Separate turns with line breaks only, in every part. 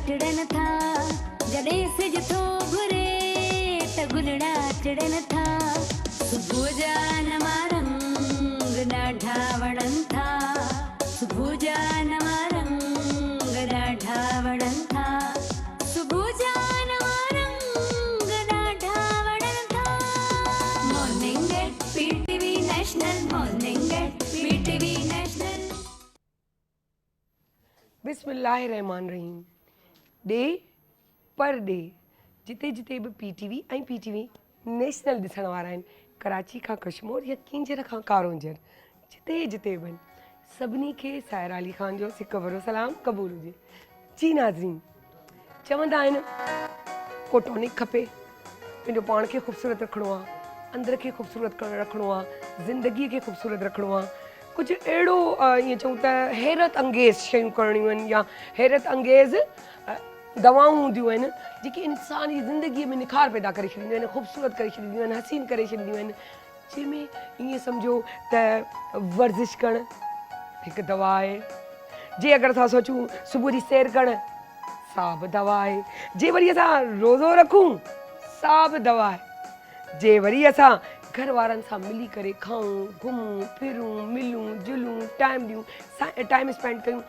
चढ़न था जॾहिं सिज थो घुरे त गुलड़ा चढ़न था सुबुह जा नवा रंग ॾाढा वणनि था सुबुह जा नवा रंग ॾाढा वणनि था सुबुह जा नवा रंग ॾाढा वणनि था morning at PTV national morning at PTV national
बिस्मिल्लाहिर्रहमानिर्रहीम डे पर डे जिते जिते भी पीटीवी ऐं पीटीवी नेशनल ॾिसण वारा आहिनि कराची खां कश्मीर या किंजर खां कारोंजर जिते जिते बि सभिनी खे साहिर अली ख़ान जो सिक भरो सलाम क़बूल हुजे। जी नाज़रीन, चवंदा आहिनि को टॉनिक खपे, पंहिंजो पाण खे ख़ूबसूरत रखिणो आहे, अंदर खे ख़ूबसूरत रखिणो आहे, ज़िंदगीअ खे ख़ूबसूरत रखिणो आहे, कुझु अहिड़ो ईअं चऊं त हैरत अंगेज़ शयूं करणियूं आहिनि या हैरत अंगेज़ दवाऊं हूंदियूं आहिनि जेकी इंसान जी ज़िंदगीअ में निखार पैदा करे छॾींदियूं आहिनि, ख़ूबसूरत करे छॾींदियूं आहिनि, हसीन करे छॾींदियूं आहिनि, जंहिंमें ईअं सम्झो त वर्ज़िश करणु हिकु दवा आहे। जे अगरि असां सोचूं सुबुह जी सैर करणु सा बि दवा आहे, जे वरी असां रोज़ो रखूं सा बि दवा आहे, जे वरी असां घर वारनि सां मिली करे खाऊं घुमूं फिरूं मिलूं जुलूं टाइम ॾियूं टाइम स्पेंड कयूं त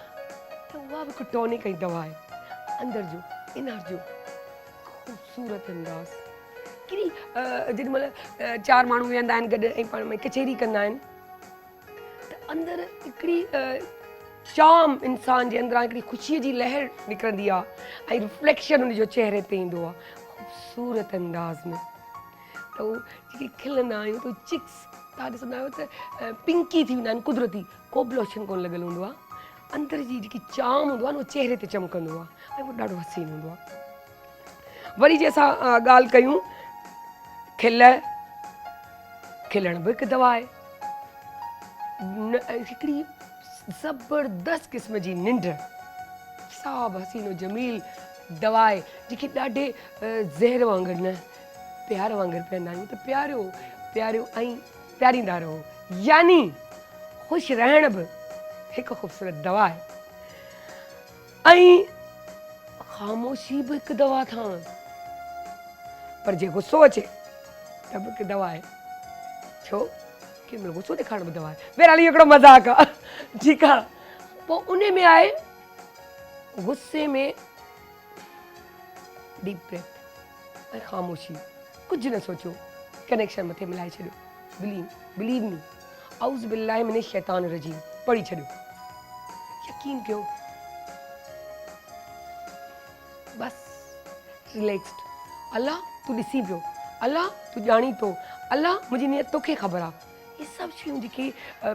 उहा बि हिकु टॉनिक ऐं दवा आहे। अंदर जो इनर जो ख़ूबसूरत अंदाज़ कहिड़ी जेॾीमहिल चारि माण्हू वेहंदा आहिनि गॾु ऐं पाण में कचहरी कंदा आहिनि त अंदरि हिकिड़ी चाम इंसान जे अंदरां हिकिड़ी ख़ुशीअ जी लहर निकिरंदी आहे ऐं रिफ्लेक्शन उनजो चहिरे ते ईंदो आहे ख़ूबसूरत अंदाज़ में। त उहो जेके खिलंदा आहियूं त चिक्स तव्हां ॾिसंदा आहियो त पिंकी थी वेंदा आहिनि कुदरती, को बि लोशन कोन लॻियलु हूंदो आहे, अंदरि जी जेकी चाम हूंदो आहे न उहो चहिरे ते चमकंदो आहे ऐं उहो ॾाढो हसीन हूंदो आहे। वरी जे असां ॻाल्हि कयूं खिलण बि हिकु दवा आहे, हिकिड़ी ज़बरदस्त क़िस्म जी निंड साब हसीनो जमील दवा आहे जेके ॾाढे ज़हर वांगुरु न प्यार वांगुरु पीअंदा आहियूं त प्यारियो प्यारियो ऐं प्यारींदा रहो, यानी ख़ुशि रहण बि हिकु ख़ूबसूरत दवा आहे ऐं ख़ामोशी बि हिकु दवा ठहणु, पर जे गुस्सो अचे त बि हिकु दवा आहे, छो कंहिं महिल गुस्सो ॾेखारण बि दवा आहे। बहरहाल हिकिड़ो मज़ाक आहे, ठीकु आहे। पोइ उन में आहे गुस्से में डीप ब्रेथ ऐं ख़ामोशी, कुझु न सोचो, कनेक्शन मथे मिलाए छॾियो, बिलीव मी औज़ बिल्लाहि मिनश शैतान रजीम पढ़ी छॾियो, यकीन कयो, बस रिलैक्स्ड, अल्लाह तूं ॾिसी पियो, अल्लाह तूं ॼाणी थो, अल्लाह मुंहिंजी नियत तोखे ख़बर आहे। इहे सभु शयूं जेके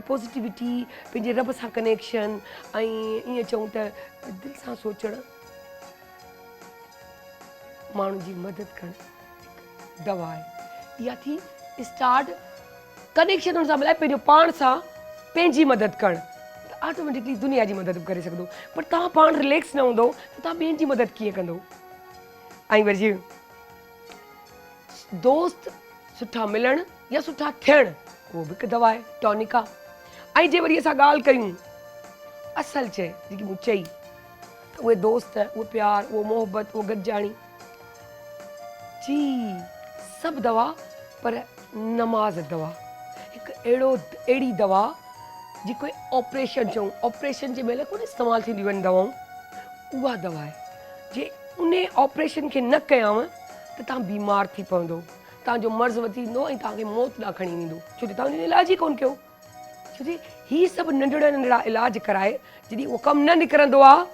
पॉज़िटिविटी पंहिंजे रब सां कनेक्शन ऐं ईअं चऊं त दिलि सां सोचणु माण्हुनि जी मदद करणु दवा आहे। इहा थी स्टार्ट कनेक्शन हुन सां मिलाए पंहिंजो पाण सां पंहिंजी मदद करणु त ऑटोमेटिकली दुनिया जी मदद बि करे सघंदो, पर तव्हां पाण रिलैक्स न हूंदो त तव्हां ॿियनि जी मदद कीअं कंदो। ऐं वरी दोस्त सुठा मिलणु या सुठा थियणु उहो बि हिकु दवा आहे, टॉनिक आहे। ऐं जे वरी असां ॻाल्हि कयूं असल शइ जेकी मूं चई त उहे दोस्त उहो प्यार उहो मोहबत उहो गॾिजाणी जी सभु दवा, पर नमाज़ दवा हिकु अहिड़ी दवा जेको ऑपरेशन चऊं, ऑपरेशन जे महिल कोन इस्तेमालु थींदियूं आहिनि दवाऊं, उहा दवा आहे। जे उन ऑपरेशन खे न कयांव त तव्हां बीमार थी पवंदो, तव्हांजो मर्ज़ वधी ईंदो ऐं तव्हांखे मौत ॾांहुं खणी वेंदो, छो जो तव्हां इलाज ई कोन कयो। छो जो हीअ सभु नंढड़ा नंढड़ा इलाज कराए जॾहिं उहो कमु न निकिरंदो आहे,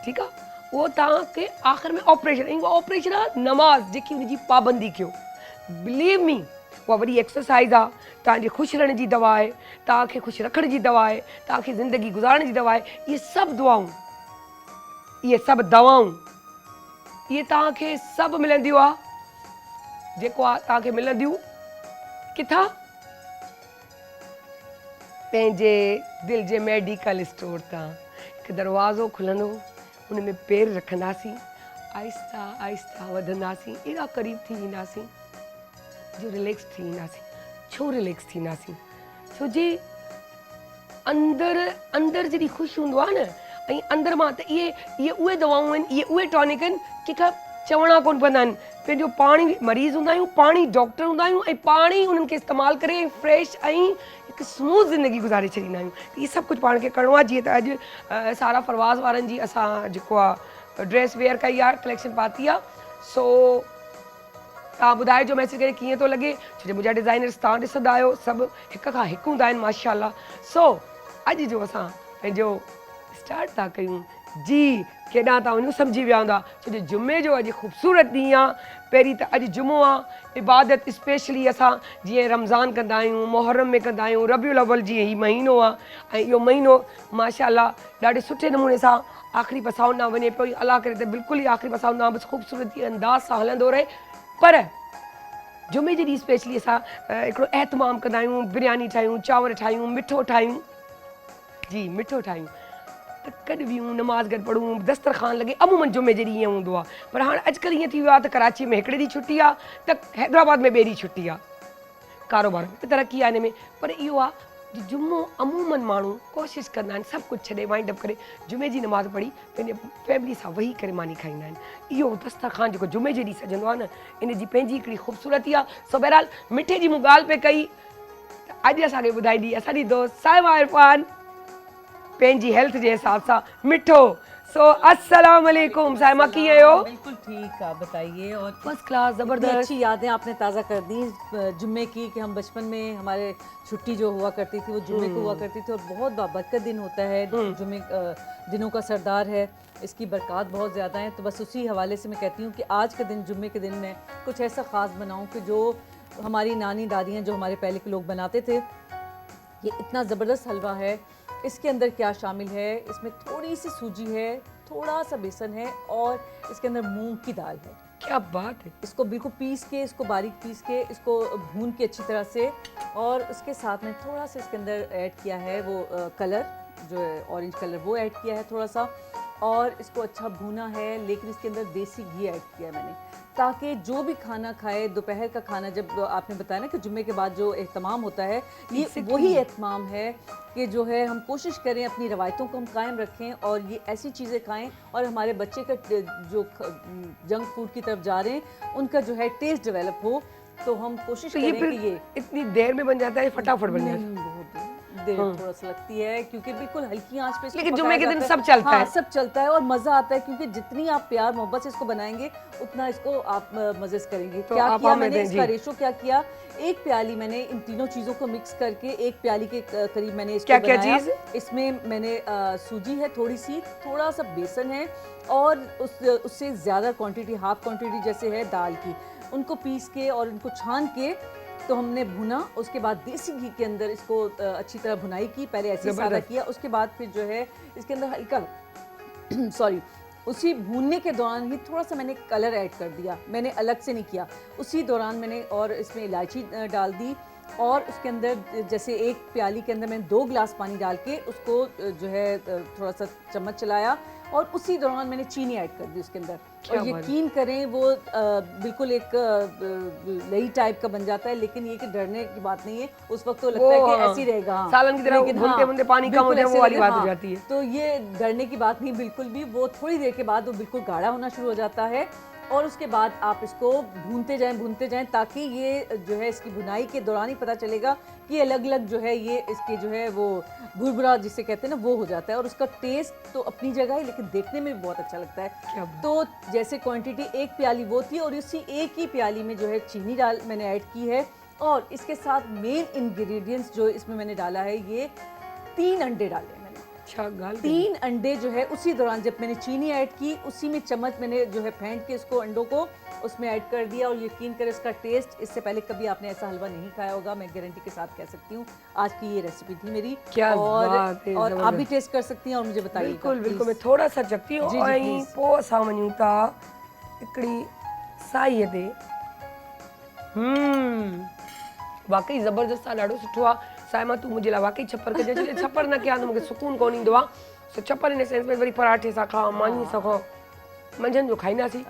ठीकु आहे, उहो तव्हांखे आख़िर में ऑपरेशन, ऐं उहा ऑपरेशन आहे नमाज़ जेकी हुनजी पाबंदी कयो। बिलीव मी उहा वॾी एक्सरसाइज़ आहे, तव्हांजे ख़ुशि रहण जी दवा आहे, तव्हांखे ख़ुशि रखण जी दवा आहे, तव्हांखे ज़िंदगी गुज़ारण जी दवा आहे। इहे सभु दुआऊं, इहे सभु दवाऊं, इहे तव्हांखे सभु मिलंदियूं आहे, जेको आहे तव्हांखे मिलंदियूं किथां, पंहिंजे दिलि जे मेडिकल स्टोर तां। हिकु दरवाज़ो खुलंदो, हुन में पेर रखंदासीं, आहिस्ता आहिस्ता वधंदासीं, एॾा क़रीब थी वेंदासीं जो रिलैक्स थी वेंदासीं। छो रिलैक्स थींदासीं? छो जे अंदरि जॾहिं ख़ुशि हूंदो आहे न, ऐं अंदरि मां त इहे उहे दवाऊं आहिनि, इहे उहे टॉनिक आहिनि कंहिंखां चवणा कोन पवंदा आहिनि। पंहिंजो पाणी मरीज़ हूंदा आहियूं, पाणी डॉक्टर हूंदा आहियूं ऐं पाणी उन्हनि खे इस्तेमालु करे फ्रेश ऐं हिकु स्मूथ ज़िंदगी गुज़ारे छॾींदा आहियूं। इहे सभु कुझु पाण खे करिणो आहे। जीअं त अॼु सारा फरवाज़ वारनि जी असां जेको आहे ड्रेस वेयर कई आहे, कलेक्शन पाती आहे। सो तव्हां ॿुधाइजो मैसेज करे कीअं थो लॻे, छो जो मुंहिंजा डिज़ाइनर्स तव्हां ॾिसंदा आहियो, सभु हिक खां हिकु हूंदा आहिनि माशाअल्लाह। सो अॼु जो असां पंहिंजो स्टार्ट था कयूं जी, केॾां था वञूं सम्झी विया हूंदा, छो जो जुमे जो अॼु ख़ूबसूरत ॾींहुं आहे। पहिरीं त अॼु जुमो आहे, इबादत स्पेशली असां जीअं रमज़ान कंदा आहियूं, मुहर्रम में कंदा आहियूं, रबियुल अव्वल जीअं हीउ महीनो आहे ऐं इहो महीनो माशाअल्लाह ॾाढे सुठे नमूने सां आख़िरी पसाउ न वञे पियो। अलाह करे त बिल्कुलु ई आख़िरी पसाउ न बसि ख़ूबसूरती अंदाज़ सां हलंदो रहे। पर जुमे जे ॾींहुं स्पेशली असां हिकिड़ो एहतमाम कंदा आहियूं, बिरयानी ठाहियूं, चांवर ठाहियूं, मिठो ठाहियूं, जी मिठो ठाहियूं, त गॾु वियूं, नमाज़ गॾु पढ़ूं, दस्तरखान लॻे। अमूमन जुमे जे ॾींहुं ईअं हूंदो आहे, पर हाणे अॼुकल्ह ईअं थी वियो आहे त कराची में हिकिड़े ॾींहुं छुटी आहे, त हैदराबाद में ॿिए ॾींहुं छुटी आहे। कारोबार में तरक़ी आहे हिन में, पर इहो आहे जुमो अमूमन माण्हू कोशिशि कंदा आहिनि सभु कुझु छॾे वाइंड अप करे जुमे जी नमाज़ पढ़ी पंहिंजे फैमिली सां वेही करे मानी खाईंदा आहिनि। इहो दस्तरखान जेको जुमे जे ॾींहुं सजंदो आहे न, इन जी पंहिंजी हिकिड़ी ख़ूबसूरती आहे। सो बहरहाल मिठे जी मूं ॻाल्हि पे कई, त अॼु असांखे ॿुधाईंदी असांजी दोस्त साइमा इरफान पंहिंजी हेल्थ जे हिसाब सां मिठो। सो अस्सलाम वालेकुम साइमा, कीअं आहियो?
बिल्कुल ठीक, आप बताइए। और
फर्स्ट क्लास, ज़बरदस्त।
अच्छी यादें आपने ताज़ा कर दी जुम्मे की, कि हम बचपन में हमारे छुट्टी जो हुआ करती थी वो जुम्मे को हुआ करती थी, और बहुत बाबरकत दिन होता है। जुम्मे दिनों का सरदार है, इसकी बरक़ात बहुत ज़्यादा है। तो बस उसी हवाले से मैं कहती हूँ कि आज के दिन, जुम्मे के दिन में कुछ ऐसा ख़ास बनाऊँ कि जो हमारी नानी दादियाँ, जो हमारे पहले के लोग बनाते थे। ये इतना ज़बरदस्त हलवा है, इसके अंदर क्या शामिल है, इसमें थोड़ी सी सूजी है, थोड़ा सा बेसन है, और इसके अंदर मूंग की दाल है।
क्या बात है।
इसको बिल्कुल पीस के, इसको बारीक पीस के, इसको भून के अच्छी तरह से, और उसके साथ में थोड़ा सा इसके अंदर ऐड किया है वो कलर, जो है ऑरेंज कलर, वो ऐड किया है थोड़ा सा, और इसको अच्छा भूना है। लेकिन इसके अंदर देसी घी ऐड किया है मैंने, ताकि जो भी खाना खाए, दोपहर का खाना, जब आपने बताया ना कि जुम्मे के बाद जो एहतमाम होता है, ये वही एहतमाम है कि जो है हम कोशिश करें अपनी रवायतों को हम कायम रखें, और ये ऐसी चीज़ें खाएं, और हमारे बच्चे का जो जंक फूड की तरफ जा रहे हैं उनका जो है टेस्ट डेवलप हो। तो हम कोशिश करें कि ये
इतनी देर में बन जाता है, फटाफट बन जाता है।
बहुत देर थोड़ा सा लगती है, क्योंकि बिल्कुल हल्की आंच पे इसको
लेकिन
पकाया
जुम्मे के दिन
जाता है।
सब चलता है।
सब चलता है और मज़ा आता है, क्योंकि जितनी आप प्यार मोहब्बत से इसको बनाएंगे उतना इसको आप मज़े से करेंगे।
तो
क्या
आप
किया
हमें
मैंने,
दें,
इसका
जी।
रेशो क्या किया, एक प्याली मैंने इन तीनों चीज़ों को मिक्स करके, एक प्याली के करीब मैंने इसको
क्या-क्या
बनाया।
चीज़?
इसमें मैंने सूजी है थोड़ी सी, थोड़ा सा बेसन है, और उससे ज़्यादा क्वांटिटी, हाफ क्वांटिटी जैसे है दाल की, उनको पीस के और उनको छान के तो हमने भुना। उसके बाद देसी घी के अंदर इसको अच्छी तरह भुनाई की, पहले ऐसे सादा किया, उसके बाद फिर जो है इसके अंदर हल्का सॉरी उसी भूनने के दौरान ही थोड़ा सा मैंने कलर ऐड कर दिया, मैंने अलग से नहीं किया, उसी दौरान मैंने, और इसमें इलायची डाल दी, और उसके अंदर जैसे एक प्याली के अंदर मैंने 2 गिलास पानी डाल के उसको जो है थोड़ा सा चम्मच चलाया, और उसी दौरान मैंने चीनी ऐड कर दी उसके अंदर। और यकीन करें वो बिल्कुल एक लई टाइप का बन जाता है, लेकिन ये कि डरने की बात नहीं है, उस वक्त तो लगता है कि ऐसे ही रहेगा, हाँ।
सालन की तरह भूनते-भूनते पानी कम हो जाए, वो वाली बात हो जाती है।
तो ये डरने की बात नहीं बिल्कुल भी, वो थोड़ी देर के बाद वो बिल्कुल गाढ़ा होना शुरू हो जाता है, और उसके बाद आप इसको भूनते जाएं, ताकि ये जो है इसकी भुनाई के दौरान ही पता चलेगा कि अलग अलग जो है ये इसके जो है वो भुरभुरा जिसे कहते हैं ना, वो हो जाता है, और उसका टेस्ट तो अपनी जगह है, लेकिन देखने में भी बहुत अच्छा लगता है। तो जैसे क्वांटिटी एक प्याली वो थी, और इसी एक ही प्याली में जो है चीनी मैंने ऐड की है, और इसके साथ मेन इंग्रेडिएंट्स जो इसमें मैंने डाला है, ये 3 अंडे डाले मैंने। 3 अंडे जो है उसी दौरान जब मैंने चीनी ऐड की, उसी में चम्मच मैंने जो है फेंट के इसको अंडों को उसमें ऐड कर दिया, और यकीन करें इसका टेस्ट, इससे पहले कभी आपने ऐसा हलवा नहीं खाया होगा, मैं गारंटी के साथ कह सकती हूँ। आज की ये रेसिपी थी मेरी, और आप भी टेस्ट कर सकती हैं और मुझे बताइए।
बिल्कुल बिल्कुल, मैं थोड़ा सा चखती हूँ, ऐं पोइ असां वञूं था हिकिड़ी साईअ ते। वाकई ज़बरदस्त आहे, ॾाढो सुठो आहे। साइमा तूं मुंहिंजे लाइ वाकई छप्पर कजे, छो छप्पर न कयां त मूंखे सुकून कोन ईंदो आहे। सो छप्पर इन सेंस में वरी पराठे सां खाओ, मानी सां खाओ, मंझंदि जो खाईंदासीं,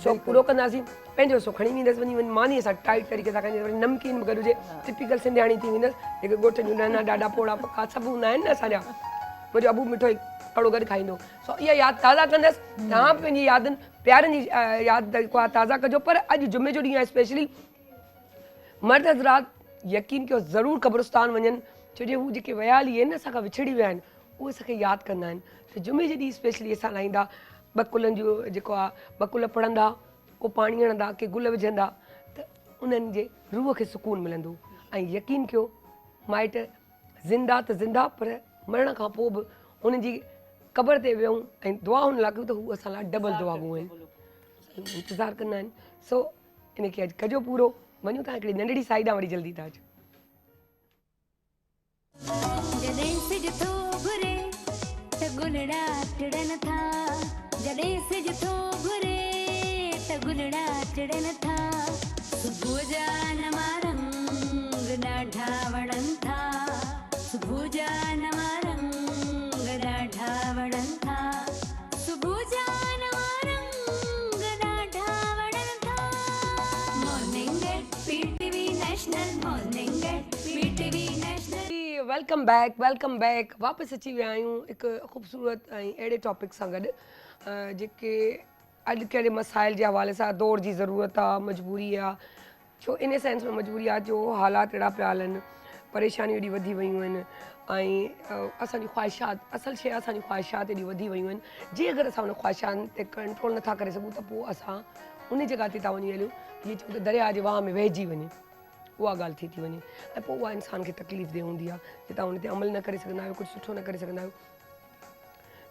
शौक़ु पूरो कंदासीं, पंहिंजो सो खणी वेंदसि वञी मानीअ सां टाइट तरीक़े सां खाईंदसि, वरी नमकीन बि गॾु हुजे, टिपिकल सिंधियाणी थी वेंदसि, जेके ॻोठ जूं नंढा ॾाढा पोड़ा पका सभु हूंदा आहिनि न असांजा। मुंहिंजो अबू मिठो कड़ो गॾु खाईंदो सो इहा यादि ताज़ा कंदसि तव्हां पंहिंजी यादुनि प्यारनि जी यादि जेको आहे ताज़ा कजो पर अॼु जुमे जो ॾींहुं आहे स्पेशली मर्द हज़रात यकीन कयो ज़रूरु क़ब्रिस्तान वञनि छो जो हू जेके विया हली आहिनि असांखां विछड़ी विया आहिनि उहे असांखे यादि कंदा आहिनि त जुमे जे ॾींहुं स्पेशली असां लाहींदा ॿ कुलनि जो जेको आहे ॿ कुल पढ़ंदा को पाणी हणंदा के गुल विझंदा त उन्हनि जे रूह खे सुकून मिलंदो ऐं यकीन कयो माइट ज़िंदा त ज़िंदा पर मरण खां पोइ बि उन्हनि जी क़बर ते वियूं ऐं दुआउनि लॻियूं त हू असां लाइ डबल दुआऊं आहिनि इंतज़ारु कंदा आहिनि सो इनखे अॼु कजो पूरो वञूं था हिकिड़ी नंढड़ी साइड वरी जल्दी था अचो
जॾहिं सिज थो घुरे त गुलड़ा टिड़न था जॾहिं सिज थो घुरे त गुलड़ा टिड़न था सुबुह जा नवा रंग ॾाढा वणनि था सुबुह जा नवा रंग ॾाढा वणनि था सुबुह जा नवा रंग ॾाढा वणनि था morning at PTV national morning at PTV national
welcome back वापसि अची विया आहियूं हिकु ख़ूबसूरत ऐं अहिड़े टॉपिक सां गॾु जेके अॼु कहिड़े मसाइल जे हवाले सां दौर जी ज़रूरत आहे मजबूरी आहे छो इन सेंस में मजबूरी आहे जो हालात अहिड़ा पिया हलनि परेशानियूं एॾी वधी वियूं आहिनि ऐं असांजी ख़्वाहिशात असल शइ असांजी ख़्वाहिशात एॾी वधी वियूं आहिनि जे अगरि असां उन ख़्वाहिशातनि ते कंट्रोल नथा करे सघूं त पोइ असां उन जॻह ते था वञी हलियूं जीअं चऊं त दरिया जे वाह में वहिजी वञे उहा ॻाल्हि थी वञे ऐं पोइ उहा इंसान खे तकलीफ़ ॾे हूंदी आहे जे तव्हां उन ते अमल न करे सघंदा आहियो कुझु सुठो न करे सघंदा आहियो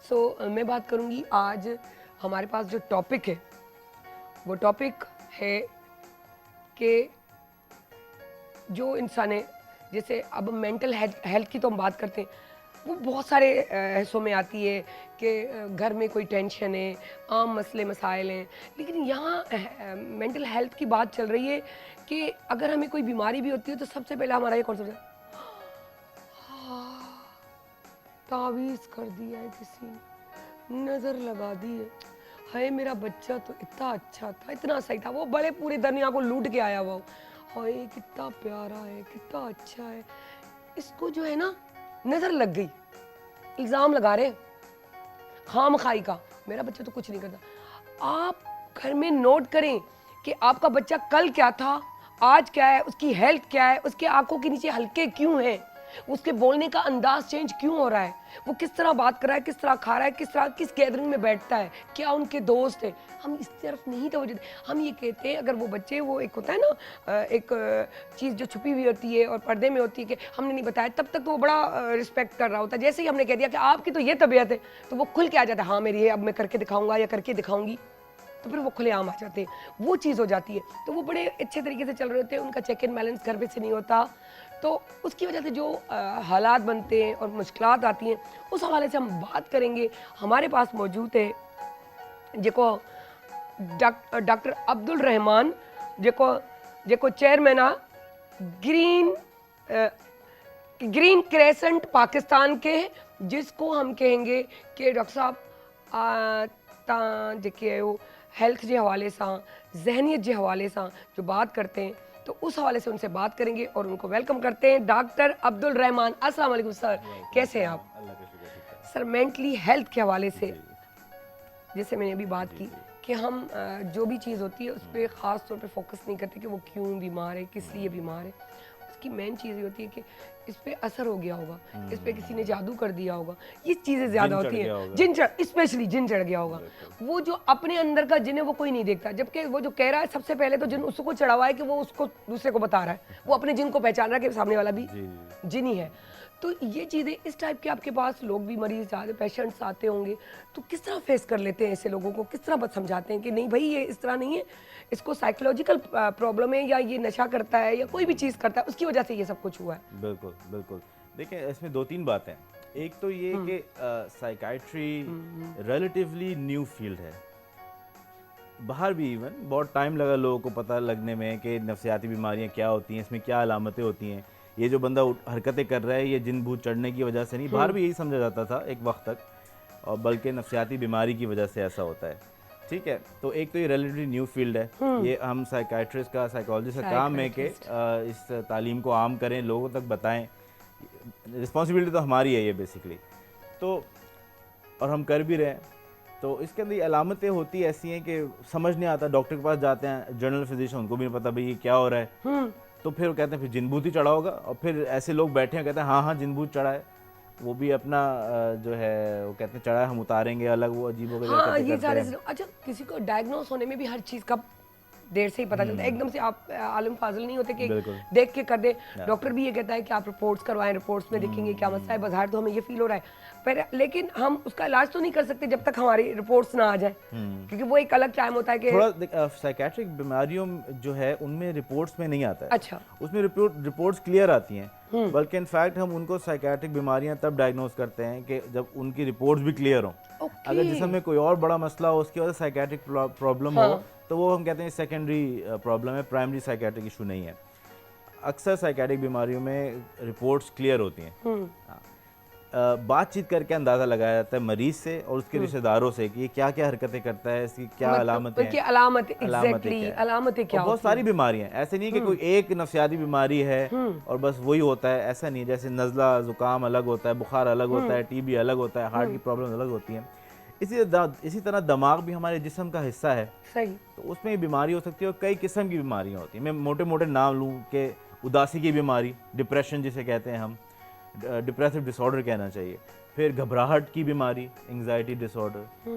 सो मैं बात करूँगी आज हमारे पास जो टॉपिक है वो टॉपिक है कि जो इंसान है जैसे अब मेंटल हेल्थ की तो हम बात करते हैं वो बहुत सारे हिस्सों में आती है कि घर में कोई टेंशन है आम मसले मसाइल हैं लेकिन यहाँ मेंटल हेल्थ की बात चल रही है कि अगर हमें कोई बीमारी भी होती है तो सबसे पहले हमारा ये कौन सा तावीज़ कर दिया है किसी ने नज़र लगा दी है हाय मेरा बच्चा तो इतना अच्छा था इतना सही था वो बड़े पूरे दुनिया को लूट के आया वो हाय कितना प्यारा है कितना अच्छा है इसको जो है ना नज़र लग गई इल्ज़ाम लगा रहे खामखाई का मेरा बच्चा तो कुछ नहीं करता आप घर में नोट करें कि आपका बच्चा कल क्या था आज क्या है उसकी हेल्थ क्या है उसके आंखों के नीचे हल्के क्यों हैं उसके बोलने का अंदाज चेंज क्यों हो रहा है वो किस तरह बात कर रहा है किस तरह खा रहा है किस तरह किस गैदरिंग में बैठता है क्या उनके दोस्त हैं हम इस तरफ नहीं तवज्जो हम ये कहते हैं अगर वो बच्चे वो एक होता है ना एक चीज़ जो छुपी हुई होती है और पर्दे में होती है कि हमने नहीं बताया तब तक तो वो बड़ा रिस्पेक्ट कर रहा होता है जैसे ही हमने कह दिया कि आपकी तो ये तबीयत है तो वो खुल के आ जाता है हाँ मेरी ये अब मैं करके दिखाऊंगा या करके दिखाऊंगी तो फिर वो खुलेआम आ जाते हैं वो चीज़ हो जाती है तो वो बड़े अच्छे तरीके से चल रहे होते हैं उनका चेक एंड बैलेंस घर पे से नहीं होता तो उसकी वजह से जो हालात बनते हैं और मुश्किलात आती हैं उस हवाले से हम बात करेंगे हमारे पास मौजूद है जेको डॉक्टर अब्दुल रहमान जेको चेयरमैन आहे ग्रीन क्रेसेंट पाकिस्तान के जिसको हम कहेंगे कि डॉक्टर साहब तव्हां जेके आहियो हेल्थ के हवाले से जहनीत के हवाले से जो बात करते हैं तो उस हवाले से उनसे बात करेंगे और उनको वेलकम करते हैं डॉक्टर अब्दुल रहमान अस्सलाम वालेकुम सर कैसे हैं आप सर मेंटली हेल्थ के हवाले से जैसे मैंने अभी बात की कि हम जो भी चीज़ होती है उस पर ख़ास तौर पे फोकस नहीं करते कि वो क्यों बीमार है किस लिए बीमार है उसकी मेन चीज़ ये होती है कि इस पे असर हो गया होगा इस पे किसी ने जादू कर दिया होगा ये चीज़ें ज़्यादा होती हैं स्पेशली जिन चढ़ गया होगा वो जो अपने अंदर का जिन है वो कोई नहीं देखता जबकि वो जो कह रहा है सबसे पहले तो जिन उसको चढ़ा हुआ है कि वो उसको दूसरे को बता रहा है वो अपने जिन को पहचान रहा है कि सामने वाला भी जिन ही है तो ये चीज़ें इस टाइप के आपके पास लोग भी मरीज आते पेशेंट्स आते होंगे तो किस तरह फेस कर लेते हैं ऐसे लोगों को किस तरह बस समझाते हैं कि नहीं भाई ये इस तरह नहीं है इसको साइकोलॉजिकल प्रॉब्लम है या ये नशा करता है या कोई भी चीज़ करता है उसकी वजह से ये सब कुछ हुआ है
बिल्कुल बिल्कुल देखिए इसमें दो तीन बातें एक तो ये कि साइकाइट्री रिलेटिवली न्यू फील्ड है बाहर भी इवन बहुत टाइम लगा लोगों को पता लगने में कि नफसियाती बीमारियां क्या होती हैं इसमें क्या अलामतें होती हैं ये जो बंदा हरकतें कर रहा है ये जिन भूत चढ़ने की वजह से नहीं बाहर भी यही समझा जाता था एक वक्त तक और बल्कि नफसियाती बीमारी की वजह से ऐसा होता है ठीक है तो एक तो ये रिलेटिवली न्यू फील्ड है ये हम साइकाइट्रिस्ट का साइकोलॉजिस्ट का काम है कि इस तालीम को आम करें लोगों तक बताएं रिस्पॉन्सिबिलिटी तो हमारी है ये बेसिकली تو اور ہم کر بھی رہے ہیں. تو اس کے اندر یہ علامتیں ہوتی ایسی ہیں کہ سمجھ نہیں آتا. ڈاکٹر کے پاس جاتے ہیں, جنرل فزیشین, ان کو بھی نہیں پتا بھائی یہ کیا ہو رہا ہے. تو پھر وہ کہتے ہیں پھر جن بھوت ہی چڑھا ہوگا. اور پھر ایسے لوگ بیٹھے ہیں کہتے ہیں ہاں جن بھوت چڑھا ہے, وہ بھی اپنا جو ہے وہ کہتے ہیں چڑھا ہے ہم اتاریں گے الگ, وہ عجیب ہو گیا
ہاں یہ سارے. اچھا کسی کو ڈائگنوز ہونے میں بھی ہر چیز کا دیر سے ہی پتہ چلتا ہے, ایک دم سے آپ عالم فاضل نہیں ہوتے کہ دیکھ کے کر دیں. ڈاکٹر بھی یہ کہتا ہے کہ آپ رپورٹس کروائیں, رپورٹس میں دیکھیں گے کیا مسئلہ ہے. بظاہر تو ہمیں یہ فیل ہو رہا ہے لیکن ہم اس کا علاج تو نہیں کر سکتے جب تک ہماری رپورٹس نہ آ جائیں, کیونکہ وہ ایک الگ ٹائم ہوتا ہے کہ
تھوڑا سائیکیٹرک بیماریوں جو ہے ان میں رپورٹس میں نہیں آتا ہے.
اچھا
اس میں رپورٹس کلیئر آتی ہیں, بلکہ انفیکٹ ہم ان کو سائیکیٹرک بیماریاں تب ڈائگنوز کرتے ہیں کہ جب ان کی رپورٹس بھی کلیئر ہوں. اگر جسم میں کوئی اور بڑا مسئلہ ہو, اس کی وجہ سے سائیکیٹرک پرابلم ہو, تو وہ ہم کہتے ہیں سیکنڈری پرابلم ہے, پرائمری سائیکیٹرک ایشو نہیں ہے. اکثر سائیکیٹرک بیماریوں میں رپورٹس کلیئر ہوتی ہیں. بات چیت کر کے اندازہ لگایا جاتا ہے مریض سے اور اس کے رشتہ داروں سے کہ یہ کیا کیا حرکتیں کرتا ہے, اس کی کیا علامتیں ہیں.
علامتیں کیا
بہت ساری بیماریاں ہیں, ایسے نہیں کہ کوئی ایک نفسیاتی بیماری ہے اور بس وہی ہوتا ہے, ایسا نہیں. جیسے نزلہ زکام الگ ہوتا ہے, بخار الگ ہوتا ہے, ٹی بی الگ ہوتا ہے, ہارٹ کی پرابلم الگ ہوتی ہیں. اسی طرح دماغ بھی ہمارے جسم کا حصہ ہے.
صحیح.
تو اس میں بیماری ہو سکتی ہے اور کئی قسم کی بیماریاں ہوتی ہیں. میں موٹے موٹے نام لوں کہ اداسی کی بیماری, ڈپریشن جسے کہتے ہیں ہم, ڈپریسو ڈس آرڈر کہنا چاہیے. پھر گھبراہٹ کی بیماری, انگزائٹی ڈس آرڈر.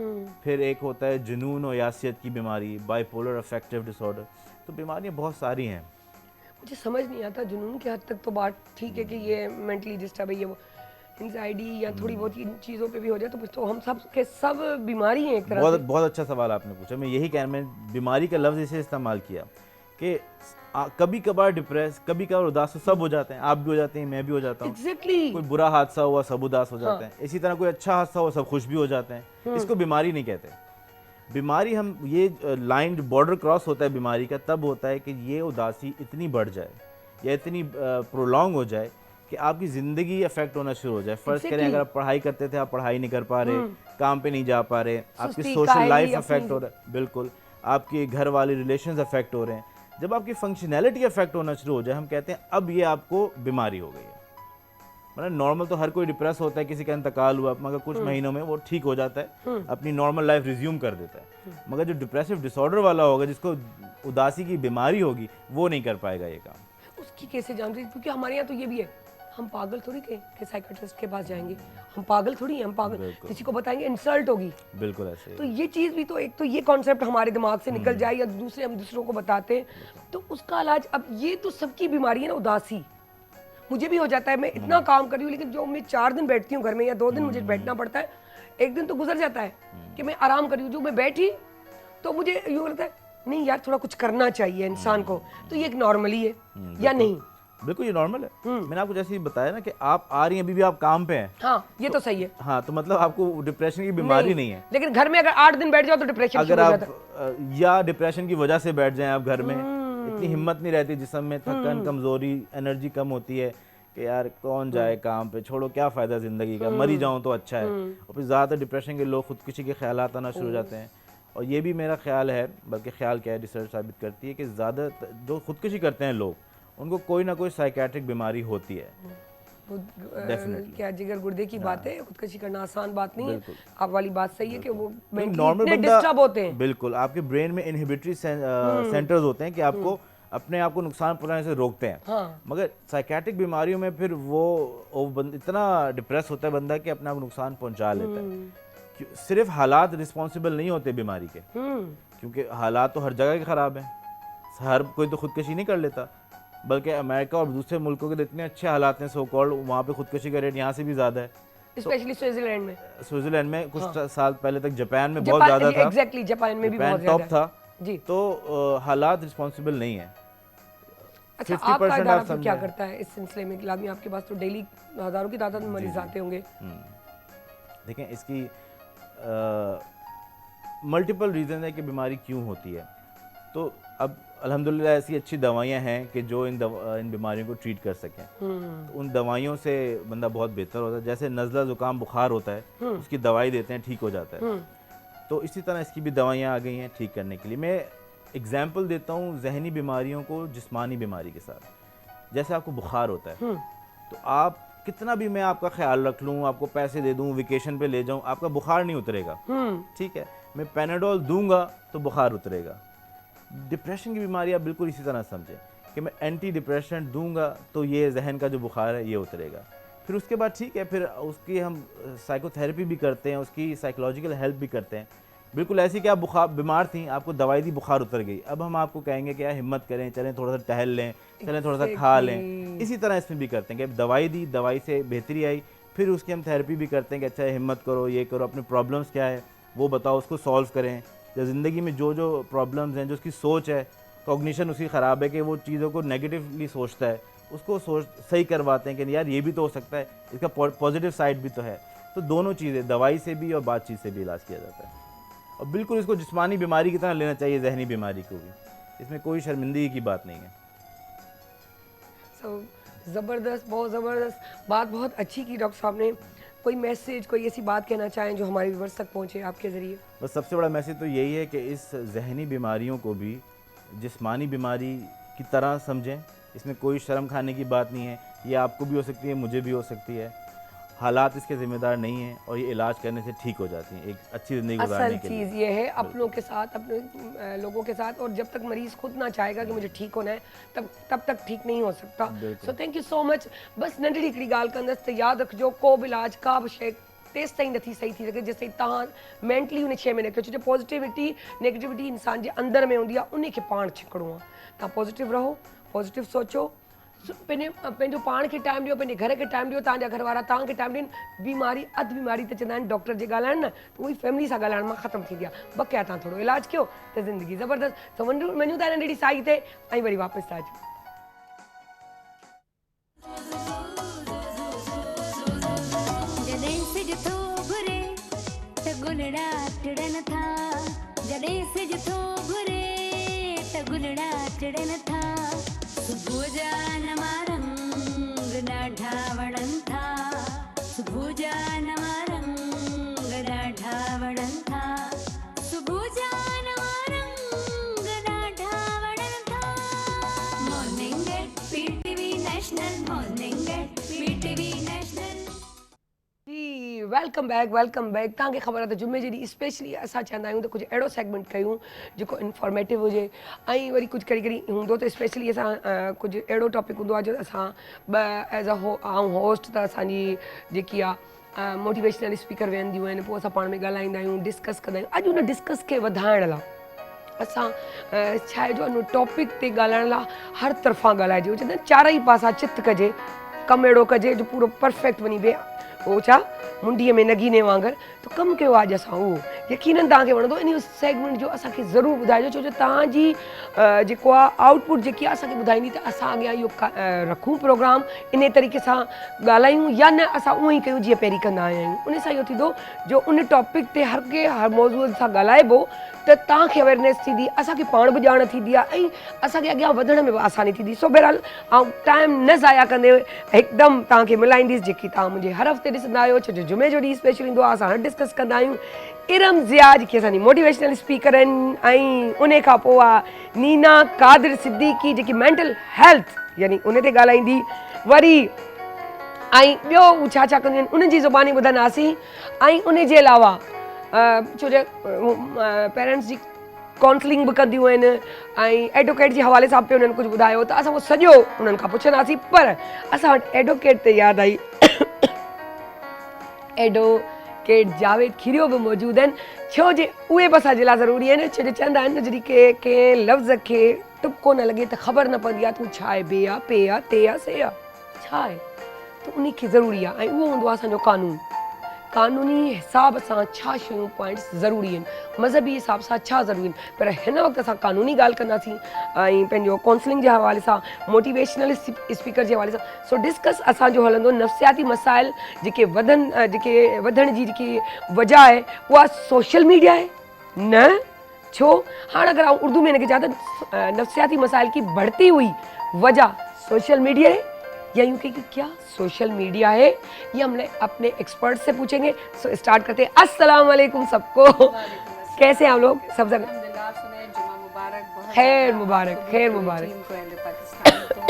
پھر ایک ہوتا ہے جنون و یاسیت کی بیماری, bipolar affective disorder. تو بیماریاں بہت ساری ہیں.
مجھے سمجھ نہیں آتا, جنون کی حد تک تو بات ٹھیک ہے کہ یہ مینٹلی ڈسٹرب ہے, یہ وہ انگزائٹی یا تھوڑی بہت چیزوں پہ بھی ہو جائے تو ہم سب کے سب بیماری ہیں ایک طرح سے.
بہت اچھا سوال آپ نے پوچھا. میں یہی کہہ, میں بیماری کا لفظ اسے استعمال کیا کہ کبھی کبھار ڈپریس, کبھی کبھار اداس سب ہو جاتے ہیں. آپ بھی ہو جاتے ہیں, میں بھی ہو جاتا ہوں. کوئی برا حادثہ ہوا سب اداس ہو جاتے ہیں. اسی طرح کوئی اچھا حادثہ ہوا سب خوش بھی ہو جاتے ہیں. اس کو بیماری نہیں کہتے. بیماری ہم یہ لائن بارڈر کراس ہوتا ہے بیماری کا تب ہوتا ہے کہ یہ اداسی اتنی بڑھ جائے یا اتنی پرولونگ ہو جائے کہ آپ کی زندگی افیکٹ ہونا شروع ہو جائے. فرض کریں اگر آپ پڑھائی کرتے تھے, آپ پڑھائی نہیں کر پا رہے, کام پہ نہیں جا پا رہے, آپ کی سوشل لائف افیکٹ ہو رہا ہے, بالکل آپ کے گھر والے ریلیشنز افیکٹ ہو رہے ہیں. جب آپ کی فنکشنالٹی افیکٹ ہونا شروع ہو جائے, ہم کہتے ہیں اب یہ آپ کو بیماری ہو گئی ہے. مطلب نارمل تو ہر کوئی ڈپریس ہوتا ہے, کسی کا انتقال ہوا, مگر کچھ مہینوں میں وہ ٹھیک ہو جاتا ہے, اپنی نارمل لائف ریزیوم کر دیتا ہے. مگر جو ڈپریسو ڈس آرڈر والا ہوگا, جس کو اداسی کی بیماری ہوگی, وہ نہیں کر پائے گا یہ کام.
اس کی کیسے جان رہی, کیونکہ ہمارے یہاں تو یہ بھی ہے, ہم پاگل تھوڑی کہ سائیکٹرسٹ کے پاس جائیں گے, ہم پاگل تھوڑی ہیں, ہم پاگل کسی کو بتائیں گے انسلٹ ہوگی.
بالکل ایسے.
تو یہ چیز بھی تو ایک تو یہ کانسیپٹ ہمارے دماغ سے نکل جائے یا دوسرے ہم دوسروں کو بتاتے ہیں تو اس کا علاج. اب یہ تو سب کی بیماری ہے نا اداسی, مجھے بھی ہو جاتا ہے. میں اتنا کام کر رہی ہوں لیکن جو میں 4 دن بیٹھتی ہوں گھر میں یا 2 دن مجھے بیٹھنا پڑتا ہے, ایک دن تو گزر جاتا ہے کہ میں آرام کر رہی ہوں, جو میں بیٹھی تو مجھے یوں لگتا ہے نہیں یار تھوڑا کچھ کرنا چاہیے انسان کو. تو یہ ایک نارملی ہے یا نہیں؟
بالکل یہ نارمل ہے. میں نے آپ کو جیسے ہی بتایا نا کہ آپ آ رہی ہیں, ابھی بھی آپ کام پہ ہیں.
ہاں یہ تو صحی ہے.
ہاں تو مطلب آپ کو ڈپریشن کی بیماری نہیں ہے.
لیکن گھر میں اگر 8 دن بیٹھ جاؤ تو ڈپریشن
اگر آپ یا ڈپریشن کی وجہ سے بیٹھ جائیں آپ گھر میں, اتنی ہمت نہیں رہتی جسم میں, تھکن, کمزوری, انرجی کم ہوتی ہے کہ یار کون جائے کام پہ, چھوڑو کیا فائدہ زندگی کا, مری جاؤں تو اچھا ہے. اور پھر زیادہ تر ڈپریشن کے لوگ خودکشی کے خیالات آنا شروع ہو جاتے ہیں. اور یہ بھی میرا خیال ہے, بلکہ خیال کیا ہے, ریسرچ ثابت کرتی ہے کہ زیادہ جو خودکشی کرتے ہیں لوگ, ان کو کوئی نہ کوئی سائیکیٹرک بیماری ہوتی ہے.
کیا جگر گردے کی بات ہے, خودکشی کرنا آسان بات نہیں ہے. آپ والی بات صحیح ہے کہ وہ
نارمل
ڈسٹرب ہوتے ہیں.
بالکل آپ کے برین میں انہیبیٹری سینٹرز ہوتے ہیں کہ آپ کو اپنے آپ کو نقصان پہنچانے سے روکتے ہیں. مگر سائیکیٹرک بیماریوں میں پھر وہ اتنا ڈپریس ہوتا ہے بندہ کہ اپنے آپ کو نقصان پہنچا لیتا ہے. صرف حالات رسپانسبل نہیں ہوتے بیماری کے, کیونکہ حالات تو ہر جگہ کے خراب ہیں. ہر کوئی تو خودکشی نہیں کر لیتا, بلکہ امریکہ اور دوسرے ملکوں کے اتنے اچھے حالات ہیں سو کالڈ, وہاں پہ خودکشی کا ریٹ یہاں سے بھی زیادہ ہے.
اسپیشلی سوئٹزرلینڈ میں.
سوئٹزرلینڈ میں کچھ سال پہلے تک جاپان میں بہت زیادہ تھا.
ایگزیکٹلی جاپان میں بھی بہت
ٹاپ تھا.
جی
تو حالات رسپانسبل نہیں ہیں.
اچھا آپ کا ادارہ پھر کیا کرتا ہے اس سلسلے میں؟ لازمی آپ کے پاس تو ڈیلی ہزاروں کی تعداد میں مریض آتے ہوں گے.
دیکھیں اس کی ملٹیپل ریزن ہے کہ بیماری کیوں ہوتی ہے. تو اب الحمدللہ ایسی اچھی دوائیاں ہیں کہ جو ان بیماریوں کو ٹریٹ کر سکیں. ان دوائیوں سے بندہ بہت بہتر ہوتا ہے. جیسے نزلہ زکام بخار ہوتا ہے, اس کی دوائی دیتے ہیں, ٹھیک ہو جاتا ہے. تو اسی طرح اس کی بھی دوائیاں آ گئی ہیں ٹھیک کرنے کے لیے. میں اگزامپل دیتا ہوں ذہنی بیماریوں کو جسمانی بیماری کے ساتھ. جیسے آپ کو بخار ہوتا ہے تو آپ कितना भी मैं आपका ख्याल रख लूँ, आपको पैसे दे दूँ, वेकेशन पे ले जाऊँ, आपका बुखार नहीं उतरेगा, ठीक है। मैं पैनाडोल दूंगा तो बुखार उतरेगा। डिप्रेशन की बीमारी आप बिल्कुल इसी तरह समझें कि मैं एंटी डिप्रेशन दूंगा तो ये जहन का जो बुखार है ये उतरेगा। फिर उसके बाद ठीक है, फिर उसकी हम साइकोथेरेपी भी करते हैं, उसकी साइकोलॉजिकल हेल्प भी करते हैं। बिल्कुल ऐसी कि आप बुखार बीमार थी, आपको दवाई दी, बुखार उतर गई, अब हम आपको कहेंगे कि यार हिम्मत करें, चलें थोड़ा सा टहल लें, चलें थोड़ा सा खा लें। इसी तरह इसमें भी करते हैं कि दवाई दी, दवाई से बेहतरी आई, फिर उसकी हम थेरेपी भी करते हैं कि अच्छा हिम्मत करो, ये करो, अपने प्रॉब्लम्स क्या है वो बताओ, उसको सॉल्व करें। या ज़िंदगी में जो जो प्रॉब्लम्स हैं, जो उसकी सोच है, कॉग्निशन उसकी ख़राब है कि वो चीज़ों को नेगेटिवली सोचता है, उसको सोच सही करवाते हैं कि यार ये भी तो हो सकता है, इसका पॉजिटिव साइड भी तो है। तो दोनों चीज़ें, दवाई से भी और बातचीत से भी इलाज किया जाता है। और बिल्कुल इसको जिस्मानी बीमारी की तरह लेना चाहिए, जहनी बीमारी को भी, इसमें कोई शर्मिंदगी की बात नहीं है।
ज़बरदस्त, बहुत ज़बरदस्त बात, बहुत अच्छी की डॉक्टर साहब ने। कोई मैसेज, कोई ऐसी बात कहना चाहें जो हमारे व्यूअर्स तक पहुंचे आपके ज़रिए?
बस सबसे बड़ा मैसेज तो यही है कि इस जहनी बीमारियों को भी जिस्मानी बीमारी की तरह समझें, इसमें कोई शर्म खाने की बात नहीं है। ये आपको भी हो सकती है, मुझे भी हो सकती है, हालात इसके ज़िम्मेदार नहीं हैं और ये इलाज करने से ठीक हो जाती हैं, एक अच्छी ज़िंदगी गुजारने के लिए।
असल चीज़ ये है अपनों के साथ, अपने लोगों के साथ, और जब तक मरीज़ खुद ना चाहेगा कि मुझे ठीक होना है तब तक ठीक नहीं हो सकता। So thank you so much. बस नंढड़ी हिकिड़ी ॻाल्हि कंदसि त यादि रखिजो, को बि इलाज, का बि शइ तेसि ताईं नथी सही थी सघे जेसि ताईं तव्हां मेंटली उन शइ में न कयो। छो पॉजिटिविटी नेगेटिविटी इंसान जे अंदर में हूंदी आहे, उन खे पाण छिकिणो आहे। तव्हां पॉजिटिव रहो, पॉजिटिव सोचो, पंहिंजो पाण खे टाइम ॾियो, पंहिंजे घर खे टाइम ॾियो, तव्हांजा घर वारा तव्हांखे टाइम ॾियनि। बीमारी अधु बीमारी त चवंदा आहिनि डॉक्टर जे ॻाल्हाइण न, त उहा फैमिली सां ॻाल्हाइण मां ख़तमु थींदी आहे। बक़िया तव्हां थोरो इलाज कयो त ज़िंदगी ज़बरदस्त। त वञूं था नंढड़ी साई ते ऐं वरी वापसि था अचूं।
जॾहिं सिज थो घुरे त गुलड़ा टिड़न था, जॾहिं सिज थो घुरे त गुलड़ा टिड़न था। सुबुह जा नवा रंग ॾाढा वणनि था, सुबुह जा नवा रंग ॾाढा वणनि था, सुबुह जा नवा रंग ॾाढा वणनि था। Morning at PTV national, morning at PTV national.
जी वेलकम बैक, वेलकम बैक। तव्हांखे ख़बर आहे त जुमे जे ॾींहुं स्पेशली असां चवंदा आहियूं त कुझु अहिड़ो सेगमेंट कयूं जेको इंफॉर्मेटिव हुजे, ऐं वरी कुझु कड़ी कड़ी हूंदो त स्पेशली असां कुझु अहिड़ो टॉपिक हूंदो आहे जो असां एज़ अ होस्ट त असांजी जेकी आहे मोटिवेशनल स्पीकर वेहंदियूं आहिनि, पोइ असां पाण में ॻाल्हाईंदा आहियूं, डिस्कस कंदा आहियूं। अॼु उन डिस्कस खे वधाइण लाइ असां छा आहे जो उन टॉपिक ते ॻाल्हाइण लाइ हर तरफ़ां ॻाल्हाइजे, चवंदा आहिनि चारई पासा चित कजे, कमु अहिड़ो कजे जो पूरो परफेक्ट वञी बे उहो छा मुंडीअ में नगीने वांगुरु। त कमु कयो आहे अॼु असां उहो, यकीननि तव्हांखे वणंदो। इन सेगमेंट जो असांखे ज़रूरु ॿुधाइजो, छो जो तव्हांजी जेको आहे आउटपुट जेकी आहे असांखे ॿुधाईंदी त असां अॻियां इहो रखूं प्रोग्राम इन तरीक़े सां ॻाल्हायूं, या न असां उअं ई कयूं जीअं पहिरीं कंदा आया आहियूं। उन सां इहो थींदो जो उन टॉपिक ते हर मौज़ूअ सां ॻाल्हाइबो त तव्हांखे अवेयरनेस थींदी, असांखे पाण बि ॼाण थींदी आहे, ऐं असांखे अॻियां वधण में बि आसानी थींदी। सो बहरहाल ऐं टाइम न ज़ाया कंदे हिकदमि तव्हांखे मिलाईंदसि जेकी तव्हां मुंहिंजे हर हफ़्ते ॾिसंदा आहियो, छो जो जुमे जो ॾींहुं स्पेशल ईंदो आहे, असां हर डिस्कस कंदा आहियूं। इरम ज़िया जेकी असांजी मोटिवेशनल स्पीकर आहिनि, ऐं उन खां पोइ आहे नीना कादिर सिद्दीकी जेकी मेंटल हेल्थ यानी उन ते ॻाल्हाईंदी। वरी ऐं ॿियो छा छा कंदियूं आहिनि उन जी ज़ुबानी ॿुधंदासीं। ऐं उन जे अलावा छो जो पेरेंट्स जी काउंसलिंग बि कंदियूं आहिनि, ऐं एडवोकेट जे हवाले सां पियो उन्हनि कुझु ॿुधायो त असां उहो सॼो उन्हनि खां पुछंदासीं। पर असां वटि एडवोकेट ते यादि आई, एडवोकेट जावेद खीरियो बि मौजूदु आहिनि, छो जे उहे बि असांजे लाइ ज़रूरी आहिनि। छो जो चवंदा आहिनि जॾहिं कंहिं लफ़्ज़ खे टुको न लॻे त ख़बर न पवंदी आहे तूं छा आहे, बे आहे, पे आहे, ते आहे, से आहे, छा आहे, त उन खे ज़रूरी आहे। ऐं उहो हूंदो आहे असांजो कानून, कानूनी हिसाब सां छा शयूं पॉइंट्स ज़रूरी आहिनि, मज़हबी हिसाब सां छा ज़रूरी आहिनि। पर हिन वक़्तु असां कानूनी ॻाल्हि कंदासीं ऐं पंहिंजो काउंसलिंग जे हवाले सां, मोटिवेशनल स्पीकर जे हवाले सां। सो डिस्कस असांजो हलंदो नफ़्सियाती मसाइल जेके वधण जी जेकी वजह आहे उहा सोशल मीडिया आहे न। छो हाणे अगर उर्दू में इनके चाहते नफ्सियाती मसाइल की बढ़ती हुई वजह सोशल मीडिया है, या यूँ कि क्या सोशल मीडिया है, ये हमने अपने एक्सपर्ट से पूछेंगे। सो स्टार्ट करते हैं। अस्सलाम वालेकुम सबको, कैसे हैं आप लोग? सब जगह
जुमा मुबारक,
खैर मुबारक, खैर मुबारक।
पाकिस्तान को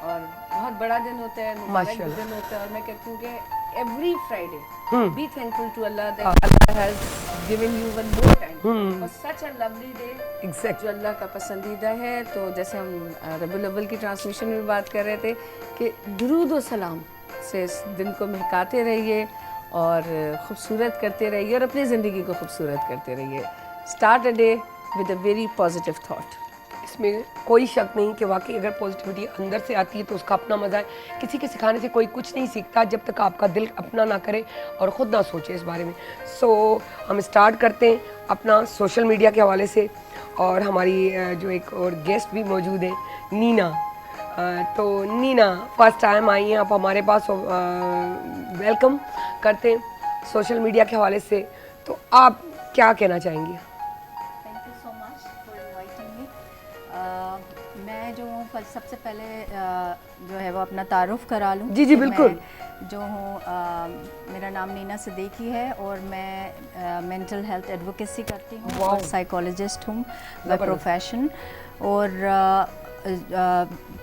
और बहुत बड़ा दिन होता है, मुबारक दिन होता है, और मैं कहती हूँ कि every Friday be thankful to Allah that Allah has given you one more time for such a lovely day
exact
जो अल्लाह का पसंदीदा है। तो जैसे हम रबीउल अव्वल की ट्रांसमिशन में बात कर रहे थे कि दुरूद और सलाम से इस दिन को महकाते रहिए और खूबसूरत करते रहिए और अपनी ज़िंदगी को खूबसूरत करते रहिए। Start a day with a very positive thought.
इसमें कोई शक नहीं कि वाकई अगर पॉजिटिविटी अंदर से आती है तो उसका अपना मज़ा है। किसी के सिखाने से कोई कुछ नहीं सीखता जब तक आपका दिल अपना ना करे और ख़ुद ना सोचे इस बारे में। सो हम स्टार्ट करते हैं अपना सोशल मीडिया के हवाले से, और हमारी जो एक और गेस्ट भी मौजूद है नीना। तो नीना फर्स्ट टाइम आई हैं आप हमारे पास, वेलकम करते हैं सोशल मीडिया के हवाले से। तो आप क्या कहना चाहेंगी?
Thank you so much for inviting me. मैं जो हूँ सबसे पहले जो है वो अपना तारुफ करा लूँ।
जी बिल्कुल।
मैं जो हूँ मेरा नाम नीना सिद्दीकी है और मैं मेंटल हेल्थ एडवोकेसी करती हूँ और साइकोलॉजिस्ट हूँ बाय प्रोफेशन, और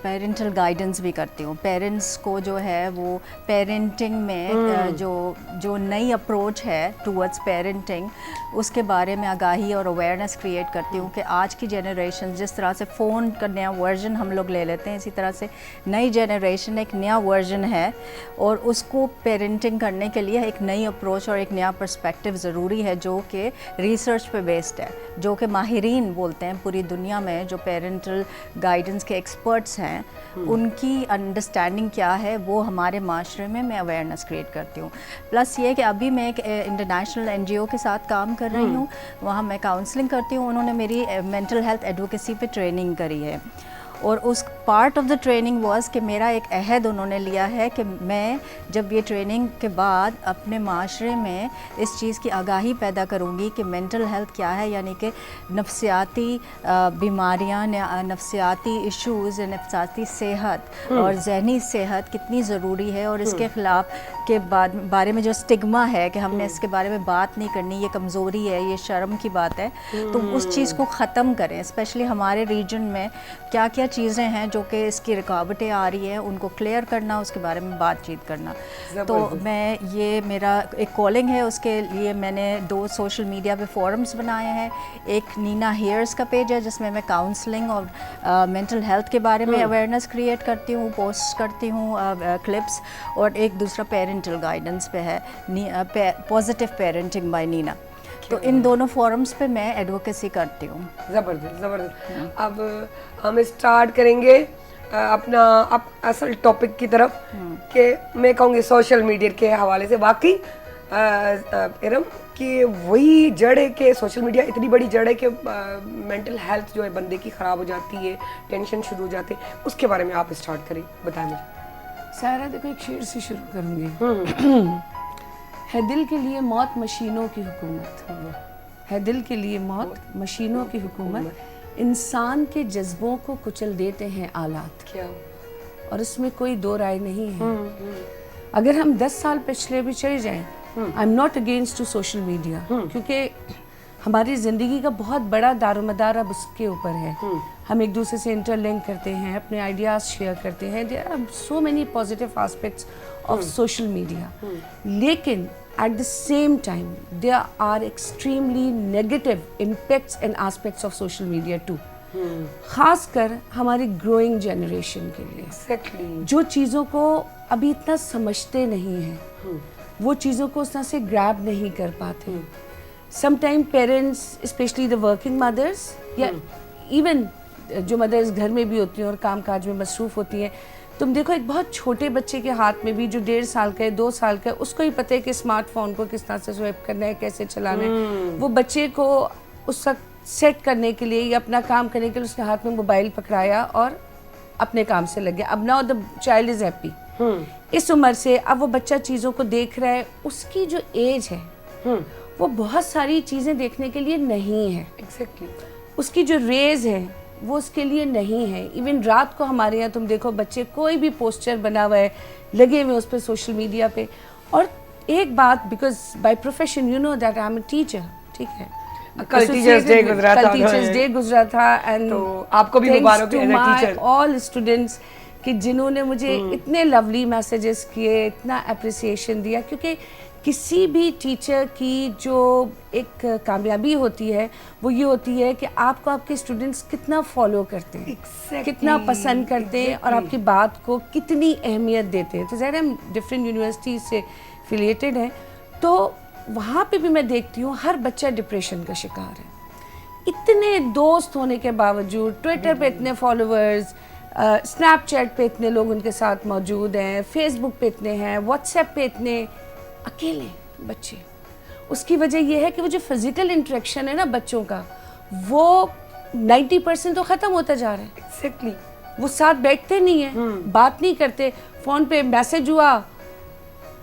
पेरेंटल गाइडेंस भी करती हूँ। पेरेंट्स को जो है वो पेरेंटिंग में जो नई अप्रोच है टूवर्ड्स पेरेंटिंग, उसके बारे में आगाही और अवेयरनेस क्रिएट करती हूँ कि आज की जनरेशन जिस तरह से फ़ोन का नया वर्जन हम लोग ले लेते हैं, इसी तरह से नई जनरेशन एक नया वर्जन है और उसको पेरेंटिंग करने के लिए एक नई अप्रोच और एक नया पर्सपेक्टिव ज़रूरी है जो कि रिसर्च पे बेस्ड है, जो कि माहिरीन बोलते हैं पूरी दुनिया में, जो पेरेंटल गाइडेंस के एक्सपर्ट्स हैं उनकी अंडरस्टैंडिंग क्या है वो हमारे माशरे में मैं अवेयरनेस क्रिएट करती हूँ। प्लस ये कि अभी मैं एक इंटरनेशनल एनजीओ के साथ काम कर रही हूँ, वहाँ मैं काउंसलिंग करती हूँ। उन्होंने मेरी मेंटल हेल्थ एडवोकेसी पे ट्रेनिंग करी है और उस part of the training was कि मेरा एक अहद उन्होंने लिया है कि मैं जब ये ट्रेनिंग के बाद अपने माशरे में इस चीज़ की आगाही पैदा करूँगी कि मेंटल हेल्थ क्या है, यानी कि नफसियाती बीमारियाँ, नफसियाती इश्यूज़, नफसियाती सेहत और जहनी सेहत कितनी ज़रूरी है, और इसके ख़िलाफ़ के बारे में जो स्टिग्मा है कि हमने इसके बारे में बात नहीं करनी, ये कमज़ोरी है, ये शर्म की बात है, तो उस चीज़ को ख़त्म करें। स्पेशली हमारे रीजन में क्या क्या चीज़ें हैं जो कि इसकी रुकावटें आ रही हैं, उनको क्लियर करना, उसके बारे में बातचीत करना। तो मैं ये मेरा एक कॉलिंग है, उसके लिए मैंने 2 सोशल मीडिया पे फोरम्स बनाए हैं। एक नीना हेयर्स का पेज है जिसमें मैं काउंसलिंग और मेंटल हेल्थ के बारे में अवेयरनेस क्रिएट करती हूँ, पोस्ट करती हूँ क्लिप्स, और एक दूसरा पेरेंटल गाइडेंस पे है पॉजिटिव पेरेंटिंग बाय नीना। तो इन दोनों फोरम्स पे मैं एडवोकेसी करती हूँ।
ज़बरदस्त ज़बरदस्त। अब हम स्टार्ट करेंगे अपना असल टॉपिक की तरफ कि मैं कहूँगी सोशल मीडिया के हवाले से। वाकई इरम कि वही जड़ है कि सोशल मीडिया इतनी बड़ी जड़ है कि मेंटल हेल्थ जो है बंदे की ख़राब हो जाती है, टेंशन शुरू हो जाते हैं। उसके बारे में आप स्टार्ट करें, बताएं मुझे।
सारा देखो एक शेर से शुरू करूँगी। है दिल के लिए मौत मशीनों की हुकूमत, है दिल के लिए मौत मशीनों की हुकूमत, इंसान के जज्बों को कुचल देते हैं आलात।
क्या?
और इसमें कोई दो राय नहीं है। अगर हम 10 साल पिछले भी चले जाएं, I am not against to social media, क्योंकि हमारी ज़िंदगी का बहुत बड़ा दारोमदार अब उसके ऊपर है। हम एक दूसरे से इंटरलिंक करते हैं, अपने आइडियाज़ शेयर करते हैं। There are so many positive aspects of social media, लेकिन at the same time there are extremely negative impacts and aspects of social media too, खासकर हमारी ग्रोइंग जनरेशन के लिए।
Exactly.
जो चीज़ों को अभी इतना समझते नहीं हैं, वो चीज़ों को उस तरह से ग्रैब नहीं कर पाते। Sometime parents, specially the working mothers, या इवन जो मदर्स घर में भी होती हैं और काम काज में मसरूफ़ होती हैं, तुम देखो एक बहुत छोटे बच्चे के हाथ में भी जो 1.5 साल का है, 2 साल का है, उसको ही पता है कि स्मार्टफोन को किस तरह से स्वैप करना है, कैसे चलाना है। वो बच्चे को उस वक्त सेट करने के लिए या अपना काम करने के लिए उसके हाथ में मोबाइल पकड़ाया और अपने काम से लग गया। अब now the child is happy. इस उम्र से अब वो बच्चा चीज़ों को देख रहा है, उसकी जो एज है वो बहुत सारी चीज़ें देखने के लिए नहीं है।
Exactly.
उसकी जो रेज है वो उसके लिए नहीं है। इवन रात को हमारे यहाँ तुम देखो बच्चे कोई भी पोस्टर बना हुआ है, लगे हुए उस पर सोशल मीडिया पे। और एक बात, because by profession you know that I am a teacher, ठीक है,
कल टीचर्स डे गुजरा था,
कल टीचर्स डे गुजरा था, एंड
तो आपको भी मुबारक हो as a teacher.
All students کہ جنہوں نے مجھے اتنے لولی میسیجز کیے, اتنا اپریسیشن دیا, کیونکہ کسی بھی ٹیچر کی جو ایک کامیابی ہوتی ہے وہ یہ ہوتی ہے کہ آپ کو آپ کے اسٹوڈنٹس کتنا فالو کرتے ہیں, کتنا پسند کرتے ہیں, اور آپ کی بات کو کتنی اہمیت دیتے ہیں. تو ظاہر ہم ڈفرینٹ یونیورسٹیز سے افیلیٹڈ ہیں, تو وہاں پہ بھی میں دیکھتی ہوں ہر بچہ ڈپریشن کا شکار ہے. اتنے دوست ہونے کے باوجود, ٹویٹر پہ اتنے فالوورز, اسنیپ چیٹ پہ اتنے لوگ ان کے ساتھ موجود ہیں, فیس بک پہ اتنے ہیں, واٹس ایپ پہ اتنے, اکیلے بچے. اس کی وجہ یہ ہے کہ وہ جو فزیکل انٹریکشن ہے نا بچوں کا, وہ 90% تو ختم ہوتا جا رہا ہے.
ایگزیکٹلی.
وہ ساتھ بیٹھتے نہیں ہیں, بات نہیں کرتے, فون پہ میسج ہوا,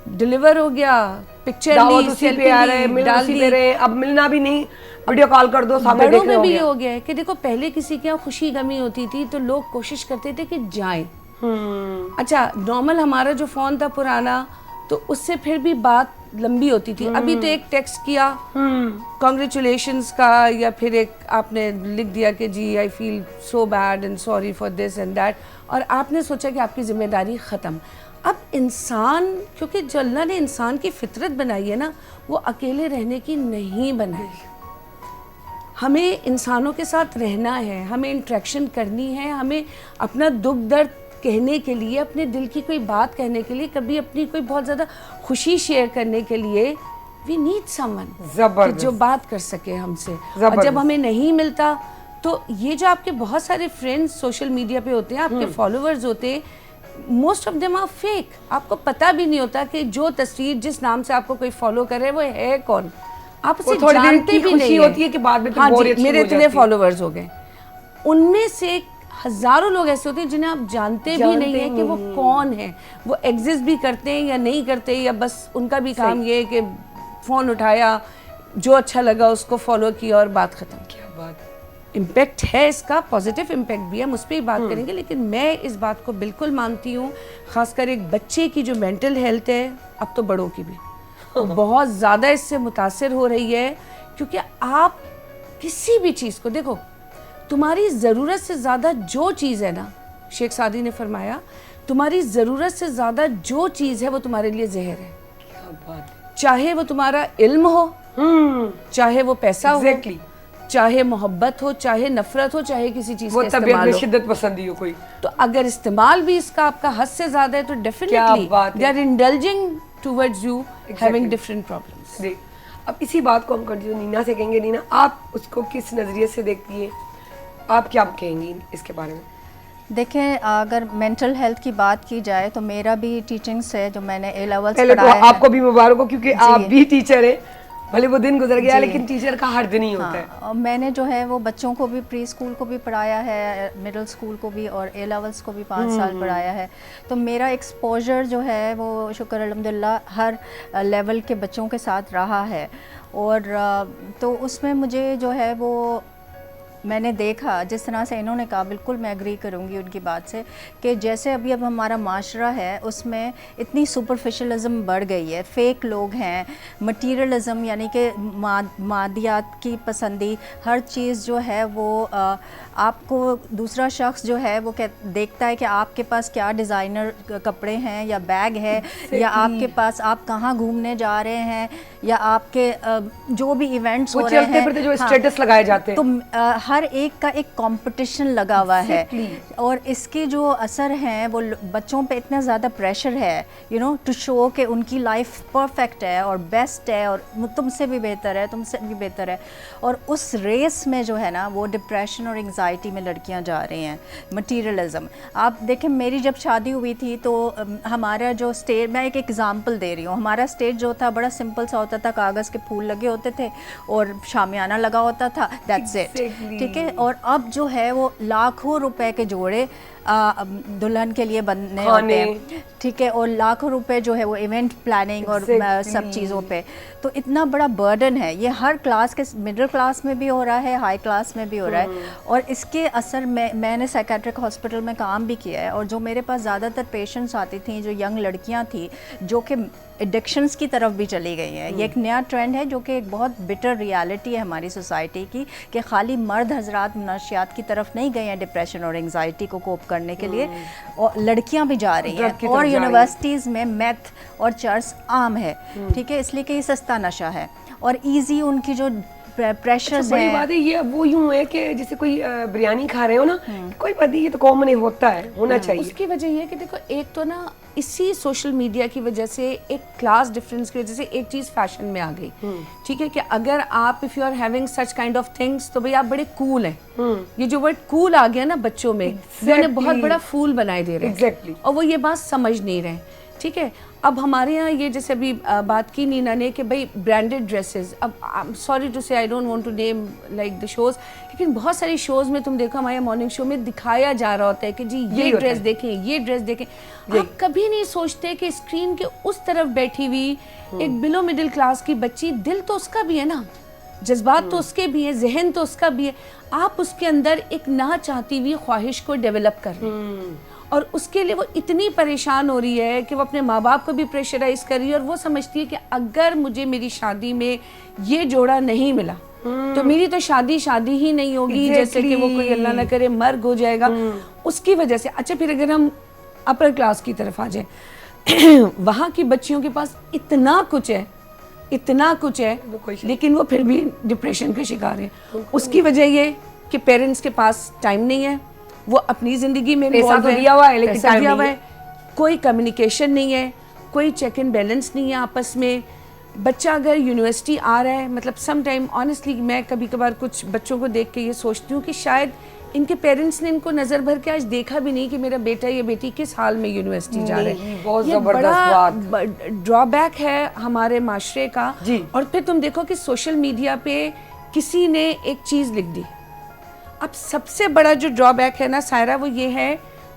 ڈیلیور ہو گیا, پکچر لی, سیلفی لی, ڈال دی.
اب ملنا بھی نہیں, ویڈیو کال کر دو, سامنے
بڑوں
دیکھ
میں
لو.
بھی یہ ہو گیا ہے کہ دیکھو پہلے کسی کے یہاں خوشی غمی ہوتی تھی تو لوگ کوشش کرتے تھے کہ جائیں. اچھا نارمل ہمارا جو فون تھا پرانا, تو اس سے پھر بھی بات لمبی ہوتی تھی. ابھی تو ایک ٹیکسٹ کیا کانگریچولیشنز کا, یا پھر ایک آپ نے لکھ دیا کہ جی I feel so bad and sorry for this and that, اور آپ نے سوچا کہ آپ کی ذمہ داری ختم. اب انسان, کیونکہ جو اللہ نے انسان کی فطرت بنائی ہے نا, وہ اکیلے رہنے کی نہیں بنائی. ہمیں انسانوں کے ساتھ رہنا ہے, ہمیں انٹریکشن کرنی ہے, ہمیں اپنا دکھ درد کہنے کے لیے, اپنے دل کی کوئی بات کہنے کے لیے, کبھی اپنی کوئی بہت زیادہ خوشی شیئر کرنے کے لیے, وی نیڈ سم ون جو بات کر سکے ہم سے. اور جب ہمیں نہیں ملتا تو یہ جو آپ کے بہت سارے فرینڈز سوشل میڈیا پہ ہوتے ہیں, آپ کے فالوورز ہوتے ہیں, most of them are fake. آپ کو پتہ بھی نہیں ہوتا کہ جو تصویر جس نام سے آپ کو کوئی فالو کر رہے وہ ہے کون. آپ اسے جانتے بھی نہیں
ہوتی ہے کہ بعد میں
ہاں جی میرے اتنے فالوورز ہو گئے. ان میں سے ہزاروں لوگ ایسے ہوتے ہیں جنہیں آپ جانتے بھی نہیں ہیں کہ وہ کون ہیں, وہ ایگزسٹ بھی کرتے ہیں یا نہیں کرتے, یا بس ان کا بھی کام یہ ہے کہ فون اٹھایا, جو اچھا لگا اس کو فالو کیا اور بات ختم. کیا بات امپیکٹ ہے اس کا, پازیٹیو امپیکٹ بھی ہے, ہم اس پہ ہی بات کریں گے. لیکن میں اس بات کو بالکل مانتی ہوں, خاص کر ایک بچے کی جو مینٹل ہیلتھ ہے, اب تو بڑوں کی بھی بہت زیادہ اس سے متاثر ہو رہی ہے. کیونکہ آپ کسی بھی چیز کو دیکھو, تمہاری ضرورت سے زیادہ جو چیز ہے نا, شیخ سعدی نے فرمایا تمہاری ضرورت سے زیادہ جو چیز ہے وہ تمہارے لیے زہر ہے.
کیا بات ہے.
چاہے وہ تمہارا علم ہو, چاہے وہ پیسہ ہو, چاہے محبت ہو, چاہے نفرت ہو, چاہے کسی چیز کا استعمال ہو,
شدت پسندی ہو کوئی,
تو اگر استعمال بھی اس کا آپ کا حد سے زیادہ ہے تو definitely they are indulging towards you having different problems.
اب اسی بات کو ہم کنٹینیو نینا سے کہیں گے. نینا آپ اس کو کس نظریے سے دیکھتی ہیں, آپ کیا کہیں گی اس کے بارے میں؟
دیکھیں اگر مینٹل ہیلتھ کی بات کی جائے تو میرا بھی ٹیچنگس ہے جو میں نے اے لیولس
پہلے تو آپ کو بھی مبارک ہو کیونکہ آپ بھی ٹیچر ہیں, بھلے وہ دن گزر گیا لیکن ٹیچر کا ہر دن ہی ہوتا ہے.
میں نے جو ہے وہ بچوں کو بھی پری اسکول کو بھی پڑھایا ہے, مڈل اسکول کو بھی, اور اے لیولس کو بھی 5 سال پڑھایا ہے. تو میرا ایکسپوجر جو ہے وہ شکر الحمدللہ ہر لیول کے بچوں کے ساتھ رہا ہے. اور تو اس میں مجھے جو ہے وہ میں نے دیکھا, جس طرح سے انہوں نے کہا, بالکل میں ایگری کروں گی ان کی بات سے, کہ جیسے ابھی اب ہمارا معاشرہ ہے اس میں اتنی سپرفیشلزم بڑھ گئی ہے, فیک لوگ ہیں, مٹیریلزم یعنی کہ مادیات کی پسندی, ہر چیز جو ہے وہ آپ کو دوسرا شخص جو ہے وہ دیکھتا ہے کہ آپ کے پاس کیا ڈیزائنر کپڑے ہیں یا بیگ ہے, یا آپ کے پاس آپ کہاں گھومنے جا رہے ہیں, یا آپ کے جو بھی ایونٹس ہو رہے ہیں,
جو اسٹیٹس لگائے جاتے ہیں,
تو ہر ایک کا ایک کمپٹیشن لگا ہوا ہے. اور اس کے جو اثر ہیں وہ بچوں پہ اتنا زیادہ پریشر ہے یو نو ٹو شو کہ ان کی لائف پرفیکٹ ہے اور بیسٹ ہے, اور تم سے بھی بہتر ہے, تم سے بھی بہتر ہے. اور اس ریس میں جو ہے نا وہ ڈپریشن اور انگزائٹی میں لڑکیاں جا رہی ہیں. مٹیریلزم آپ دیکھیں, میری جب شادی ہوئی تھی تو ہمارا جو اسٹیج, میں ایک ایگزامپل دے رہی ہوں, ہمارا اسٹیج جو تھا بڑا سمپل سا ہوتا تھا, کاغذ کے پھول لگے ہوتے تھے اور شامیانہ لگا ہوتا تھا, دیٹس اٹ. ٹھیک ہے. اور اب جو ہے وہ لاکھوں روپے کے جوڑے دلہن کے لیے بننے ہوتے ہیں. ٹھیک ہے, اور لاکھوں روپے جو ہے وہ ایونٹ پلاننگ اور سب چیزوں پہ. تو اتنا بڑا برڈن ہے یہ, ہر کلاس کے, مڈل کلاس میں بھی ہو رہا ہے, ہائی کلاس میں بھی ہو رہا ہے. اور اس کے اثر میں نے سائیکیٹرک ہاسپٹل میں کام بھی کیا ہے, اور جو میرے پاس زیادہ تر پیشنٹس آتی تھیں جو ینگ لڑکیاں تھیں جو کہ ایڈکشنز کی طرف بھی چلی گئی ہیں. یہ ایک نیا ٹرینڈ ہے جو کہ ایک بہت بٹر ریالٹی ہے ہماری سوسائٹی کی, کہ خالی مرد حضرات منشیات کی طرف نہیں گئے ہیں ڈپریشن اور انگزائٹی کو کوپ کرنے کے لیے, اور لڑکیاں بھی جا رہی ہیں. اور یونیورسٹیز میں میتھ اور چرس عام ہے, ٹھیک ہے, اس لیے کہ یہ سستا نشہ ہے اور ایزی ان کی جو پریشرز
بڑی بات ہے یہ, وہ یوں ہے کہ جیسے کوئی بریانی کھا رہے ہو نا, کوئی بات نہیں, یہ تو کامن ہوتا ہے, ہونا چاہیے.
اس کی وجہ یہ ہے کہ دیکھو, ایک تو نا اسی سوشل میڈیا کی وجہ سے, ایک کلاس ڈفرینس کی وجہ سے ایک چیز فیشن میں آ گئی, ٹھیک ہے, کہ اگر آپ if you are having such kind of things تو بھئی آپ بڑے کول ہیں. یہ جو ورڈ کول آ گیا نا بچوں میں, وہ انہیں بہت بڑا فول بنائے دے رہے ہیں, اور وہ یہ بات سمجھ نہیں رہے, ٹھیک ہے. اب ہمارے یہاں یہ جیسے ابھی بات کی نینا نے کہ بھئی برانڈڈ ڈریسز, اب sorry to say I don't want to name like the shoes, لیکن بہت ساری شوز میں تم دیکھو, ہمارے مارننگ شو میں دکھایا جا رہا ہوتا ہے کہ جی یہ ڈریس دیکھیں, یہ ڈریس دیکھیں. آپ کبھی نہیں سوچتے کہ اسکرین کے اس طرف بیٹھی ہوئی ایک بلو مڈل کلاس کی بچی, دل تو اس کا بھی ہے نا, جذبات تو اس کے بھی ہیں, ذہن تو اس کا بھی ہے, آپ اس کے اندر ایک نہ چاہتی ہوئی خواہش کو ڈیولپ کر رہے ہیں, اور اس کے لیے وہ اتنی پریشان ہو رہی ہے کہ وہ اپنے ماں باپ کو بھی پریشرائز کر رہی ہے, اور وہ سمجھتی ہے کہ اگر مجھے میری شادی میں یہ جوڑا نہیں ملا تو میری تو شادی ہی نہیں ہوگی, جیسے کہ وہ کوئی اللہ نہ کرے مرگ ہو جائے گا اس کی وجہ سے. اچھا, پھر اگر ہم اپر کلاس کی طرف آ جائیں, وہاں کی بچیوں کے پاس اتنا کچھ ہے, لیکن وہ پھر بھی ڈپریشن کا شکار ہیں. اس کی وجہ یہ کہ پیرنٹس کے پاس ٹائم نہیں ہے, وہ اپنی زندگی میں
پیسہ تو دیا ہوا ہے لیکن
پیسہ دیا ہوا ہے, کوئی کمیونیکیشن نہیں ہے, کوئی چیک اینڈ بیلنس نہیں ہے آپس میں. بچہ اگر یونیورسٹی آ رہا ہے, مطلب سم ٹائم آنیسٹلی میں کبھی کبھار کچھ بچوں کو دیکھ کے یہ سوچتی ہوں کہ شاید ان کے پیرنٹس نے ان کو نظر بھر کے آج دیکھا بھی نہیں کہ میرا بیٹا یا بیٹی کس حال میں یونیورسٹی جا رہے ہیں. یہ بڑا ڈرا بیک ہے ہمارے معاشرے کا. اور پھر تم دیکھو کہ سوشل میڈیا پہ کسی نے ایک چیز لکھ دی, اب سب سے بڑا جو ڈرا بیک ہے نا سائرہ, وہ یہ ہے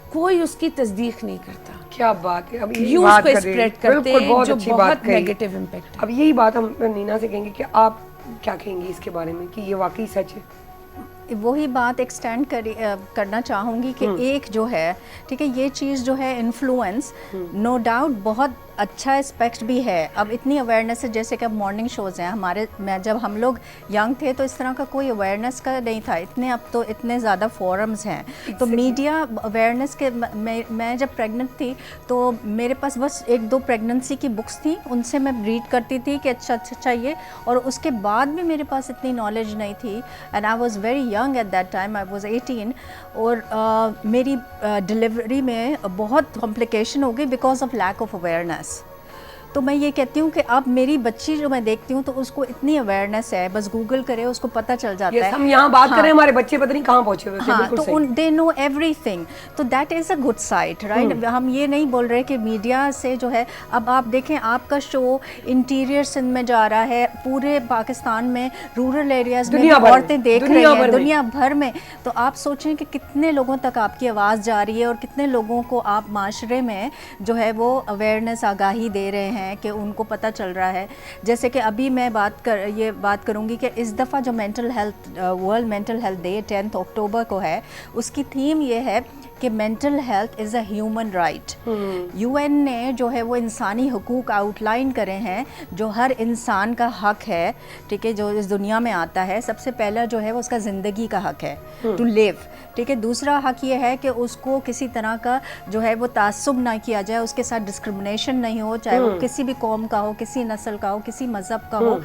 کوئی اس کی تصدیق نہیں کرتا.
کیا بات ہے, اب
یوں اس کو اسپریڈ کرتے ہیں جو بہت نیگیٹو امپیکٹ.
اب یہی بات ہم نینا سے کہیں گے کہ آپ کیا کہیں گی اس کے بارے میں کہ یہ واقعی سچ ہے؟
وہی بات ایکسٹینڈ کرنا چاہوں گی کہ ایک جو ہے, ٹھیک ہے, یہ چیز جو ہے انفلوئنس, نو ڈاؤٹ بہت اچھا اسپیکٹ بھی ہے. اب اتنی اویئرنیس ہے, جیسے کہ اب مارننگ شوز ہیں ہمارے, جب ہم لوگ ینگ تھے تو اس طرح کا کوئی اویئرنیس کا نہیں تھا, اب تو اتنے زیادہ فورمز ہیں. تو میڈیا اویئرنیس کے, میں جب پریگننٹ تھی تو میرے پاس بس 1-2 پریگننسی کی بکس تھیں, ان سے میں ریڈ کرتی تھی کہ اچھا یہ, اور اس کے بعد بھی میرے پاس اتنی نالج نہیں تھی. And I was very young at that time, I was 18, اور میری ڈلیوری میں بہت کمپلیکیشن ہو گئی because of lack of awareness. تو میں یہ کہتی ہوں کہ اب میری بچی جو میں دیکھتی ہوں تو اس کو اتنی اویئرنیس ہے, بس گوگل کرے اس کو پتہ چل جاتا ہے.
ہم یہاں بات کریں, ہمارے بچے پتہ نہیں کہاں پہنچے ہوئے ہیں,
تو دے نو ایوری تھنگ. تو that is a good sight, right. ہم یہ نہیں بول رہے کہ میڈیا سے جو ہے, اب آپ دیکھیں آپ کا شو انٹیریئر سندھ میں جا رہا ہے, پورے پاکستان میں رورل ایریاز میں عورتیں دیکھ رہی ہیں, دنیا بھر میں. تو آپ سوچیں کہ کتنے لوگوں تک آپ کی آواز جا رہی ہے, اور کتنے لوگوں کو آپ معاشرے میں جو ہے وہ اویئرنیس, آگاہی دے رہے ہیں کہ ان کو پتہ چل رہا ہے. جیسے کہ ابھی میں یہ بات کروں گی کہ اس دفعہ جو mental health, world mental health day 10 اکتوبر کو ہے, اس کی تھیم یہ ہے کہ mental health is a human right. UN نے جو ہے وہ انسانی حقوق آؤٹ لائن کرے ہیں, جو ہر انسان کا حق ہے, ٹھیک ہے, جو اس دنیا میں آتا ہے. سب سے پہلا جو ہے وہ اس کا زندگی کا حق ہے, ٹو لیو, ٹھیک ہے. دوسرا حق یہ ہے کہ اس کو کسی طرح کا جو ہے وہ تعصب نہ کیا جائے, اس کے ساتھ ڈسکرمنیشن نہیں ہو, چاہے وہ کسی بھی قوم کا ہو, کسی نسل کا ہو, کسی مذہب کا ہو,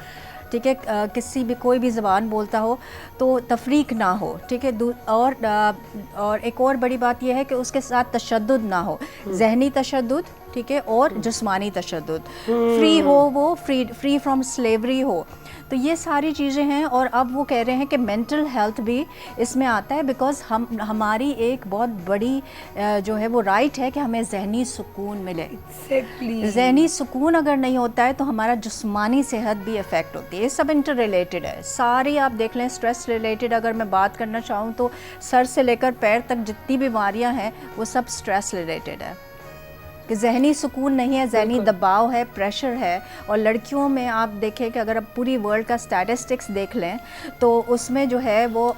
ٹھیک ہے, کسی بھی کوئی بھی زبان بولتا ہو, تو تفریق نہ ہو, ٹھیک ہے. اور ایک اور بڑی بات یہ ہے کہ اس کے ساتھ تشدد نہ ہو, ذہنی تشدد, ٹھیک ہے, اور جسمانی تشدد, فری ہو, وہ فری فرام سلیوری ہو. تو یہ ساری چیزیں ہیں. اور اب وہ کہہ رہے ہیں کہ مینٹل ہیلتھ بھی اس میں آتا ہے, بیکاز ہماری ایک بہت بڑی جو ہے وہ رائٹ ہے کہ ہمیں ذہنی سکون ملے. ذہنی سکون اگر نہیں ہوتا ہے تو ہمارا جسمانی صحت بھی افیکٹ ہوتی ہے. یہ سب انٹر ریلیٹڈ ہے ساری. آپ دیکھ لیں اسٹریس ریلیٹڈ اگر میں بات کرنا چاہوں تو سر سے لے کر پیر تک جتنی بیماریاں ہیں وہ سب اسٹریس ریلیٹڈ ہے. کہ ذہنی سکون نہیں ہے, ذہنی دباؤ ہے, پریشر ہے. اور لڑکیوں میں آپ دیکھیں کہ اگر آپ پوری ورلڈ کا اسٹیٹسٹکس دیکھ لیں تو اس میں جو ہے وہ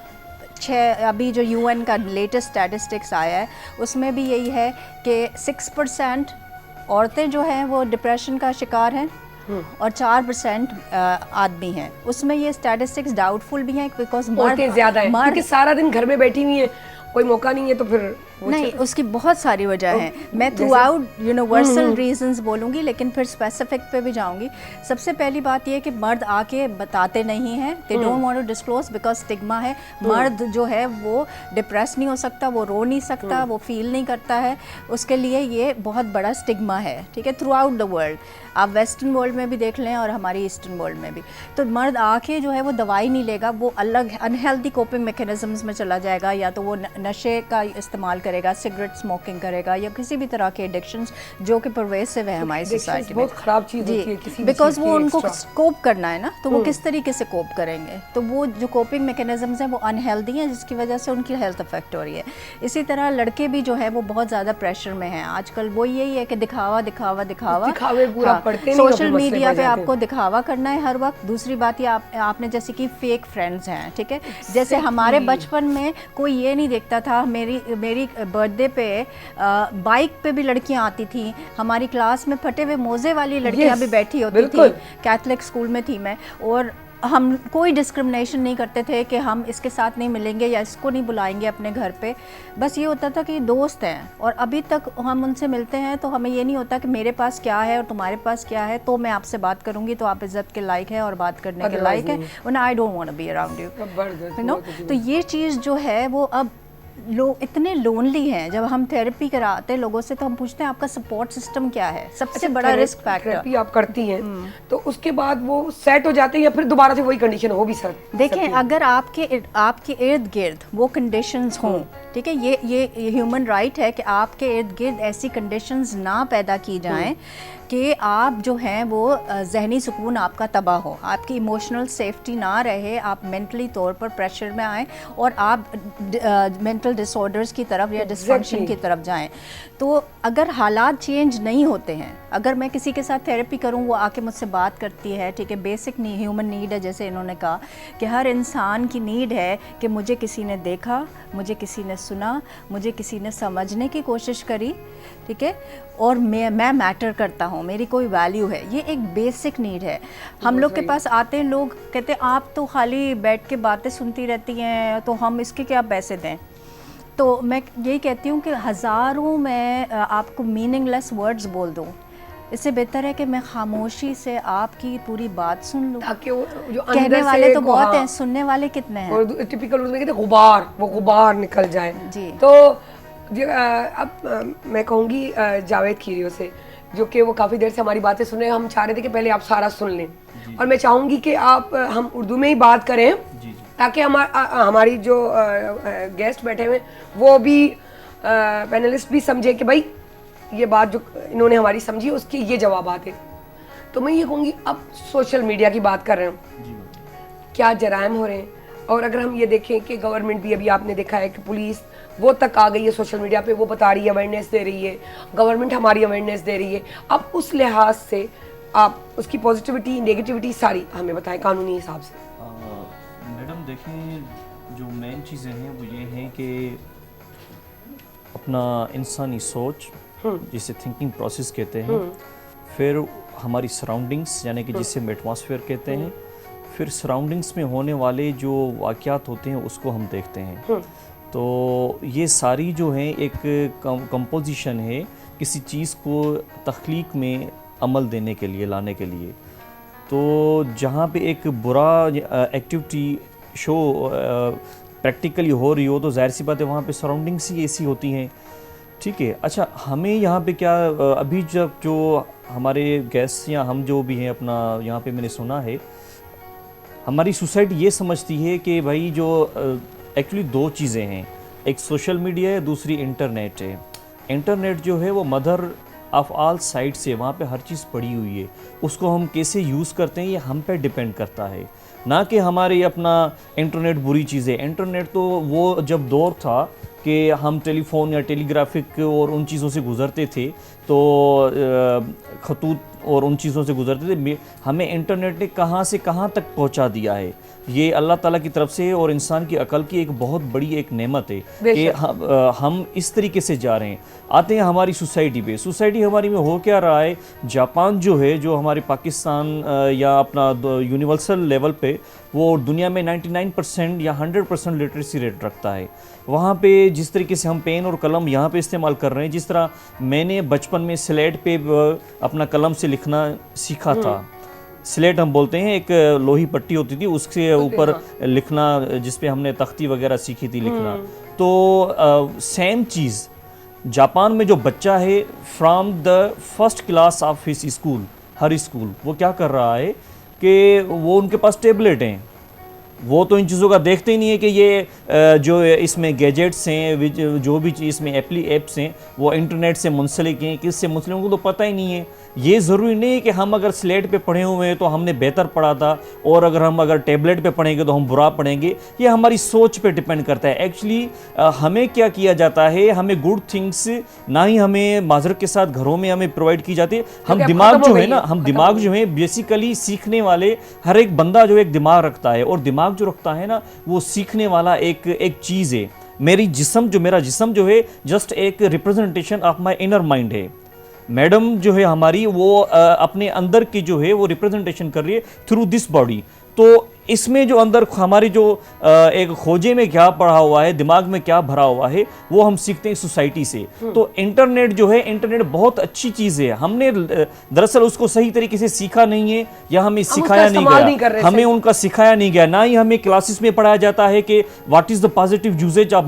ابھی جو UN کا لیٹسٹ اسٹیٹسٹکس آیا ہے اس میں بھی یہی ہے کہ 6% عورتیں جو ہیں وہ ڈپریشن کا شکار ہیں اور 4% آدمی ہیں. اس میں یہ اسٹیٹسٹکس ڈاؤٹ فل بھی ہیں بیکاز
عورتیں زیادہ ہیں کیونکہ سارا دن گھر میں بیٹھی ہوئی ہیں, کوئی موقع نہیں ہے, تو پھر
نہیں, اس کی بہت ساری وجہ ہیں. میں تھرو آؤٹ یونیورسل ریزنز بولوں گی لیکن پھر اسپیسیفک پہ بھی جاؤں گی. سب سے پہلی بات یہ کہ مرد آ کے بتاتے نہیں ہیں, they don't want to disclose because stigma ہے. مرد جو ہے وہ ڈپریس نہیں ہو سکتا, وہ رو نہیں سکتا, وہ فیل نہیں کرتا ہے, اس کے لیے یہ بہت بڑا اسٹگما ہے. ٹھیک ہے, تھرو آؤٹ دا ورلڈ آپ ویسٹرن ورلڈ میں بھی دیکھ لیں اور ہماری ایسٹرن ورلڈ میں بھی. تو مرد آ کے جو ہے وہ دوائی نہیں لے گا, وہ الگ انہیلدی کوپنگ میکینزمز میں چلا جائے گا, یا تو وہ نشے کا استعمال کرے گا, سگریٹ اسموکنگ کرے گا, یا کسی بھی طرح کے ایڈکشنز جو کہ پرویسو ہے ہماری سوسائٹی میں.
بہت خراب چیز ہوتی ہے کسی
بیکاز وہ ان کو کوپ کرنا ہے نا, تو وہ کس طریقے سے کوپ کریں گے. تو وہ جو کوپنگ میکینزمز ہیں وہ انہیلدی ہیں جس کی وجہ سے ان کی ہیلتھ افیکٹ ہو رہی ہے. اسی طرح لڑکے بھی جو ہے وہ بہت زیادہ پریشر میں ہیں آج کل. وہ یہی ہے کہ دکھاوا دکھاوا دکھاوا, سوشل میڈیا پہ آپ کو دکھاوا کرنا ہے ہر وقت. دوسری بات یہ آپ نے جیسے کہ فیک فرینڈز ہیں, ٹھیک ہے, جیسے ہمارے بچپن میں کوئی یہ نہیں دیکھتا تھا. میری برتھ ڈے پہ بائک پہ بھی لڑکیاں آتی تھیں, ہماری کلاس میں پھٹے ہوئے موزے والی لڑکیاں بھی بیٹھی ہوتی تھیں. کیتھولک اسکول میں تھی میں, اور ہم کوئی ڈسکرمنیشن نہیں کرتے تھے کہ ہم اس کے ساتھ نہیں ملیں گے یا اس کو نہیں بلائیں گے اپنے گھر پہ. بس یہ ہوتا تھا کہ یہ دوست ہیں, اور ابھی تک ہم ان سے ملتے ہیں تو ہمیں یہ نہیں ہوتا کہ میرے پاس کیا ہے اور تمہارے پاس کیا ہے تو میں آپ سے بات کروں گی تو آپ عزت کے لائق ہیں اور بات کرنے کے لائق ہیں, ورنہ I don't want to be around you know. تو یہ چیز جو ہے وہ اب لوگ اتنے لونلی ہیں. جب ہم تھیراپی کراتے ہیں لوگوں سے تو ہم پوچھتے ہیں آپ کا سپورٹ سسٹم کیا ہے, سب سے بڑا رسک فیکٹر.
تھیراپی آپ کرتی ہیں تو اس کے بعد وہ سیٹ ہو جاتے ہیں یا پھر دوبارہ سے وہی کنڈیشن ہو بھی سر؟
دیکھیں, اگر آپ کے ارد گرد وہ کنڈیشنز ہوں, ٹھیک ہے, یہ ہیومن رائٹ ہے کہ آپ کے ارد گرد ایسی کنڈیشنز نہ پیدا کی جائیں کہ آپ جو ہیں وہ ذہنی سکون آپ کا تباہ ہو, آپ کی ایموشنل سیفٹی نہ رہے, آپ مینٹلی طور پر پریشر میں آئیں اور آپ مینٹل ڈس آرڈرز کی طرف یا ڈسفنکشن کی طرف جائیں. تو اگر حالات چینج نہیں ہوتے ہیں, اگر میں کسی کے ساتھ تھیراپی کروں, وہ آ کے مجھ سے بات کرتی ہے, ٹھیک ہے, بیسک ہیومن نیڈ ہے جیسے انہوں نے کہا کہ ہر انسان کی نیڈ ہے کہ مجھے کسی نے دیکھا, مجھے کسی نے سنا, مجھے کسی نے سمجھنے کی کوشش کری, ٹھیک ہے, اور میں میٹر کرتا ہوں, میری کوئی ویلیو ہے. یہ ایک بیسک نیڈ ہے. ہم لوگ کے پاس آتے ہیں لوگ کہتے ہیں آپ تو خالی بیٹھ کے باتیں سنتی رہتی ہیں تو ہم اس کے کیا پیسے دیں. تو میں یہی کہتی ہوں کہ ہزاروں میں آپ کو میننگ لیس ورڈز بول دوں, اس سے بہتر ہے کہ میں خاموشی سے آپ کی پوری بات سن لوں. کہنے والے تو بہت ہیں, سننے والے کتنے ہیں.
ٹپیکل اردو میں کہتے ہیں غبار, وہ غبار نکل جائے.
جی,
تو اب میں کہوں گی جاوید کھیریو سے, جو کہ وہ کافی دیر سے ہماری باتیں سن رہے ہیں. ہم چاہ رہے تھے کہ پہلے آپ سارا سن لیں, اور میں چاہوں گی کہ آپ ہم اردو میں ہی بات کریں تاکہ ہماری جو گیسٹ بیٹھے ہوئے وہ بھی پینلسٹ بھی سمجھے کہ بھائی یہ بات جو انہوں نے ہماری سمجھی اس کے یہ جوابات ہیں. تو میں یہ کہوں گی اب سوشل میڈیا کی بات کر رہے ہیں, کیا جرائم ہو رہے ہیں, اور اگر ہم یہ دیکھیں کہ گورنمنٹ بھی, ابھی آپ نے دیکھا ہے کہ پولیس وہ تک آ گئی ہے سوشل میڈیا پہ, وہ بتا رہی ہے, اویئرنیس دے رہی ہے, گورنمنٹ ہماری اویئرنیس دے رہی ہے. اب اس لحاظ سے آپ اس کی پازیٹیوٹی نیگیٹیوٹی ساری ہمیں بتائیں قانونی حساب سے.
میڈم دیکھیں, جو مین چیزیں ہیں وہ یہ ہیں کہ اپنا انسانی سوچ جسے تھنکنگ پروسیس کہتے ہیں, پھر ہماری سراؤنڈنگس یعنی کہ جسے ہم ایٹماسفیئر کہتے ہیں, پھر سراؤنڈنگس میں ہونے والے جو واقعات ہوتے ہیں اس کو ہم دیکھتے ہیں. تو یہ ساری جو ہیں ایک کمپوزیشن ہے کسی چیز کو تخلیق میں عمل دینے کے لیے, لانے کے لیے. تو جہاں پہ ایک برا ایکٹیویٹی شو پریکٹیکلی ہو رہی ہو تو ظاہر سی بات ہے وہاں پہ سراؤنڈنگس ہی ایسی ہوتی ہیں, ٹھیک ہے. اچھا, ہمیں یہاں پہ کیا ابھی جب جو ہمارے گیسٹ یا ہم جو بھی ہیں اپنا یہاں پہ میں نے سنا ہے, ہماری سوسائٹی یہ سمجھتی ہے کہ بھائی جو ایکچولی دو چیزیں ہیں, ایک سوشل میڈیا ہے, دوسری انٹرنیٹ ہے. انٹرنیٹ جو ہے وہ مدر آف آل سائٹس ہے, وہاں پہ ہر چیز پڑی ہوئی ہے. اس کو ہم کیسے یوز کرتے ہیں یہ ہم پہ ڈیپینڈ کرتا ہے, نہ کہ ہمارے اپنا انٹرنیٹ بری چیز ہے. انٹرنیٹ تو وہ جب دور تھا کہ ہم ٹیلیفون یا ٹیلیگرافک اور ان چیزوں سے گزرتے تھے تو خطوط اور ان چیزوں سے گزرتے تھے, ہمیں انٹرنیٹ نے کہاں سے کہاں تک پہنچا دیا ہے. یہ اللہ تعالیٰ کی طرف سے اور انسان کی عقل کی ایک بہت بڑی ایک نعمت ہے کہ ہم اس طریقے سے جا رہے ہیں. آتے ہیں ہماری سوسائٹی پہ. سوسائٹی ہماری میں ہو کیا رہا ہے, جاپان جو ہے, جو ہمارے پاکستان یا اپنا یونیورسل لیول پہ وہ دنیا میں 99% یا 100% لٹریسی ریٹ رکھتا ہے. وہاں پہ جس طریقے سے ہم پین اور قلم یہاں پہ استعمال کر رہے ہیں, جس طرح میں نے بچپن میں سلیٹ پہ اپنا قلم سے لکھنا سیکھا تھا. سلیٹ ہم بولتے ہیں, ایک لوہی پٹی ہوتی تھی, اس کے اوپر لکھنا, جس پہ ہم نے تختی وغیرہ سیکھی تھی لکھنا. تو سیم چیز جاپان میں جو بچہ ہے from the first class of ہس اسکول, ہر اسکول, وہ کیا کر رہا ہے کہ وہ ان کے پاس ٹیبلٹ ہیں. وہ تو ان چیزوں کا دیکھتے ہی نہیں ہے کہ یہ جو اس میں گیجٹس ہیں, جو بھی چیز میں ایپس ہیں, وہ انٹرنیٹ سے منسلک ہیں, کس سے منسلک, ان کو تو پتہ ہی نہیں ہے. یہ ضروری نہیں ہے کہ ہم اگر سلیٹ پہ پڑھے ہوئے ہیں تو ہم نے بہتر پڑھا تھا, اور اگر ٹیبلٹ پہ پڑھیں گے تو ہم برا پڑھیں گے. یہ ہماری سوچ پہ ڈیپینڈ کرتا ہے. ایکچولی ہمیں کیا کیا جاتا ہے, ہمیں گڈ تھنگس نہ ہی ہمیں معذرت کے ساتھ گھروں میں ہمیں پرووائڈ کی جاتی ہے. ہم دماغ جو ہے بیسیکلی سیکھنے والے, ہر ایک بندہ جو ایک دماغ رکھتا ہے, اور دماغ جو رکھتا ہے نا وہ سیکھنے والا ایک چیز ہے. میرا جسم جو ہے جسٹ ایک representation of my inner mind ہے. میڈم جو ہے ہماری, وہ اپنے اندر کی جو ہے وہ ریپرزنٹیشن کر رہی ہے تھرو دس باڈی. تو اس میں جو اندر ہماری جو ایک کھوجے میں کیا پڑھا ہوا ہے, دماغ میں کیا بھرا ہوا ہے, وہ ہم سیکھتے ہیں سوسائٹی سے. تو انٹرنیٹ جو ہے, انٹرنیٹ بہت اچھی چیز ہے. ہم نے دراصل اس کو صحیح طریقے سے سیکھا نہیں ہے, یا ہمیں سکھایا نہیں گیا, ہمیں ان کا سکھایا نہیں گیا. نہ ہی ہمیں کلاسز میں پڑھایا جاتا ہے کہ what is the positive usage of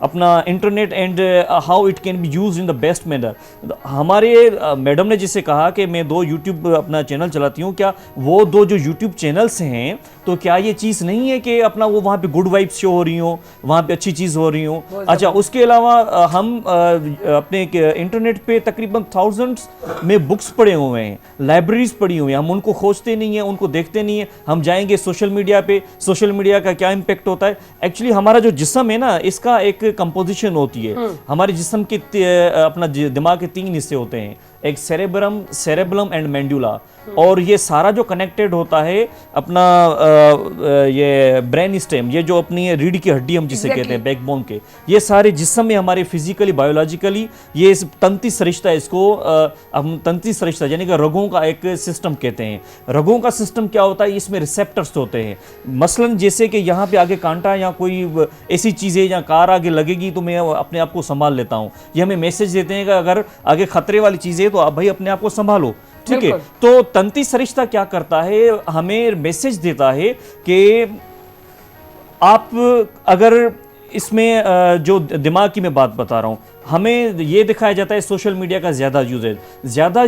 اپنا internet and how it can be used in the best manner. ہمارے میڈم نے جسے کہا کہ میں 2 یوٹیوب اپنا چینل چلاتی ہوں, کیا وہ 2 جو یوٹیوب چینلز ہیں تو کیا یہ چیز نہیں ہے کہ اپنا وہ وہاں پہ گڈ وائبس شو ہو رہی ہوں, وہاں پہ اچھی چیز ہو رہی ہوں. اچھا, اس کے علاوہ ہم اپنے انٹرنیٹ پہ تقریباً تھاؤزنڈس میں بکس پڑھے ہوئے ہیں, لائبریریز پڑھی ہوئی ہیں. ہم ان کو کھوجتے نہیں ہیں, ان کو دیکھتے نہیں ہیں. ہم جائیں گے سوشل میڈیا پہ, سوشل میڈیا کا کیا امپیکٹ ہوتا ہے. ایکچولی ہمارا جو جسم ہے نا, اس کا ایک کمپوزیشن ہوتی ہے. ہمارے جسم کے اپنا دماغ کے 3 حصے ہوتے ہیں, ایک سیریبلم اینڈ مینڈولا, اور یہ سارا جو کنیکٹڈ ہوتا ہے اپنا یہ برین اسٹیم, یہ جو اپنی ریڑھ کی ہڈی ہم جسے کہتے ہیں, بیک بون کے, یہ سارے جسم میں ہمارے فزیکلی بایولوجیکلی یہ تنتی سرشتہ, اس کو ہم تنتی سرشتہ یعنی کہ رگوں کا ایک سسٹم کہتے ہیں. رگوں کا سسٹم کیا ہوتا ہے, اس میں ریسیپٹرز ہوتے ہیں. مثلاً جیسے کہ یہاں پہ آگے کانٹا یا کوئی ایسی چیز ہے یا کار آگے لگے گی تو میں اپنے آپ کو سنبھال لیتا ہوں. یہ ہمیں میسج دیتے ہیں کہ اگر آگے خطرے والی چیز ہے تو آپ بھائی اپنے آپ کو سنبھالو. ٹھیک ہے, تو تنتی سرشتہ کیا کرتا ہے, ہمیں میسج دیتا ہے کہ آپ اگر اس میں جو دماغ کی میں بات بتا رہا ہوں, ہمیں یہ دکھایا جاتا ہے سوشل میڈیا کا زیادہ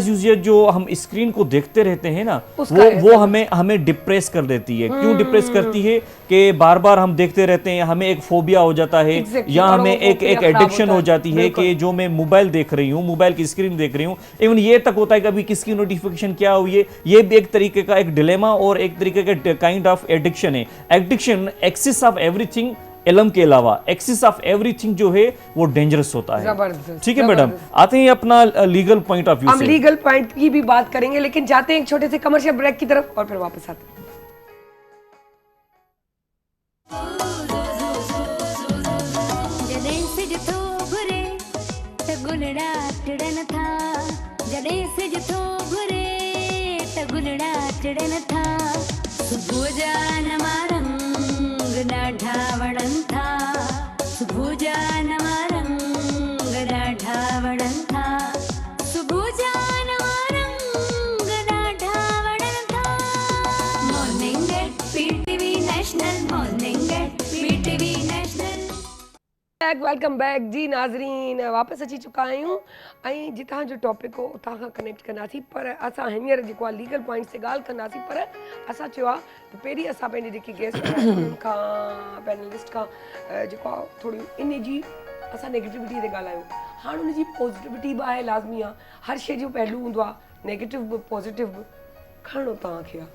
یوزیج جو ہم اسکرین کو دیکھتے رہتے ہیں نا, وہ ہمیں ڈپریس کر دیتی ہے. کیوں ڈپریس کرتی ہے کہ بار بار ہم دیکھتے رہتے ہیں, ہمیں ایک فوبیا ہو جاتا ہے, یا ہمیں ایک ایڈکشن ہو جاتی ہے کہ جو میں موبائل دیکھ رہی ہوں, موبائل کی اسکرین دیکھ رہی ہوں, ایون یہ تک ہوتا ہے کہ ابھی کس کی نوٹیفیکیشن کیا ہوئی ہے. یہ بھی ایک طریقے کا ایک ڈیلیما اور ایک طریقے کا کائنڈ آف ایڈکشن ہے. Addiction excess of everything, علم کے علاوہ ایکسس آف ایوری تھنگ جو ہے وہ ڈینجرس ہوتا ہے. ٹھیک ہے میڈم, آتے ہیں اپنا لیگل پوائنٹ آف ویو سے.
ہم لیگل پوائنٹ کی بھی بات کریں گے, لیکن جاتے ہیں ایک چھوٹے سے کمرشل بریک کی طرف اور پھر واپس آتے ہیں. ویلکم بیک جی ناظرین, واپس अची चुका आहियूं ऐं जितां जो टॉपिक हो उतां खां कनेक्ट कंदासीं. पर असां हींअर जेको आहे लीगल पॉइंट्स ते ॻाल्हि कंदासीं, पर असां चयो आहे त पहिरीं असां पंहिंजे जेके गेस्ट उन्हनि खां पैनलिस्ट खां जेको आहे थोरी इन जी असां नेगेटिविटी ते ॻाल्हायूं. हाणे उन जी पॉज़िटिविटी बि आहे, लाज़मी आहे. हर शइ जो पहलू हूंदो आहे, नेगेटिव बि पॉज़िटिव बि. खणणो तव्हांखे आहे.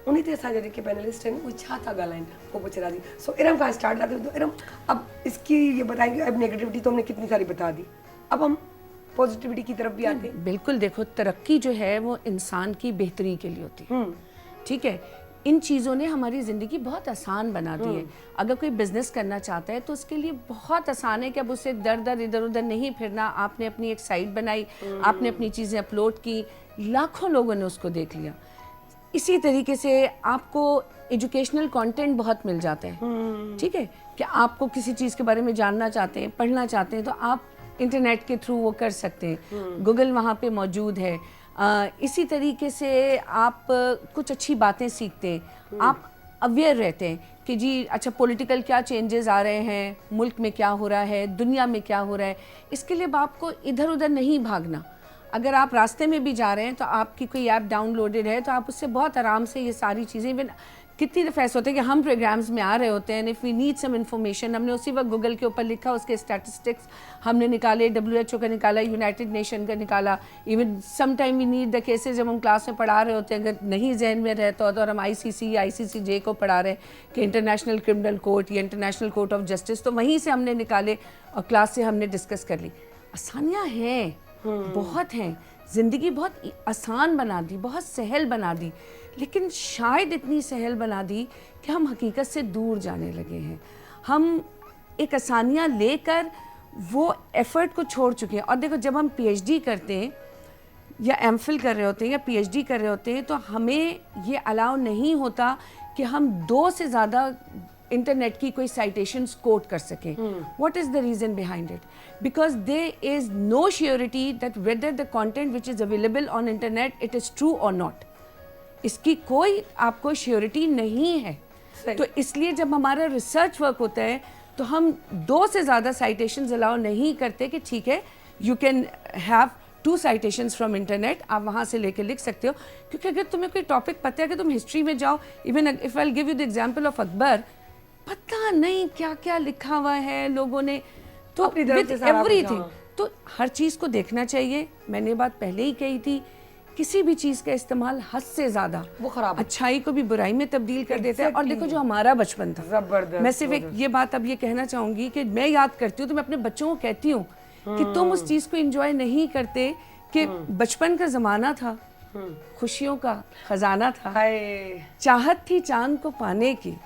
उन्हीं ते असांजा जेके पैनलिस्ट आहिनि उहे छा था ॻाल्हाइनि वो पूछ रहा थी. सो इरम का स्टार्ट करते तो इरम अब इसकी ये बताएंगे. अब नेगेटिविटी तो हमने कितनी सारी बता दी, अब हम पॉजिटिविटी की तरफ भी आते हैं.
बिल्कुल. देखो, तरक्की जो है वो इंसान की बेहतरी के लिए होती है, ठीक है. इन चीज़ों ने हमारी ज़िंदगी बहुत आसान बना दी है. अगर कोई बिज़नेस करना चाहता है तो उसके लिए बहुत आसान है कि अब उसे दर दर इधर उधर नहीं फिरना. आपने अपनी एक साइट बनाई, आपने अपनी चीज़ें अपलोड की, लाखों लोगों ने उसको देख लिया. इसी तरीके से आपको एजुकेशनल कंटेंट बहुत मिल जाता है, ठीक है. कि आपको किसी चीज़ के बारे में जानना चाहते हैं, पढ़ना चाहते हैं, तो आप इंटरनेट के थ्रू वो कर सकते हैं. गूगल वहाँ पे मौजूद है. इसी तरीके से आप कुछ अच्छी बातें सीखते हैं, आप अवेयर रहते हैं कि जी अच्छा पॉलिटिकल क्या चेंजेस आ रहे हैं, मुल्क में क्या हो रहा है, दुनिया में क्या हो रहा है. इसके लिए आपको इधर उधर नहीं भागना. अगर आप रास्ते में भी जा रहे हैं तो आपकी कोई ऐप डाउनलोडेड है तो आप उससे बहुत आराम से ये सारी चीज़ें, इवन कितनी दफ़ा ऐसा होता है कि हम प्रोग्राम्स में आ रहे होते हैं, if we need some information, हमने उसी वक्त गूगल के ऊपर लिखा, उसके स्टैटिस्टिक्स हमने निकाले, WHO का निकाला, यूनाइटेड नेशन का निकाला. Even some time we need the cases, जब हम क्लास में पढ़ा रहे होते हैं, अगर नहीं जहन में रहता होता और हम ICCJ को पढ़ा रहे हैं कि इंटरनेशनल क्रिमिनल कोर्ट या इंटरनेशनल कोर्ट ऑफ जस्टिस, तो वहीं से हमने निकाले और क्लास से हमने डिस्कस कर ली. आसानियाँ हैं, बहुत हैं. ज़िंदगी बहुत आसान बना दी, बहुत सहल बना दी, लेकिन शायद इतनी सहल बना दी कि हम हकीकत से दूर जाने लगे हैं. हम एक आसानियाँ लेकर वो एफ़र्ट को छोड़ चुके हैं. और देखो, जब हम PhD करते हैं या MPhil कर रहे होते हैं या PhD कर रहे होते हैं तो हमें ये अलाउ नहीं होता कि हम 2 से ज़्यादा इंटरनेट की कोई साइटेशंस कोट कर सकें. What is the reason behind it? Because there is no surety that whether the content which is available on internet it is true और नॉट. इसकी कोई आपको श्योरिटी नहीं है. तो इसलिए जब हमारा रिसर्च वर्क होता है तो हम 2 से ज़्यादा साइटेशंस अलाउ नहीं करते कि ठीक है you can have 2 citations from internet, आप वहाँ से लेके लिख सकते हो. क्योंकि अगर तुम्हें कोई टॉपिक पता है कि तुम हिस्ट्री में जाओ, even if I give you the example of Akbar, पता नहीं क्या क्या लिखा हुआ है लोगों ने, तो विद एवरीथिंग. तो हर चीज़ को देखना चाहिए. मैंने बात पहले ही कही थी, किसी भी चीज़ का इस्तेमाल हद से ज़्यादा
वो खराब,
अच्छाई को भी बुराई में तब्दील कर देता है. और देखो, जो हमारा बचपन था,
ज़बरदस्त.
मैं सिर्फ एक ये बात अब ये कहना चाहूँगी कि मैं याद करती हूँ तो मैं अपने बच्चों को कहती हूँ कि तुम उस चीज़ को एंजॉय नहीं करते कि बचपन का ज़माना था, खुशियों का खजाना था, चाहत थी चांद को पाने की,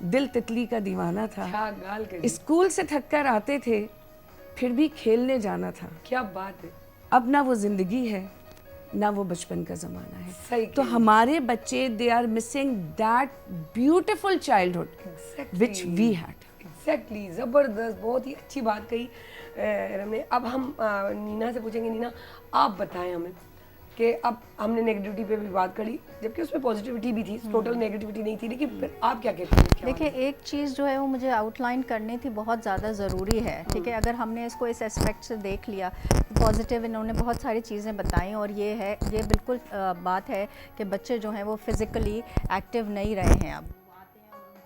दिल तितली का दीवाना था, स्कूल से थक कर आते थे फिर भी खेलने जाना था.
क्या बात है.
अब ना वो जिंदगी है ना वो बचपन का ज़माना है.
सही.
तो हमारे बच्चे, they are missing that beautiful childhood which we had.
Exactly, ज़बरदस्त, बहुत ही अच्छी बात कही रमने. अब हम नीना से पूछेंगे. नीना, आप बताएं हमें कि अब हमने नेगेटिविटी पे भी बात करी, जबकि उसमें पॉजिटिविटी भी थी, टोटल नेगेटिविटी नहीं थी, लेकिन फिर आप क्या कहते हैं?
देखिए, एक चीज़ जो है वो मुझे आउटलाइन करनी थी, बहुत ज़्यादा ज़रूरी है. ठीक है, अगर हमने इसको इस एस्पेक्ट से देख लिया, पॉजिटिव इन्होंने बहुत सारी चीज़ें बताई, और ये है, ये बिल्कुल बात है कि बच्चे जो हैं वो फिज़िकली एक्टिव नहीं रहे हैं. अब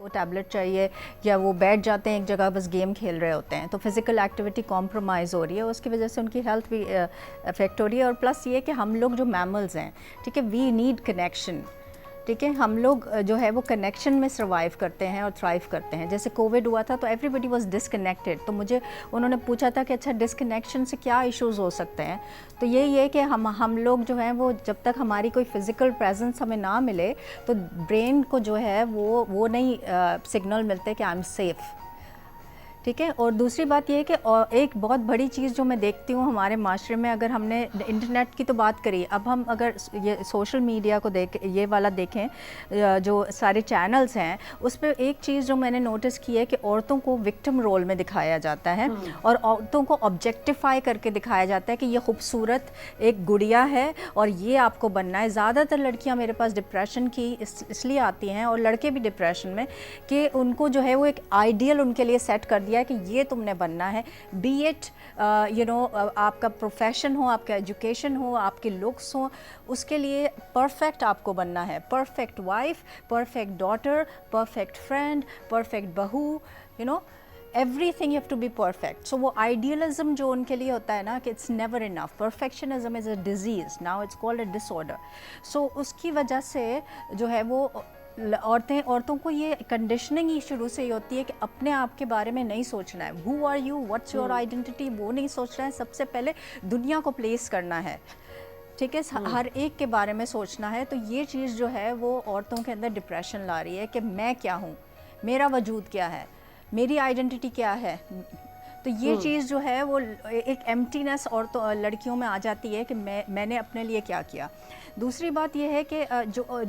वो टैबलेट चाहिए या वो बैठ जाते हैं एक जगह बस गेम खेल रहे होते हैं, तो फिज़िकल एक्टिविटी कॉम्प्रोमाइज़ हो रही है, उसकी वजह से उनकी हेल्थ भी अफेक्ट हो रही है. और प्लस ये कि हम लोग जो मैमल्स हैं, ठीक है, वी नीड कनेक्शन. ठीक है, हम लोग जो है वो कनेक्शन में सर्वाइव करते हैं और थ्राइव करते हैं. जैसे कोविड हुआ था तो एवरीबडी वाज डिसकनेक्टेड, तो मुझे उन्होंने पूछा था कि अच्छा डिसकनेक्शन से क्या इश्यूज़ हो सकते हैं. तो यही है कि हम लोग जो हैं वो जब तक हमारी कोई फिज़िकल प्रेजेंस हमें ना मिले तो ब्रेन को जो है वो नहीं सिग्नल मिलते कि आई एम सेफ़. ठीक है, और दूसरी बात ये है कि एक बहुत बड़ी चीज़ जो मैं देखती हूँ हमारे माशरे में, अगर हमने इंटरनेट की तो बात करी, अब हम अगर ये सोशल मीडिया को ये वाला देखें, जो सारे चैनल्स हैं, उस पर एक चीज़ जो मैंने नोटिस की है कि औरतों को विक्टिम रोल में दिखाया जाता है और औरतों को ऑब्जेक्टिफाई करके दिखाया जाता है कि ये खूबसूरत एक गुड़िया है और ये आपको बनना है. ज़्यादातर लड़कियाँ मेरे पास डिप्रेशन की इसलिए आती हैं, और लड़के भी डिप्रेशन में, कि उनको जो है वो एक आइडियल उनके लिए सेट कर कि ये तुमने बनना है. बी इट आपका प्रोफेशन हो, आपका एजुकेशन हो, आपके लुक्स हो, उसके लिए परफेक्ट आपको बनना है. Perfect wife, perfect daughter, perfect friend, perfect बहू, everything you have to be perfect. So वो idealism जो उनके लिए होता है ना कि it's never enough. Perfectionism is a disease. Now it's called a disorder. So उसकी वजह से जो है वो औरतों को ये कंडीशनिंग ही शुरू से ही होती है कि अपने आप के बारे में नहीं सोचना है. Who are you? What's your identity? वो नहीं सोचना है. सबसे पहले दुनिया को प्लेस करना है. ठीक है, हर एक के बारे में सोचना है. तो ये चीज़ जो है वो औरतों के अंदर डिप्रेशन ला रही है कि मैं क्या हूँ, मेरा वजूद क्या है, मेरी आइडेंटिटी क्या है. तो ये चीज़ जो है वो एक एम्प्टीनेस और तो लड़कियों में आ जाती है कि मैंने अपने लिए क्या किया. दूसरी बात ये है कि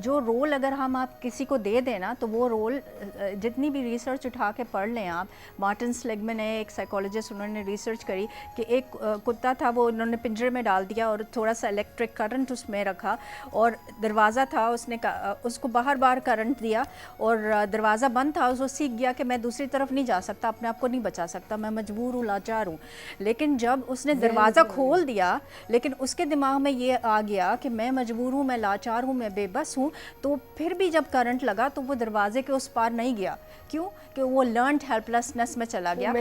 जो रोल अगर आप किसी को दे दें ना, तो वो रोल जितनी भी रिसर्च उठा के पढ़ लें आप. मार्टिन सेलिग्मैन है एक साइकोलॉजिस्ट, उन्होंने रिसर्च करी कि एक कुत्ता था, वो उन्होंने पिंजरे में डाल दिया और थोड़ा सा इलेक्ट्रिक करंट उसमें रखा और दरवाज़ा था, उसको बाहर करंट दिया और दरवाज़ा बंद था. उसको सीख गया कि मैं दूसरी तरफ नहीं जा सकता, अपने आप को नहीं बचा सकता, मैं मजबूर हूँ, लाचार हूँ. लेकिन जब उसने दरवाज़ा खोल दिया, लेकिन उसके दिमाग में ये आ गया कि मैं मजबूर हूँ, मैं लाचार हूँ, मैं बेबस हूँ. तो फिर भी जब करंट लगा तो वो दरवाजे के उस पार नहीं गया. क्यों? कि वो लर्नड हेल्पलेसनेस में चला गया.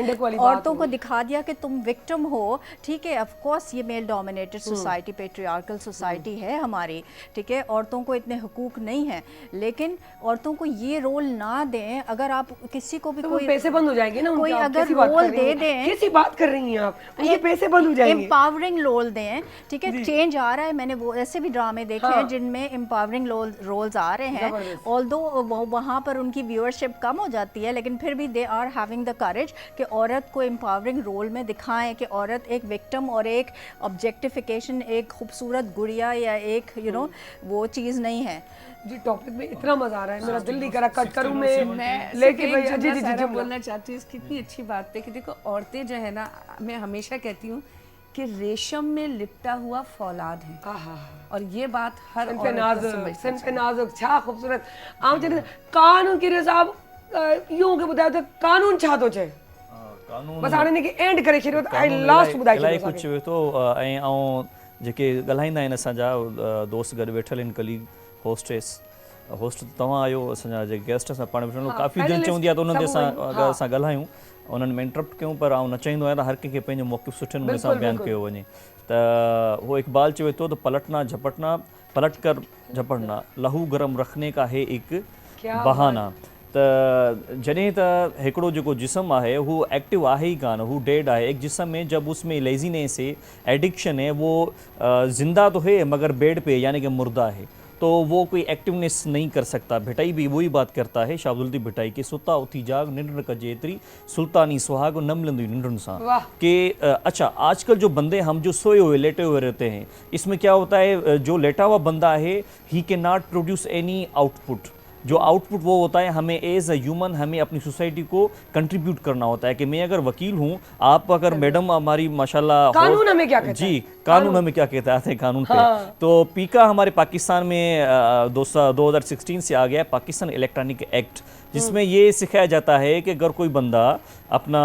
औरतों को दिखा दिया कि तुम विक्टिम हो. ठीक है, ऑफ कोर्स ये male dominated society, patriarchal society है हमारी. ठीक है, औरतों को इतने हुकूक नहीं हैं, लेकिन औरतों को ये रोल ना दें. अगर आप किसी को भी कोई
पैसे बंद हो जाएंगे ना,
कोई अगर रोल दे दें,
कैसी बात कर रही हैं आप, उनके पैसे बंद हो जाएंगे.
एम्पावरिंग रोल दें. ठीक है, चेंज आ रहा है. मैंने वो ऐसे भी ड्रामे देखे हैं जिनमें एम्पावरिंग रोल्स आ रहे हैं. ऑल्दो वहाँ पर उनकी व्यूअरशिप कम हो जाती है, लेकिन फिर भी they are having the courage कि औरत को एम्पावरिंग रोल में दिखाएं कि औरत एक विक्टिम और एक ऑब्जेक्टिफिकेशन, एक खूबसूरत गुड़िया या एक वो चीज़ नहीं है.
जी, टॉपिक में इतना मजा आ रहा है, मेरा दिल नहीं करा कट करूं मैं, लेकिन भैया जी
बोलना चाहती हूँ इसकी कितनी अच्छी बात है कि देखो औरतें जो है ना, मैं हमेशा कहती हूँ कि रेशम में लिपटा हुआ फौलाद है. और ये बात हर
नाजुक छा खूबसूरत आम चले कानून की साहब यूं के बताया तो कानून छा तो छे
कानून
बस हाणे ने एंड करे छो. आई लास्ट बुधाई
इलाही कुछ तो ऐं जेके ॻाल्हाईंदा आहिनि असांजा दोस्त गॾु वेठल आहिनि, कलीग, होस्ट तव्हां आयो, असांजा जेके गेस्ट असां पाण वेठल काफ़ी दिलि चवंदी आहे त उन्हनि ते अगरि असां ॻाल्हायूं, उन्हनि में इंटरप्ट कयूं, पर आउं न चाहींदो आहियां त हर कंहिंखे पंहिंजो मौक़िफ़ सुठे नमूने सां बयानु कयो वञे. त वो इकबाल चवे थो त पलटना झपटना, पलट कर झपटना, लहू गरम रखने का है एक बहाना. त जॾहिं त हिकिड़ो जेको जिस्म आहे हू एक्टिव आहे ई कान, हू डेड आहे. एक जिस्म में जब उसमें लेज़ीनेस है, एडिक्शन है, वो ज़िंदा तो है मगर बेड पे यानी कि मुर्दा है, तो वो कोई एक्टिवनेस नहीं कर सकता. भिटाई भी वही बात करता है, शाहबुल भिटाई के सुता उथी जाग निंड कजे एतरी सुल्तानी सुहाग न मिलंदी निंडुन सा. कि अच्छा, आजकल जो बंदे हम जो सोए हुए लेटे हुए रहते हैं, इसमें क्या होता है, जो लेटा हुआ बंदा है he can not produce any output. जो आउटपुट वो होता है, हमें एज अ ह्यूमन हमें अपनी सोसाइटी को कंट्रीब्यूट करना होता है. कि मैं अगर वकील हूँ, आप अगर मैडम हमारी माशाल्लाह,
कानून हमें क्या कहता है?
जी, कानून हमें क्या कहता है कानून पे. तो पीका हमारे पाकिस्तान में 2016 से आ गया पाकिस्तान इलेक्ट्रॉनिक एक्ट, जिसमें ये सिखाया जाता है कि अगर कोई बंदा अपना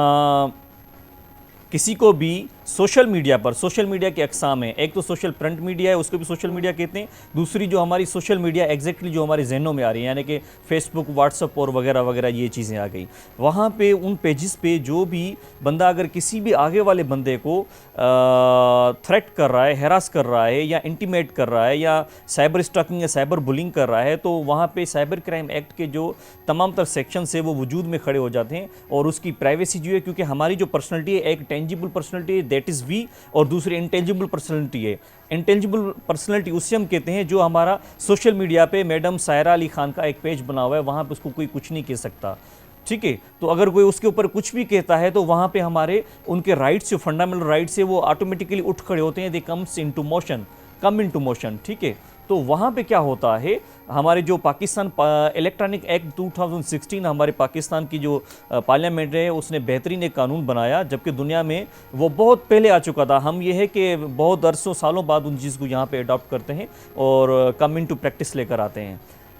किसी को भी सोशल मीडिया पर, सोशल मीडिया के अक़साम हैं, एक तो सोशल प्रिंट मीडिया है, उसको भी सोशल मीडिया कहते हैं. दूसरी जो हमारी सोशल मीडिया एग्जैक्टली जो हमारे जहनों में आ रही है, यानी कि फेसबुक, व्हाट्सअप और वगैरह वगैरह ये चीज़ें आ गई. वहाँ पे उन पेजेस पे जो भी बंदा अगर किसी भी आगे वाले बंदे को थ्रेट कर रहा है, हैरास कर रहा है या इंटीमेट कर रहा है या साइबर स्टॉकिंग या साइबर बुलिंग कर रहा है, तो वहाँ पे साइबर क्राइम एक्ट के जो तमाम तर सेक्शंस है वो वजूद में खड़े हो जाते हैं. और उसकी प्राइवेसी जो है, क्योंकि हमारी जो पर्सनैलिटी है, एक टेंजिबल पर्सनैलिटी है, दैट इज़ वी, और दूसरी इंटेंजिबल पर्सनैलिटी है. इंटेंजिबल पर्सनैलिटी उसे हम कहते हैं जो हमारा सोशल मीडिया पे मैडम सायरा अली खान का एक पेज बना हुआ है, वहाँ पे उसको कोई कुछ नहीं कह सकता. ठीक है, तो अगर कोई उसके ऊपर कुछ भी कहता है तो वहाँ पे हमारे उनके राइट्स, जो फंडामेंटल राइट्स है, वो ऑटोमेटिकली उठ खड़े होते हैं. दे कम इनटू मोशन. ठीक है, तो वहाँ पे क्या होता है, हमारे जो पाकिस्तान इलेक्ट्रॉनिक एक्ट 2016, हमारे पाकिस्तान की जो पार्लियामेंट है, उसने बेहतरीन एक कानून बनाया, जबकि दुनिया में वो बहुत पहले आ चुका था. हम ये है कि बहुत अरसों सालों बाद उन चीज़ को यहाँ पे अडॉप्ट करते हैं और कम इनटू प्रैक्टिस लेकर आते हैं.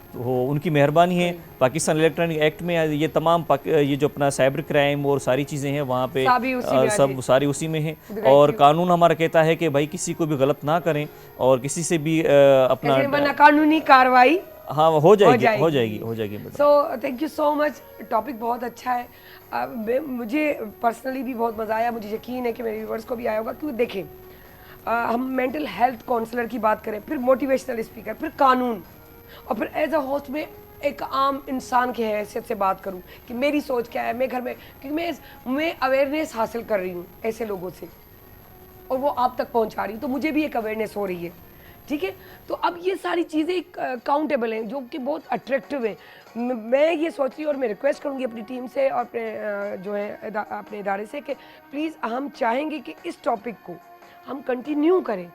तो उनकी मेहरबानी है. पाकिस्तान इलेक्ट्रॉनिक एक्ट में ये तमाम ये जो अपना साइबर क्राइम और सारी चीज़ें हैं वहाँ पे सब सारी उसी में है. और कानून हमारा कहता है कि भाई किसी को भी गलत ना करें और किसी से भी अपना
कानूनी कार्रवाई
हाँ हो जाएगी madam.
So thank you so much. Topic बहुत अच्छा है. मुझे पर्सनली भी बहुत मज़ा आया. मुझे यकीन है कि मेरे व्यूवर्स को भी आया होगा. क्योंकि देखें, हम मेंटल हेल्थ काउंसलर की बात करें, फिर मोटिवेशनल स्पीकर, फिर कानून, और फिर एज अ होस्ट में एक आम इंसान की हैसियत से बात करूं कि मेरी सोच क्या है. मैं घर में, क्योंकि मैं अवेयरनेस हासिल कर रही हूँ ऐसे लोगों से, और वो आप तक पहुंचा रही हूँ, तो मुझे भी एक अवेयरनेस हो रही है. ठीक है, तो अब ये सारी चीज़ें काउंटेबल हैं, जो कि बहुत अट्रैक्टिव है. मैं ये सोच रही हूँ, और मैं रिक्वेस्ट करूँगी अपनी टीम से और अपने जो है अपने इदारे से, कि प्लीज़ हम चाहेंगे कि इस टॉपिक को हम कंटिन्यू करें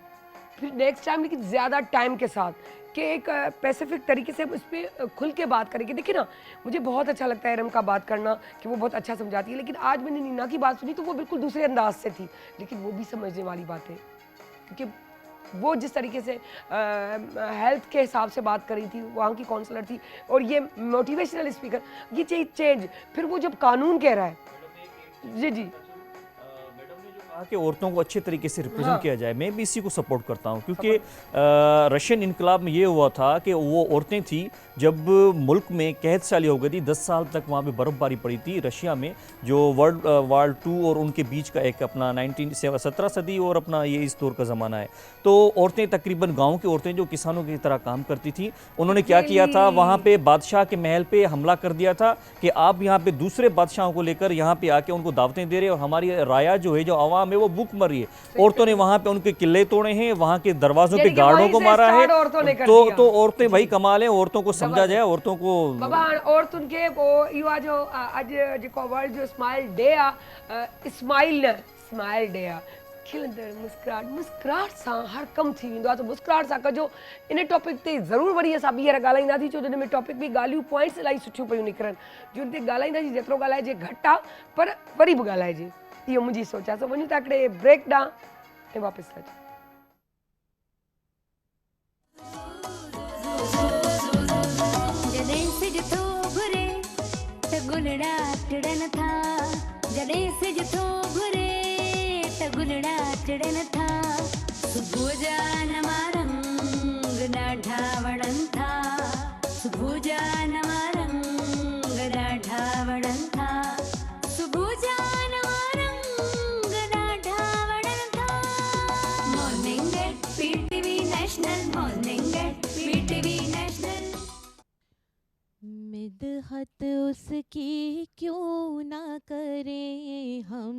फिर नेक्स्ट टाइम, लेकिन ज़्यादा टाइम के साथ, कि एक स्पेसिफिक तरीके से हम इस पर खुल के बात करेंगे. देखिए ना, मुझे बहुत अच्छा लगता है रम का बात करना, कि वो बहुत अच्छा समझाती है. लेकिन आज मैंने नीना की बात सुनी तो वो बिल्कुल दूसरे अंदाज से थी, लेकिन वो भी समझने वाली बात है, क्योंकि वो जिस तरीके से हेल्थ के हिसाब से बात कर रही थी, वहाँ की काउंसलर थी, और ये मोटिवेशनल स्पीकर, ये चेंज. फिर वो जब कानून कह रहा है, जी
कहा कि औरतों को अच्छे तरीके से रिप्रेजेंट किया जाए, मैं भी इसी को सपोर्ट करता हूं. क्योंकि रशियन इनकलाब में ये हुआ था कि वो औरतें थी, जब मुल्क में कहत साली हो गई थी, 10 साल तक वहाँ पे बर्फ़बारी पड़ी थी रशिया में, जो वर्ल्ड वार 2 और उनके बीच का एक अपना 17 सदी और अपना ये इस दौर का ज़माना है. तो औरतें तकरीबन गाँव की औरतें जो किसानों की तरह काम करती थी, उन्होंने क्या किया था, वहाँ पे बादशाह के महल पे हमला कर दिया था कि आप यहाँ पे दूसरे बादशाहों को लेकर यहाँ पे आके उनको दावतें दे रहे हैं, और हमारी राया जो है, जो आवाम है, वो भूख मर रही है. औरतों ने वहाँ पे उनके किले तोड़े हैं, वहाँ के दरवाजों पे गार्डों को मारा है. तो औरतें भाई कमाल है, औरतों को समझा जाए, औरतों को
बाबा. औरतुन के वो युवा जो आज जो वर्ल्ड जो स्माइल डे आ, स्माइल डे आ, खिलंदड़ मुस्कुराहट सां हर कम थी वेंदो आहे. त मुस्कुराहट सां कजो. इन टॉपिक ते ज़रूरु वरी असां ॿीहर ॻाल्हाईंदासीं, छो जो हिन में टॉपिक बि ॻाल्हियूं पॉइंट्स इलाही सुठियूं पियूं निकिरनि, जो हिते ॻाल्हाईंदासीं. जेतिरो ॻाल्हाइजे घटि आहे, पर वरी बि ॻाल्हाइजे. इहो मुंहिंजी सोच आहे. सो वञूं था हिकिड़े ब्रेक ॾांहुं ऐं वापसि अचूं.
जॾहिं सिज थो घुरे त गुलड़ा टिड़न था. जॾहिं सिज थो घुरे त गुलड़ा टिड़न था. सुबुह जा नवा रंग ॾाढा वणनि था. सुबुह जा नवा रंग ॾाढा वणनि था. सुबुह जा नवा रंग ॾाढा वणनि था. Morning at PTV national, morning at PTV national.
Midhat उसकी क्यों ना करें हम,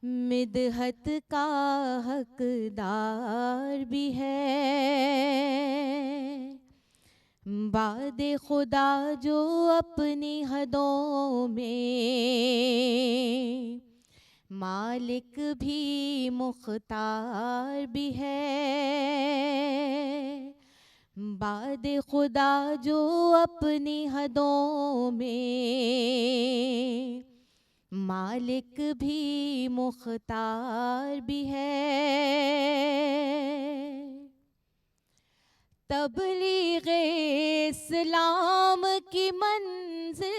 मिदहत का हकदार भी है. बादे खुदा जो अपनी हदों में, मालिक भी मुख्तार भी है. बादे खुदा जो अपनी हदों में, मालिक भी मुख्तार भी है. तबलीग इस्लाम की मंजिल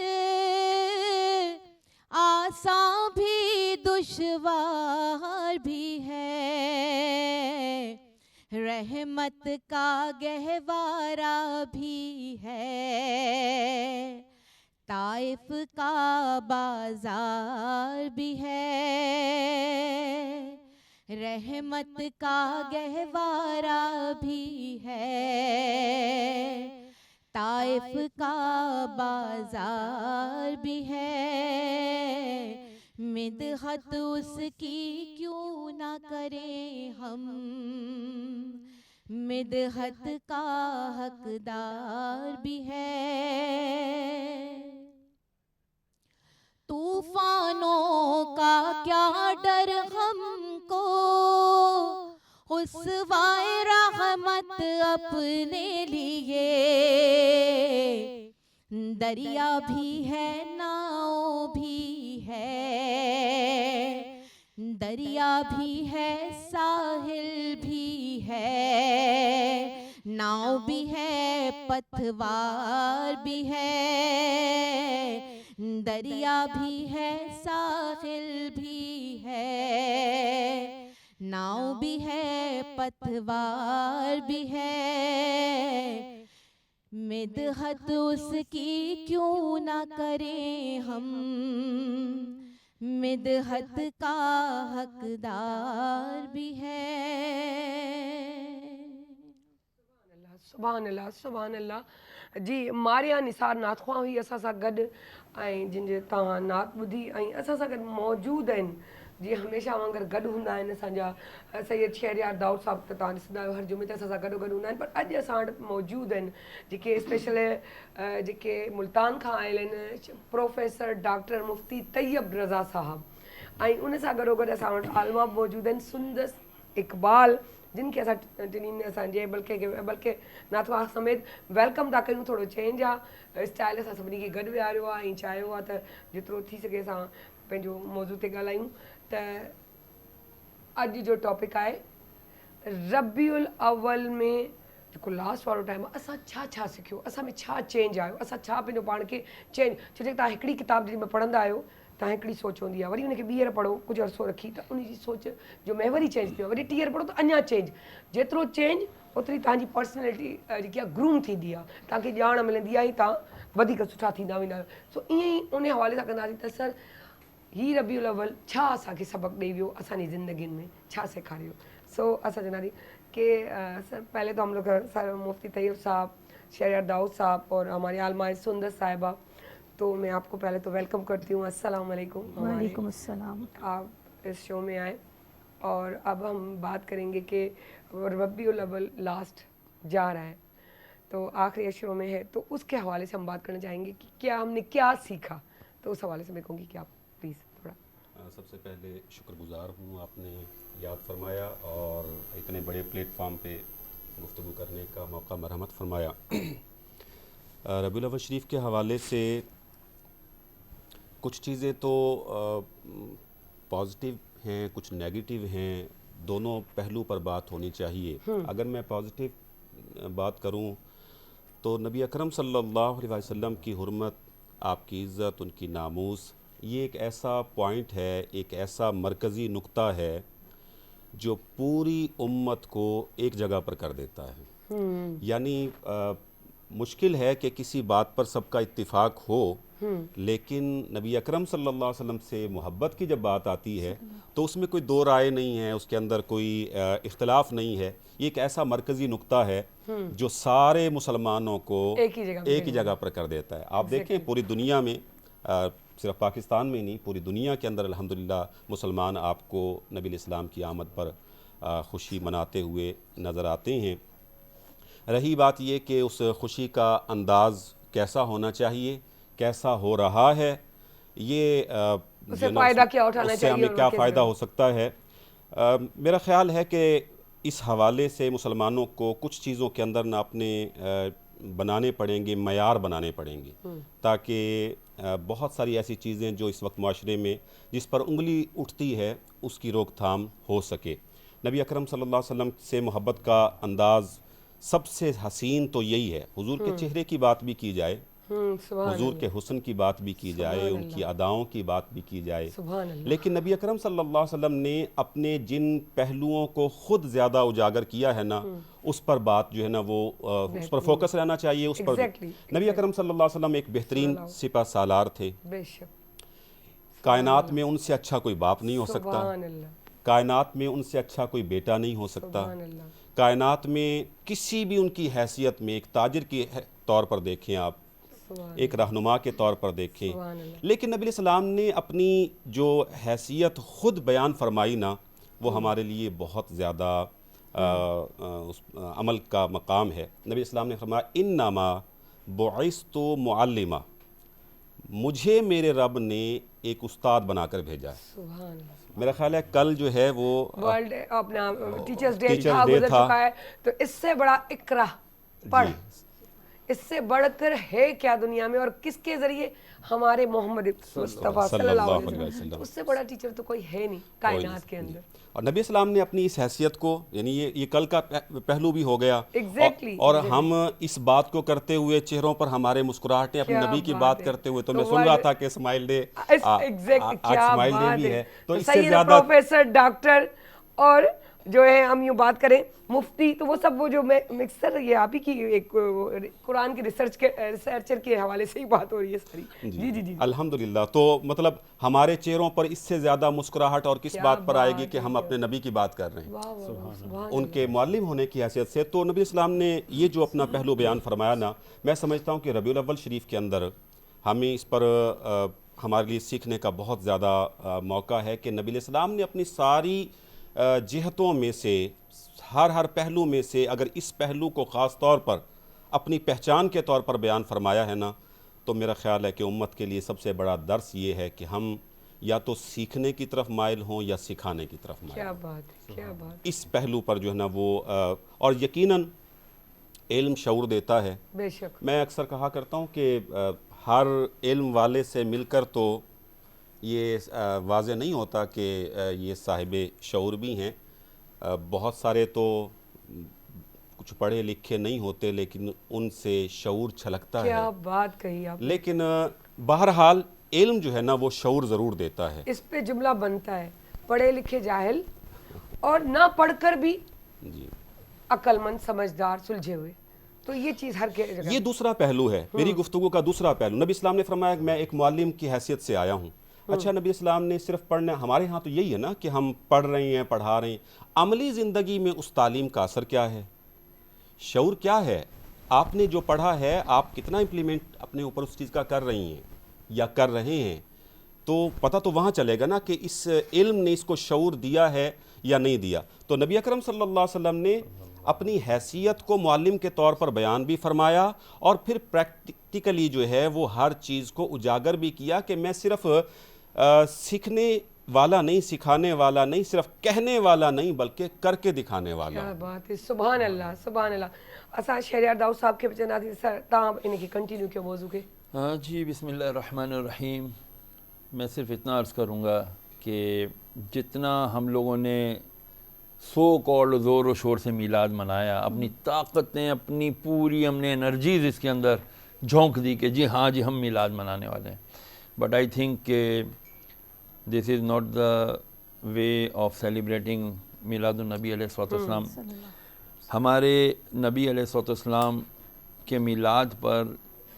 आसान भी दुश्वार भी है. रहमत का गहवारा भी है. ताइफ का बाजार भी है. रहमत का गहवारा भी है. ताइफ का बाजार भी है. मिदहत उसकी क्यों ना करें हम, मिदहत का हकदार भी है. तूफानों का क्या डर हमको, उसवाए रहमत अपने लिए. दरिया भी है, नाव भी है. दरिया भी है, साहिल भी है. नाव भी है, पतवार भी है. दरिया भी है, साहिल भी है. नाव भी है पतवार भी है, मिदहत उसकी क्यों ना करें हम, मिदहत का हकदार भी है।
सुभान अल्लाह सुभान अल्लाह जी। मारिया निसार नाथखवा हुई असां सां गॾु ऐं जिन तव्हां नात ॿुधी ऐं असां सां गॾु मौजूदु आहिनि, जीअं हमेशह वांगुरु गॾु हूंदा आहिनि असांजा सैयद शहरयार दाऊद साहब, त तव्हां ॾिसंदा आहियो हर जुमे ते असां सां गॾु हूंदा आहिनि, पर अॼु असां वटि मौजूदु आहिनि जेके स्पेशल जेके मुल्तान खां आयल आहिनि, प्रोफेसर डॉक्टर मुफ्ती तैयब रज़ा साहब, ऐं उन सां गॾोगॾु असां वटि आलमा मौजूदु आहिनि सुंदस इक़बाल, जिन खे असां टिन्हिनि असांजे बल्कि नाथवा समेत वेलकम था कयूं। थोरो चेंज आहे स्टाइल, असां सभिनी खे गॾु विहारियो आहे ऐं चाहियो आहे त जेतिरो थी सघे असां पंहिंजो मौज़ू ते ॻाल्हायूं। त अॼु जो टॉपिक आहे रबीउल अव्वल में जेको लास्ट वारो टाइम आहे, असां छा छा सिखियो, असां में छा चेंज आयो, असां छा पंहिंजो पाण खे चेंज, छो जो तव्हां हिकिड़ी किताब जॾहिं पढ़ंदा आहियो तव्हां हिकिड़ी सोच हूंदी आहे, वरी उनखे ॿीहर पढ़ो कुझु अरसो रखी त उनजी सोच जो महवर ई चेंज थी वियो, वरी टीहर पढ़ो त अञा चेंज, जेतिरो चेंज ओतिरी तव्हांजी पर्सनैलिटी जेकी आहे ग्रूम थींदी आहे, तव्हांखे ॼाण मिलंदी आहे, तव्हां वधीक सुठा थींदा वेंदा आहियो। सो ईअं ई उन हवाले सां कंदासीं त सर हीअ रबीउल अव्वल छा असांखे सबक़ु ॾेई वियो, असांजी ज़िंदगियुनि में छा सेखारियो। सो असां चवंदासीं कि सर पहले तो हम लोग सर मुफ्ती तैयब साहब, शहरयार दाऊद साहब और हमारी आलमा सुंदस साहिबा, तो मैं आपको पहले तो वेलकम करती हूँ। अस्सलाम वालेकुम।
वालेकुम अस्सलाम।
आप इस शो में आए और अब हम बात करेंगे कि रबीउल अव्वल लास्ट जा रहा है, तो आखिरी शो में है, तो उसके हवाले से हम बात करना चाहेंगे कि क्या हमने क्या सीखा, तो उस हवाले से मैं कहूँगी कि आप प्लीज़ थोड़ा।
सबसे पहले शुक्रगुजार हूँ, आपने याद फरमाया और इतने बड़े प्लेटफार्म पे गुफ्तगू करने का मौका मरहमत फरमाया। रबीउल अव्वल शरीफ के हवाले से कुछ चीज़ें तो पॉजिटिव हैं, कुछ नेगेटिव हैं, दोनों पहलू पर बात होनी चाहिए। अगर मैं पॉजिटिव बात करूं तो नबी अकरम सल्लल्लाहु अलैहि वसल्लम की हुर्मत, आपकी इज़्ज़त, उनकी नामूस, ये एक ऐसा पॉइंट है, एक ऐसा मरकज़ी नुक्ता है जो पूरी उम्मत को एक जगह पर कर देता है। यानी मुश्किल है कि किसी बात पर सबका इत्तिफाक हो, लेकिन नबी अकरम सल्लल्लाहु अलैहि वसल्लम से मोहब्बत की जब बात आती है तो उसमें कोई दो राय नहीं है, उसके अंदर कोई इख्तलाफ नहीं है। ये एक ऐसा मरकज़ी नुक्ता है जो सारे मुसलमानों को एक ही जगह पर कर देता है। आप देखें पूरी दुनिया में, सिर्फ पाकिस्तान में नहीं, पूरी दुनिया के अंदर अल्हम्दुलिल्लाह मुसलमान आपको नबी इस्लाम की आमद पर खुशी मनाते हुए नज़र आते हैं। रही बात ये कि उस खुशी का अंदाज़ कैसा होना चाहिए, कैसा हो रहा है, ये
उससे फ़ायदा क्या उठाना चाहिए,
हमें क्या फ़ायदा हो सकता है। मेरा ख़्याल है कि इस हवाले से मुसलमानों को कुछ चीज़ों के अंदर ना अपने बनाने पड़ेंगे, मयार बनाने पड़ेंगे, ताकि बहुत सारी ऐसी चीज़ें जो इस वक्त माशरे में जिस पर उंगली उठती है उसकी रोकथाम हो सके। नबी अकरम सल्लल्लाहु अलैहि वसल्लम से मोहब्बत का अंदाज़ सबसे हसीन तो यही है। हुजूर के चेहरे की बात भी की जाए, हुजूर के हुस्न की बात भी की जाए, उनकी अदाओं की बात भी की जाए, लेकिन नबी अकरम सल्लल्लाहु अलैहि वसल्लम ने अपने जिन पहलुओं को खुद ज़्यादा उजागर किया है ना, उस पर बात जो है ना वो उस पर फोकस रहना चाहिए। उस पर नबी अकरम सल्लल्लाहु अलैहि वसल्लम एक बेहतरीन सिपा सालार थे। कायनात में उनसे अच्छा कोई बाप नहीं हो सकता, कायनात में उनसे अच्छा कोई बेटा नहीं हो सकता, कायनात में किसी भी उनकी हैसियत में, एक ताजिर के तौर पर देखें आप, एक रहनुमा के तौर पर देखें, लेकिन नबी इस्लाम ने अपनी जो हैसियत ख़ुद बयान फरमाई ना, वो हमारे लिए बहुत ज़्यादा अमल का मकाम है। नबी इस्लाम ने फरमाया इन्नमा बुइस्तु मुअल्लिमा, मुझे मेरे रब ने एक उस्ताद बनाकर भेजा है। मेरा ख्याल है कल जो है वो
वर्ल्ड अपना टीचर्स डे था, गुजर चुका है, तो इससे बड़ा इकरा पढ़, इससे बढ़कर है क्या दुनिया में, और किसके जरिए, हमारे मोहम्मद मुस्तफ़ा सल्लल्लाहु अलैहि वसल्लम, उससे बड़ा टीचर तो कोई है नहीं कायनात के अंदर।
और नबी इस्लाम ने अपनी इस हैसियत को, यानी ये कल का पहलू भी हो गया, और हम इस बात को करते हुए चेहरों पर हमारे मुस्कुराहटें अपने नबी की बात करते हुए, तो मैं सुन रहा था कि स्माइल डे, आज स्माइल डे भी है, तो इससे ज़्यादा
प्रोफेसर डॉक्टर اور جو ہے ہم یوں بات کریں مفتی تو وہ سب وہ جو مکسر یہ آپ ہی کی ایک قرآن کی ریسرچر کے حوالے سے ہی بات ہو رہی ہے ساری. جی جی جی
الحمدللہ. تو مطلب ہمارے چہروں پر اس سے زیادہ مسکراہٹ اور کس بات پر آئے گی کہ ہم اپنے نبی کی بات کر رہے ہیں ان کے معلم ہونے کی حیثیت سے. تو نبی اسلام نے یہ جو اپنا پہلو بیان فرمایا نا, میں سمجھتا ہوں کہ ربیع الاول شریف کے اندر ہمیں اس پر ہمارے لیے سیکھنے کا بہت زیادہ موقع ہے کہ نبی السلام نے اپنی ساری جہتوں میں سے ہر پہلو میں سے اگر اس پہلو کو خاص طور پر اپنی پہچان کے طور پر بیان فرمایا ہے نا, تو میرا خیال ہے کہ امت کے لیے سب سے بڑا درس یہ ہے کہ ہم یا تو سیکھنے کی طرف مائل ہوں یا سکھانے کی طرف مائل ہوں.
کیا بات ہے, کیا بات.
اس پہلو پر جو ہے نا وہ اور یقیناً علم شعور دیتا ہے.
بے شک.
میں اکثر کہا کرتا ہوں کہ ہر علم والے سے مل کر تو یہ واضح نہیں ہوتا کہ یہ صاحب شعور بھی ہیں. بہت سارے تو کچھ پڑھے لکھے نہیں ہوتے لیکن ان سے شعور چھلکتا ہے.
کیا بات کہی آپ.
لیکن بہرحال علم جو ہے نا وہ شعور ضرور دیتا ہے.
اس پہ جملہ بنتا ہے پڑھے لکھے جاہل اور نہ پڑھ کر بھی
جی
عقل مند سمجھدار سلجھے ہوئے. تو یہ چیز ہر جگہ
یہ دوسرا پہلو ہے میری گفتگو کا. دوسرا پہلو نبی اسلام نے فرمایا کہ میں ایک معلم کی حیثیت سے آیا ہوں. اچھا, نبی اسلام نے صرف پڑھنا, ہمارے ہاں تو یہی ہے نا کہ ہم پڑھ رہے ہیں پڑھا رہے ہیں. عملی زندگی میں اس تعلیم کا اثر کیا ہے, شعور کیا ہے, آپ نے جو پڑھا ہے آپ کتنا امپلیمنٹ اپنے اوپر اس چیز کا کر رہی ہیں یا کر رہے ہیں. تو پتہ تو وہاں چلے گا نا کہ اس علم نے اس کو شعور دیا ہے یا نہیں دیا. تو نبی اکرم صلی اللہ علیہ وسلم نے اپنی حیثیت کو معلم کے طور پر بیان بھی فرمایا اور پھر پریکٹیکلی جو ہے وہ ہر چیز کو اجاگر بھی کیا کہ میں صرف سیکھنے والا نہیں, سکھانے والا نہیں, صرف کہنے والا نہیں بلکہ کر کے دکھانے والا.
کیا بات ہے, سبحان اللہ سبحان اللہ. اسا شہریار داؤد صاحب کے بچناتی سر تاں ان کی کنٹینیو کے موضوع کے.
ہاں جی, بسم اللہ الرحمن الرحیم. میں صرف اتنا عرض کروں گا کہ جتنا ہم لوگوں نے سو کال زور و شور سے میلاد منایا, اپنی طاقتیں اپنی پوری ہم نے انرجیز اس کے اندر جھونک دی کہ جی ہاں جی ہم میلاد منانے والے ہیں. بٹ آئی تھنک کہ this is not the way of celebrating میلاد النبی علیہ السلام. ہمارے نبی علیہ السلام کے میلاد پر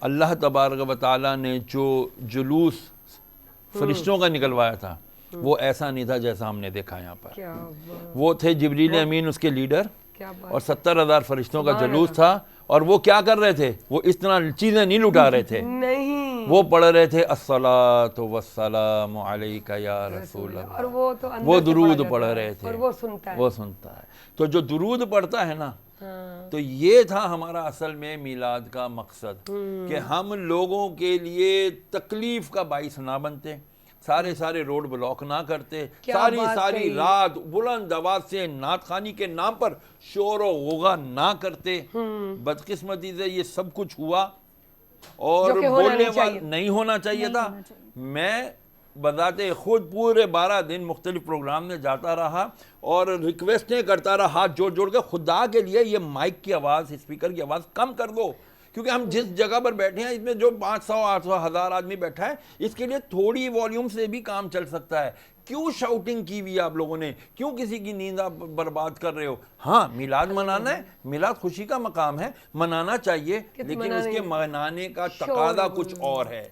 اللہ تبارک و تعالیٰ نے جو جلوس فرشتوں کا نکلوایا تھا وہ ایسا نہیں تھا جیسا ہم نے دیکھا یہاں پر. وہ تھے جبریل امین اس کے لیڈر اور 70,000 فرشتوں کا جلوس تھا. اور وہ کیا کر رہے تھے, وہ اس طرح چیزیں نہیں لٹا رہے تھے, وہ پڑھ رہے تھے الصلاۃ والسلام علیک یا رسول اللہ, اور وہ درود پڑھ رہے تھے, وہ سنتا ہے. تو جو درود پڑھتا ہے نا, تو یہ تھا ہمارا اصل میں میلاد کا مقصد کہ ہم لوگوں کے لیے تکلیف کا باعث نہ بنتے, سارے روڈ بلاک نہ کرتے, ساری رات بلند آواز سے نعت خوانی کے نام پر شور و غوغا نہ کرتے. بدقسمتی سے یہ سب کچھ ہوا اور بولنے والا نہیں ہونا چاہیے تھا. میں بذات خود پورے 12 دن مختلف پروگرام میں جاتا رہا اور ریکویسٹیں کرتا رہا ہاتھ جوڑ کے, خدا کے لیے یہ مائک کی آواز, اسپیکر کی آواز کم کر دو, کیونکہ ہم جس جگہ پر بیٹھے ہیں اس میں جو 500 800 1000 آدمی بیٹھا ہے, اس کے لیے تھوڑی والیوم سے بھی کام چل سکتا ہے. کیوں شاؤٹنگ کی ہوئی ہے آپ لوگوں نے, کیوں کسی کی نیند آپ برباد کر رہے ہو. ہاں میلاد منانا ہے, میلاد خوشی کا مقام ہے, منانا چاہیے, لیکن اس کے منانے کا تقاضا کچھ اور ہے.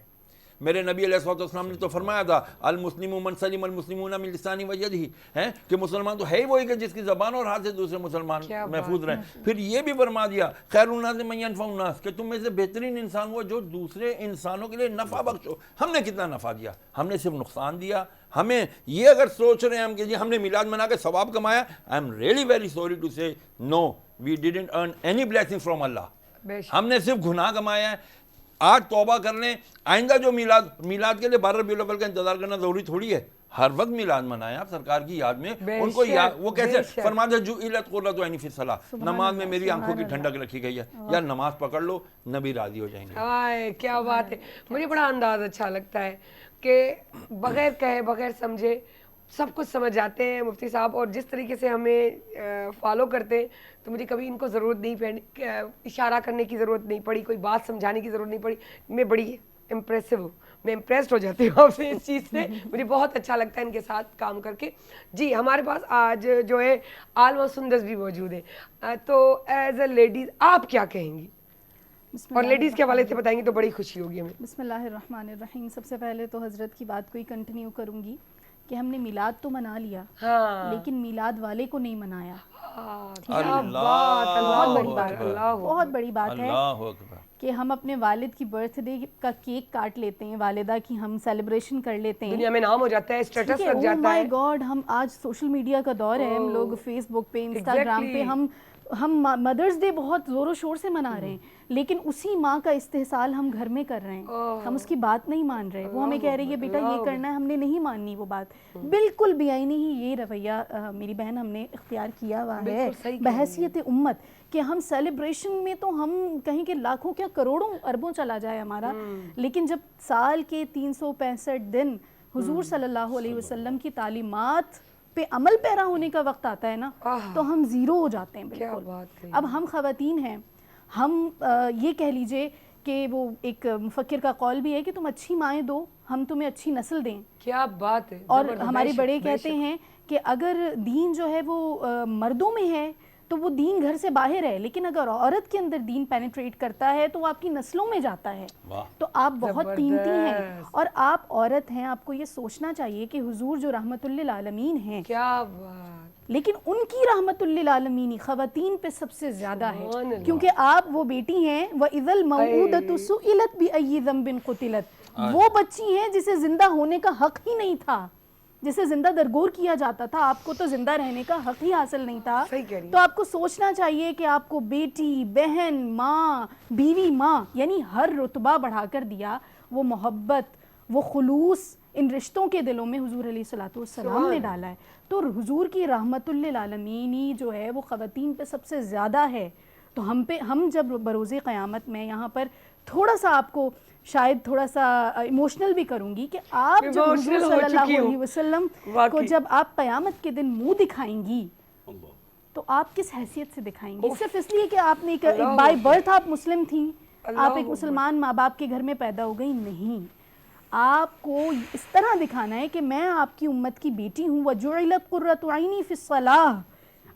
میرے نبی علیہ السلام نے تو فرمایا تھا المسلم من سلم المسلمون من لسانہ و یدہ, ہے کہ مسلمان تو ہے ہی وہی کہ جس کی زبان اور ہاتھ سے دوسرے مسلمان محفوظ رہیں. پھر یہ بھی فرما دیا خیر الناس من ینفع الناس, کہ تم میں سے بہترین انسان وہ جو دوسرے انسانوں کے لیے نفع بخشو. ہم نے کتنا نفع دیا, ہم نے صرف نقصان دیا. ہمیں یہ اگر سوچ رہے ہیں ہم کہ جی ہم نے میلاد منا کے ثواب کمایا, I am really very sorry to say no, we didn't earn any blessing from Allah. ہم نے صرف گناہ کمایا ہے. آج توبہ کر لیں, آئندہ جو میلاد کے لیے 12 ربیع الاول کا انتظار کرنا ضروری تھوڑی ہے. ہر وقت میلاد منائیں آپ سرکار کی یاد میں, ان کو وہ کیسے فرماتے ہیں جعلت قرۃ عینی فی الصلاۃ, نماز میں میری آنکھوں کی ٹھنڈک رکھی گئی ہے. یار نماز پکڑ لو, نبی راضی ہو جائیں گے.
کیا بات ہے. مجھے بڑا انداز اچھا لگتا ہے کہ بغیر کہے بغیر سمجھے سب کچھ سمجھ جاتے ہیں مفتی صاحب, اور جس طریقے سے ہمیں فالو کرتے ہیں تو مجھے کبھی ان کو ضرورت نہیں اشارہ کرنے کی ضرورت نہیں پڑی, کوئی بات سمجھانے کی ضرورت نہیں پڑی. میں بڑی امپریسو ہوں, میں امپریسڈ ہو جاتی ہوں آپ سے اس چیز سے, مجھے بہت اچھا لگتا ہے ان کے ساتھ کام کر کے. جی ہمارے پاس آج جو ہے عالمہ سندس بھی موجود ہے, تو ایز اے لیڈیز آپ کیا کہیں گی, اور لیڈیز کے حوالے سے بتائیں گی تو بڑی خوشی ہوگی ہمیں.
بسم اللہ الرحمن الرحیم. سب سے پہلے تو حضرت کی بات کو ہی کنٹینیو کروں گی کہ ہم نے میلاد تو منا لیا لیکن میلاد والے کو نہیں منایا. بہت بڑی بات ہے کہ ہم اپنے والد کی برتھ ڈے کا کیک کاٹ لیتے ہیں, والدہ کی ہم سیلیبریشن کر لیتے ہیں,
دنیا میں نام ہو جاتا ہے, اسٹیٹس لگ جاتا ہے.
مائی گاڈ, ہم آج سوشل میڈیا کا دور ہے, ہم لوگ فیس بک پہ, انسٹاگرام پہ ہم مدرس ڈے بہت زور و شور سے منا رہے ہیں, لیکن اسی ماں کا استحصال ہم گھر میں کر رہے ہیں, ہم اس کی بات نہیں مان رہے. وہ ہمیں کہہ رہی ہے بیٹا یہ کرنا ہے, ہم نے نہیں ماننی وہ بات. بالکل بھی آئینی ہی یہ رویہ میری بہن ہم نے اختیار کیا ہوا ہے بحیثیت امت کہ ہم سیلیبریشن میں تو ہم کہیں کہ لاکھوں کیا کروڑوں اربوں چلا جائے ہمارا, لیکن جب سال کے 365 دن حضور صلی اللہ علیہ وسلم کی تعلیمات پہ عمل پیرا ہونے کا وقت آتا ہے نا, تو ہم زیرو ہو جاتے ہیں بالکل. اب ہم خواتین ہیں, ہم یہ کہہ لیجئے کہ وہ ایک مفکر کا قول بھی ہے کہ تم اچھی مائیں دو, ہم تمہیں اچھی نسل دیں.
کیا بات ہے.
اور ہمارے بڑے کہتے ہیں کہ اگر دین جو ہے وہ مردوں میں ہے تو وہ دین گھر سے باہر ہے, لیکن اگر عورت کے اندر دین پینیٹریٹ کرتا ہے تو وہ آپ کی نسلوں میں جاتا ہے. تو آپ بہت قیمتی ہیں, اور آپ عورت ہیں, آپ کو یہ سوچنا چاہیے کہ حضور جو رحمت للعالمین ہیں,
کیا بات,
لیکن ان کی رحمت للعالمین خواتین پہ سب سے زیادہ ہے, کیونکہ آپ وہ بیٹی ہیں وَإِذَا الْمَوْءُودَةُ سُئِلَتْ بِأَيِّ ذَنبٍ قُتِلَتْ, وہ بچی ہیں جسے زندہ ہونے کا حق ہی نہیں تھا, جسے زندہ درگور کیا جاتا تھا. آپ کو تو زندہ رہنے کا حق ہی حاصل نہیں تھا. تو آپ کو سوچنا چاہیے کہ آپ کو بیٹی, بہن, ماں, بیوی, ماں, یعنی ہر رتبہ بڑھا کر دیا. وہ محبت, وہ خلوص ان رشتوں کے دلوں میں حضور علیہ الصلوۃ والسلام نے ڈالا ہے. تو حضور کی رحمت للعالمین جو ہے وہ خواتین پہ سب سے زیادہ ہے. تو ہم جب بروز قیامت میں یہاں پر تھوڑا سا آپ کو شاید تھوڑا سا ایموشنل بھی کروں گی کہ آپ جب حضور صلی اللہ علیہ وسلم کو جب آپ قیامت کے دن منہ دکھائیں گی تو آپ کس حیثیت سے دکھائیں گی؟ صرف اس لیے کہ آپ نے بائی برتھ آپ مسلم تھیں, آپ ایک مسلمان ماں باپ کے گھر میں پیدا ہو گئی, نہیں. آپ کو اس طرح دکھانا ہے کہ میں آپ کی امت کی بیٹی ہوں. وَجُعِلَتْ قُرَّةُ عَيْنِي فِي الصَّلَاةِ,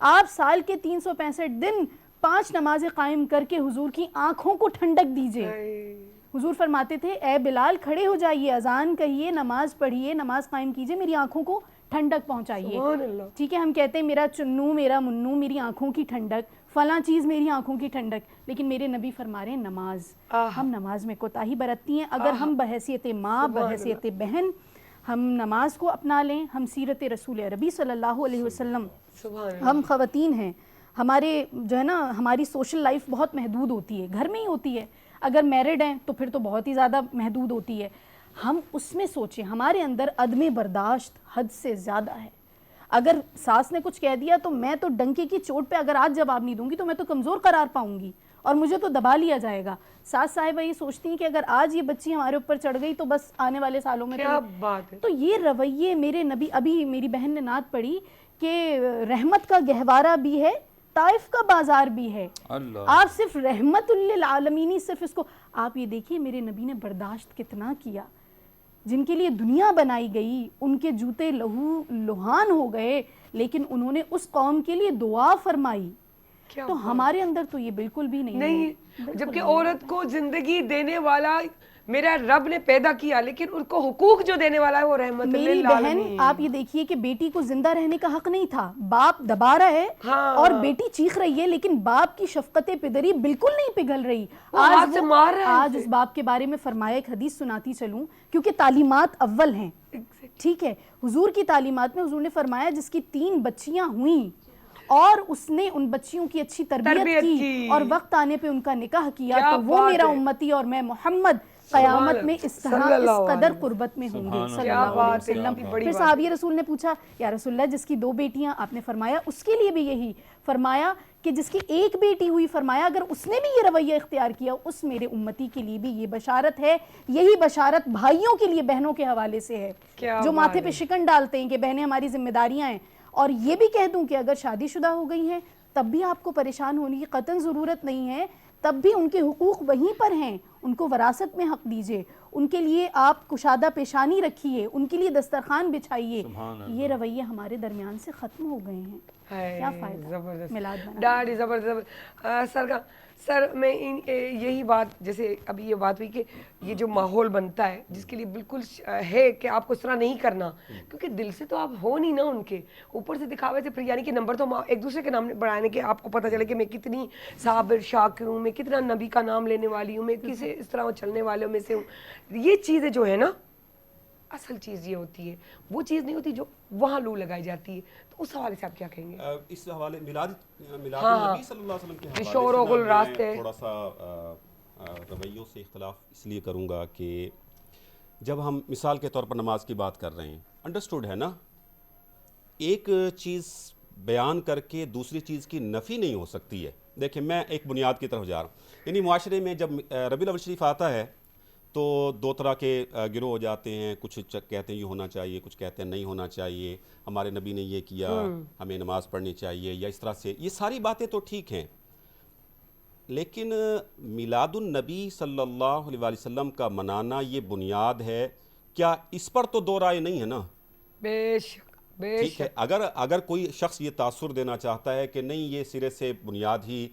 آپ سال کے 365 دن 5 نمازیں قائم کر کے حضور کی آنکھوں کو ٹھنڈک دیجئے. حضور فرماتے تھے اے بلال کھڑے ہو جائیے, اذان کہیے, نماز پڑھیے, نماز قائم کیجئے, میری آنکھوں کو ٹھنڈک پہنچائیے. ٹھیک ہے, ہم کہتے ہیں میرا چنو, میرا منو, میری آنکھوں کی ٹھنڈک, فلاں چیز میری آنکھوں کی ٹھنڈک, لیکن میرے نبی فرما رہے ہیں نماز. ہم نماز میں کوتاہی برتتی ہیں. اگر ہم بحیثیت ماں, بحیثیت بہن ہم نماز کو اپنا لیں, ہم سیرت رسول عربی صلی اللہ علیہ وسلم, ہم خواتین ہیں, ہمارے جو ہے نا ہماری سوشل لائف بہت محدود ہوتی ہے, گھر میں ہی ہوتی ہے. اگر میرڈ ہیں تو پھر تو بہت ہی زیادہ محدود ہوتی ہے. ہم اس میں سوچیں, ہمارے اندر عدم برداشت حد سے زیادہ ہے. اگر ساس نے کچھ کہہ دیا تو میں تو ڈنکے کی چوٹ پہ اگر آج جواب نہیں دوں گی تو میں تو کمزور قرار پاؤں گی اور مجھے تو دبا لیا جائے گا. ساس صاحبہ یہ سوچتی ہیں کہ اگر آج یہ بچی ہمارے اوپر چڑھ گئی تو بس آنے والے سالوں میں
کیا بات ہے.
تو یہ رویے میرے نبی, ابھی میری بہن نے نعت پڑھی کہ رحمت کا گہوارہ بھی ہے, طائف کا بازار بھی ہے. آپ صرف رحمت للعالمین, صرف اس کو آپ یہ دیکھیے میرے نبی نے برداشت کتنا کیا. جن کے لیے دنیا بنائی گئی ان کے جوتے لہو لہان ہو گئے, لیکن انہوں نے اس قوم کے لیے دعا فرمائی. تو ہمارے اندر تو یہ بالکل بھی نہیں ہے.
جبکہ عورت کو زندگی دینے والا میرا رب نے پیدا کیا, لیکن ان کو حقوق جو دینے والا ہے وہ رحمت للعالمین.
میری بہن آپ یہ دیکھیے کہ بیٹی کو زندہ رہنے کا حق نہیں تھا, باپ دبا رہا ہے اور بیٹی چیخ رہی ہے, لیکن باپ کی شفقت پدری بالکل نہیں پگھل رہی. آج اس باپ کے بارے میں فرمایا, ایک حدیث سناتی چلوں کیونکہ تعلیمات اول ہیں. ٹھیک ہے, حضور کی تعلیمات میں حضور نے فرمایا جس کی 3 بچیاں ہوئیں اور اس نے ان بچیوں کی اچھی تربیت کی اور وقت آنے پہ ان کا نکاح کیا تو وہ میرا امتی اور میں محمد قیامت میں اس طرح اس قدر قربت میں ہوں گے صلی اللہ علیہ وسلم. پھر صحابی رسول نے پوچھا یا رسول اللہ جس کی 2 بیٹیاں, آپ نے فرمایا اس کے لیے بھی یہی فرمایا کہ جس کی 1 بیٹی ہوئی, فرمایا اگر اس نے بھی یہ رویہ اختیار کیا اس میرے امتی کے لیے بھی یہ بشارت ہے. یہی بشارت بھائیوں کے لیے بہنوں کے حوالے سے ہے جو ماتھے پہ شکن ڈالتے ہیں کہ بہنیں ہماری ذمہ داریاں ہیں. اور یہ بھی کہہ دوں کہ اگر شادی شدہ ہو گئی ہیں تب بھی آپ کو پریشان ہونے کی قطعاً ضرورت نہیں ہے, تب بھی ان کے حقوق وہیں پر ہیں. ان کو وراثت میں حق دیجئے، ان کے لیے آپ کشادہ پیشانی رکھیے، ان کے لیے دسترخوان بچھائیے. یہ رویے ہمارے درمیان سے ختم ہو گئے ہیں. کیا فائدہ
زبردست
میلاد منانے
ڈاڈی زبردست. سر میں یہی بات جیسے ابھی یہ بات ہوئی کہ یہ جو ماحول بنتا ہے جس کے لیے بالکل ہے کہ آپ کو اس طرح نہیں کرنا، کیونکہ دل سے تو آپ ہو نہیں نا ان کے، اوپر سے دکھاوے سے. پھر یعنی کہ نمبر تو ہم ایک دوسرے کے نام بڑھانے کہ آپ کو پتہ چلے کہ میں کتنی صابر شاکر ہوں، میں کتنا نبی کا نام لینے والی ہوں، میں کسی اس طرح چلنے والوں میں سے ہوں. یہ چیزیں جو ہے نا اصل چیز یہ ہوتی ہے، وہ چیز نہیں ہوتی جو وہاں لو لگائی جاتی ہے. تو اس حوالے سے آپ کیا کہیں گے؟
اس حوالے میلاد النبی صلی اللہ علیہ وسلم کے حوالے سے
شور و غل راستے
تھوڑا سا رویوں سے اختلاف اس لیے کروں گا کہ جب ہم مثال کے طور پر نماز کی بات کر رہے ہیں، انڈرسٹوڈ ہے نا، ایک چیز بیان کر کے دوسری چیز کی نفی نہیں ہو سکتی ہے. دیکھیں میں ایک بنیاد کی طرف جا رہا ہوں، یعنی معاشرے میں جب ربیع الاول شریف آتا ہے تو دو طرح کے گروہ ہو جاتے ہیں. کچھ کہتے ہیں یہ ہونا چاہیے، کچھ کہتے ہیں نہیں ہونا چاہیے، ہمارے نبی نے یہ کیا، ہمیں نماز پڑھنی چاہیے، یا اس طرح سے. یہ ساری باتیں تو ٹھیک ہیں، لیکن میلاد النبی صلی اللہ علیہ وسلم کا منانا یہ بنیاد ہے. کیا اس پر تو دو رائے نہیں ہے نا؟
بے شک
ٹھیک ہے. اگر کوئی شخص یہ تاثر دینا چاہتا ہے کہ نہیں یہ سرے سے بنیاد ہی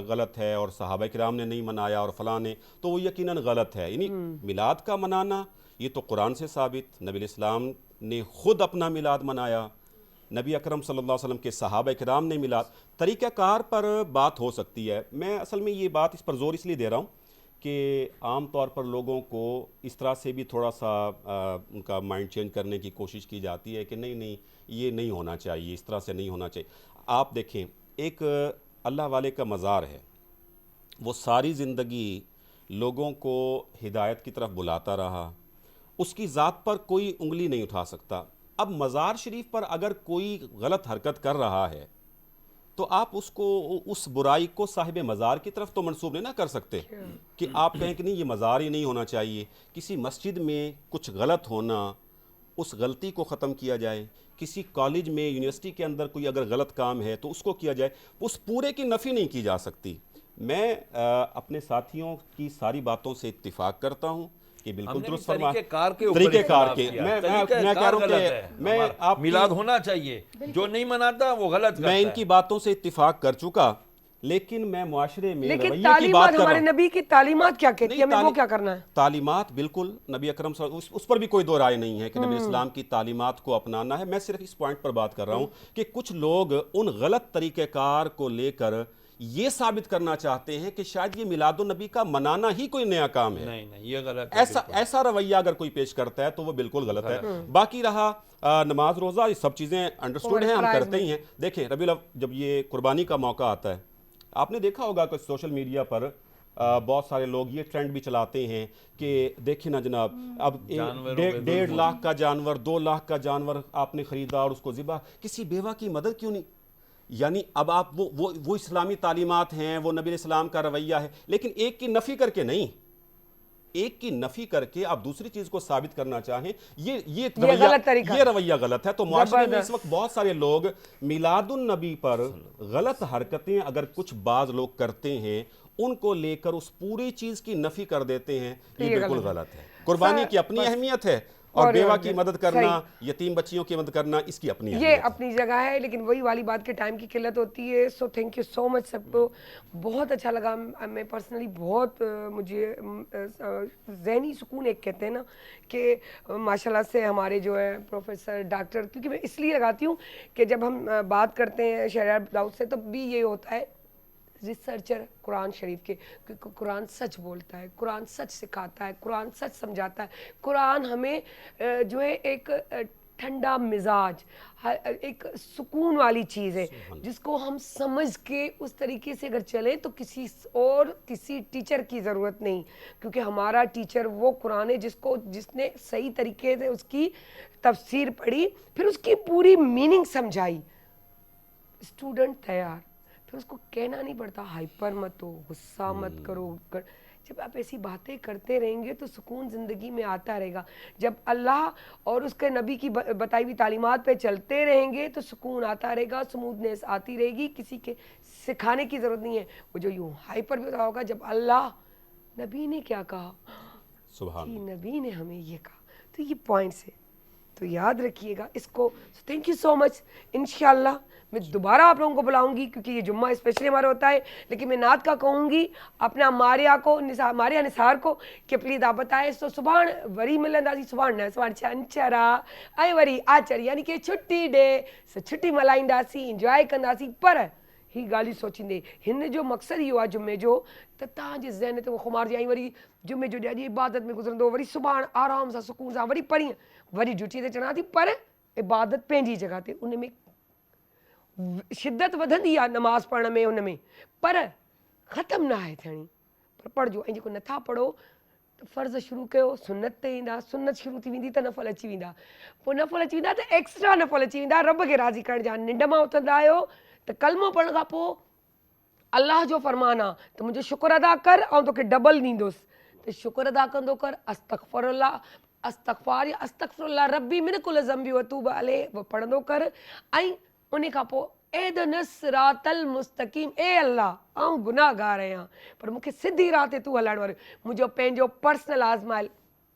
غلط ہے اور صحابہ کرام نے نہیں منایا اور فلاں نے، تو وہ یقیناً غلط ہے. یعنی میلاد کا منانا یہ تو قرآن سے ثابت، نبی علیہ السلام نے خود اپنا میلاد منایا، نبی اکرم صلی اللہ علیہ وسلم کے صحابہ کرام نے میلاد. طریقہ کار پر بات ہو سکتی ہے. میں اصل میں یہ بات اس پر زور اس لیے دے رہا ہوں کہ عام طور پر لوگوں کو اس طرح سے بھی تھوڑا سا ان کا مائنڈ چینج کرنے کی کوشش کی جاتی ہے کہ نہیں یہ نہیں ہونا چاہیے، اس طرح سے نہیں ہونا چاہیے. آپ دیکھیں ایک اللہ والے کا مزار ہے، وہ ساری زندگی لوگوں کو ہدایت کی طرف بلاتا رہا، اس کی ذات پر کوئی انگلی نہیں اٹھا سکتا. اب مزار شریف پر اگر کوئی غلط حرکت کر رہا ہے تو آپ اس برائی کو صاحب مزار کی طرف تو منسوب نہیں نہ کر سکتے کہ آپ کہیں کہ نہیں یہ مزار ہی نہیں ہونا چاہیے. کسی مسجد میں کچھ غلط ہونا، اس غلطی کو ختم کیا جائے. کسی کالج میں یونیورسٹی کے اندر کوئی اگر غلط کام ہے تو اس کو کیا جائے. اس پورے کی نفی نہیں کی جا سکتی. میں اپنے ساتھیوں کی ساری باتوں سے اتفاق کرتا ہوں کہ بالکل درست فرما.
طریقہ کار کے
میں کہہ رہا ہوں کہ میں آپ
میلاد ہونا چاہیے، جو نہیں مناتا وہ غلط کرتا ہے.
میں ان کی باتوں سے اتفاق کر چکا، لیکن میں معاشرے میں
لیکن
رویے کی بات
تعلیمات
کر رہا
ہمارے
ہوں.
نبی کی تعلیمات کیا کہتی ہے، ہمیں وہ کیا کرنا ہے؟
تعلیمات بالکل نبی اکرم صلی اللہ علیہ وسلم، اس پر بھی کوئی دو رائے نہیں ہے کہ نبی اسلام کی تعلیمات کو اپنانا ہے. میں صرف اس پوائنٹ پر بات کر رہا ہوں کہ کچھ لوگ ان غلط طریقہ کار کو لے کر یہ ثابت کرنا چاہتے ہیں کہ شاید یہ میلاد النبی کا منانا ہی کوئی نیا کام ہے.
نہیں یہ غلط
ہے. ایسا رویہ اگر کوئی پیش کرتا ہے تو وہ بالکل غلط ہے. باقی رہا نماز روزہ، یہ سب چیزیں انڈرسٹوڈ ہیں، ہم کرتے ہی ہیں. دیکھیں ربیع الاول جب یہ قربانی کا موقع آتا ہے، آپ نے دیکھا ہوگا کہ سوشل میڈیا پر بہت سارے لوگ یہ ٹرینڈ بھی چلاتے ہیں کہ دیکھیں نا جناب، اب 1.5 لاکھ کا جانور، 2 لاکھ کا جانور آپ نے خریدا اور اس کو ذبح، کسی بیوہ کی مدد کیوں نہیں؟ یعنی اب آپ وہ اسلامی تعلیمات ہیں، وہ نبی علیہ السلام کا رویہ ہے، لیکن ایک کی نفی کر کے نہیں، ایک کی نفی کر کے آپ دوسری چیز کو ثابت کرنا چاہیں، یہ رویہ غلط ہے. تو معاشرے میں اس وقت بہت سارے لوگ میلاد النبی پر غلط حرکتیں اگر کچھ بعض لوگ کرتے ہیں، ان کو لے کر اس پوری چیز کی نفی کر دیتے ہیں. یہ بالکل غلط ہے. قربانی کی اپنی اہمیت ہے اور بیوہ کی مدد کرنا، یتیم بچیوں کی مدد کرنا، اس کی اپنی
یہ اپنی جگہ ہے. لیکن وہی والی بات کے ٹائم کی قلت ہوتی ہے. سو تھینک یو سو مچ سب کو، بہت اچھا لگا. میں پرسنلی بہت مجھے ذہنی سکون ایک کہتے ہیں نا کہ ماشاءاللہ سے ہمارے جو ہے پروفیسر ڈاکٹر، کیونکہ میں اس لیے لگاتی ہوں کہ جب ہم بات کرتے ہیں شہریار داؤد سے تو بھی یہ ہوتا ہے ریسرچر قرآن شریف کے، کیونکہ قرآن سچ بولتا ہے، قرآن سچ سکھاتا ہے، قرآن سچ سمجھاتا ہے. قرآن ہمیں جو ہے ایک ٹھنڈا مزاج، ایک سکون والی چیز ہے جس کو ہم سمجھ کے اس طریقے سے اگر چلیں تو کسی ٹیچر کی ضرورت نہیں، کیونکہ ہمارا ٹیچر وہ قرآن ہے جس نے صحیح طریقے سے اس کی تفسیر پڑھی، پھر اس کی پوری میننگ سمجھائی. اسٹوڈنٹ تیار، پھر اس کو کہنا نہیں پڑتا ہائپر مت ہو، غصہ مت کرو. جب آپ ایسی باتیں کرتے رہیں گے تو سکون زندگی میں آتا رہے گا. جب اللہ اور اس کے نبی کی بتائی ہوئی تعلیمات پہ چلتے رہیں گے تو سکون آتا رہے گا، سمودنیس آتی رہے گی. کسی کے سکھانے کی ضرورت نہیں ہے. وہ جو یوں ہائپر بھی ہوتا ہوگا جب اللہ نبی نے کیا کہا؟
سبحان
جی نبی نے ہمیں یہ کہا. تو یہ پوائنٹس ہے, تو یاد رکھیے گا اس کو. تھینک یو سو مچ. انشاءاللہ میں دوبارہ آپ لوگوں کو بلاؤں گی کیونکہ یہ جمعہ اسپیشلی ہمارا ہوتا ہے, لیکن میں نعت کا کہوں گی اپنا ماریا کو, ماریا نثار کو کہ پلیز آپ بتائیں تو سبحان وری ملنداسی سبحان سبحان چھنچرا ऐं वरी आचर यानी कि छुट्टी ॾे छुट्टी मल्हाईंदासीं इंजॉय कंदासीं. पर ही ॻाल्हियूं सोचींदे हिन जो मक़सदु इहो आहे जुमे जो त तव्हांजे ज़हन ते उहो खुमार ऐं वरी जुमे जो ॾींहुं इबादत में गुज़रंदो, वरी सुभाणे आराम सां सुकून सां वरी परीहं वरी ड्यूटी ते चढ़ा थी. पर इबादत पंहिंजी जॻह ते उन में शिदत वधंदी आहे नमाज़ पढ़ण में उन में, पर ख़तमु न आहे थियणी. पर पढ़जो. ऐं जेको नथा पढ़ो त फ़र्ज़ शुरू कयो, सुनत ते ईंदा, सुनत शुरू थी वेंदी त नफ़ल अची वेंदा, पोइ नफ़ल अची वेंदा त एक्स्ट्रा नफ़ल अची वेंदा. रब खे राज़ी करण जा. निंड मां उथंदा आहियो त कलमो पढ़ण खां पोइ अलाह जो फ़रमान आहे त मुंहिंजो शुक्र अदा कर ऐं तोखे डबल ॾींदुसि. त शुक्र अदा कंदो कर. अस्तग़फिरुल्लाह अस्तग़फ़ार या अस्तग़फिरुल्लाह रब्बी मिन कुल्ल ज़ंबी व तूब अलैह वो पढ़ंदो कर. ऐं उन खां पोइ एहदिनस सिरातल मुस्तक़ीम, ए अल्लाह आउं गुनाहगार आहियां पर मूंखे सिधी राह ते तूं हलाइण वारो. मुंहिंजो पंहिंजो पर्सनल आज़माइल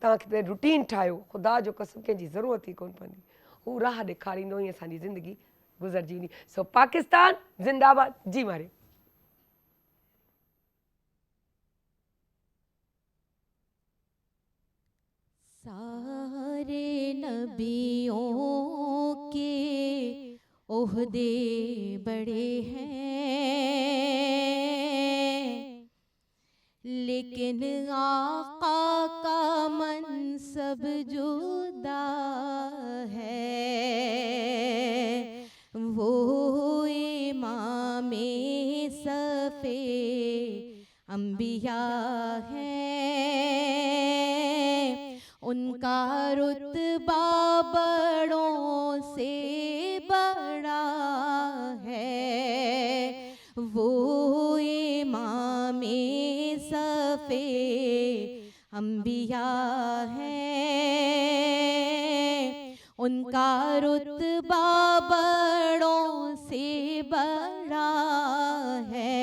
तव्हांखे रूटीन ठाहियो. ख़ुदा जो कसम कंहिंजी ज़रूरत ई कोन पवंदी. हू राह ॾेखारींदो ई असांजी ज़िंदगी गुज़रजी वेंदी. सो पाकिस्तान ज़िंदाबाद. जी मारे.
सारे नबियों के ओहदे बड़े हैं, लेकिन आका का मनसब जुदा है. वो इमामे सफ़े अंबिया है, उनका रुतबा बड़ों से बड़ा है. वो इमामे सफ़े अंबिया है, उनका रुतबा बड़ों से बड़ा है.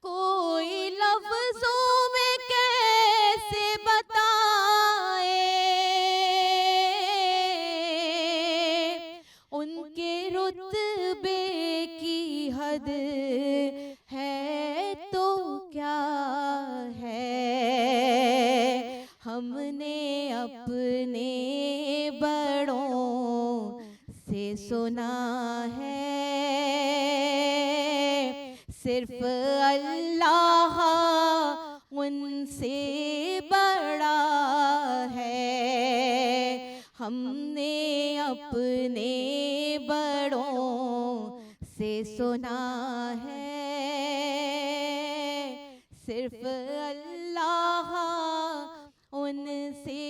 कोई लफ्ज़ों में कैसे बताए उनके रुतबे की हद है तो क्या है. हमने अपने बड़ों से सुना है, सिर्फ अल्लाह उनसे बड़ा है. हमने अपने बड़ों से सुना है, सिर्फ अल्लाह उनसे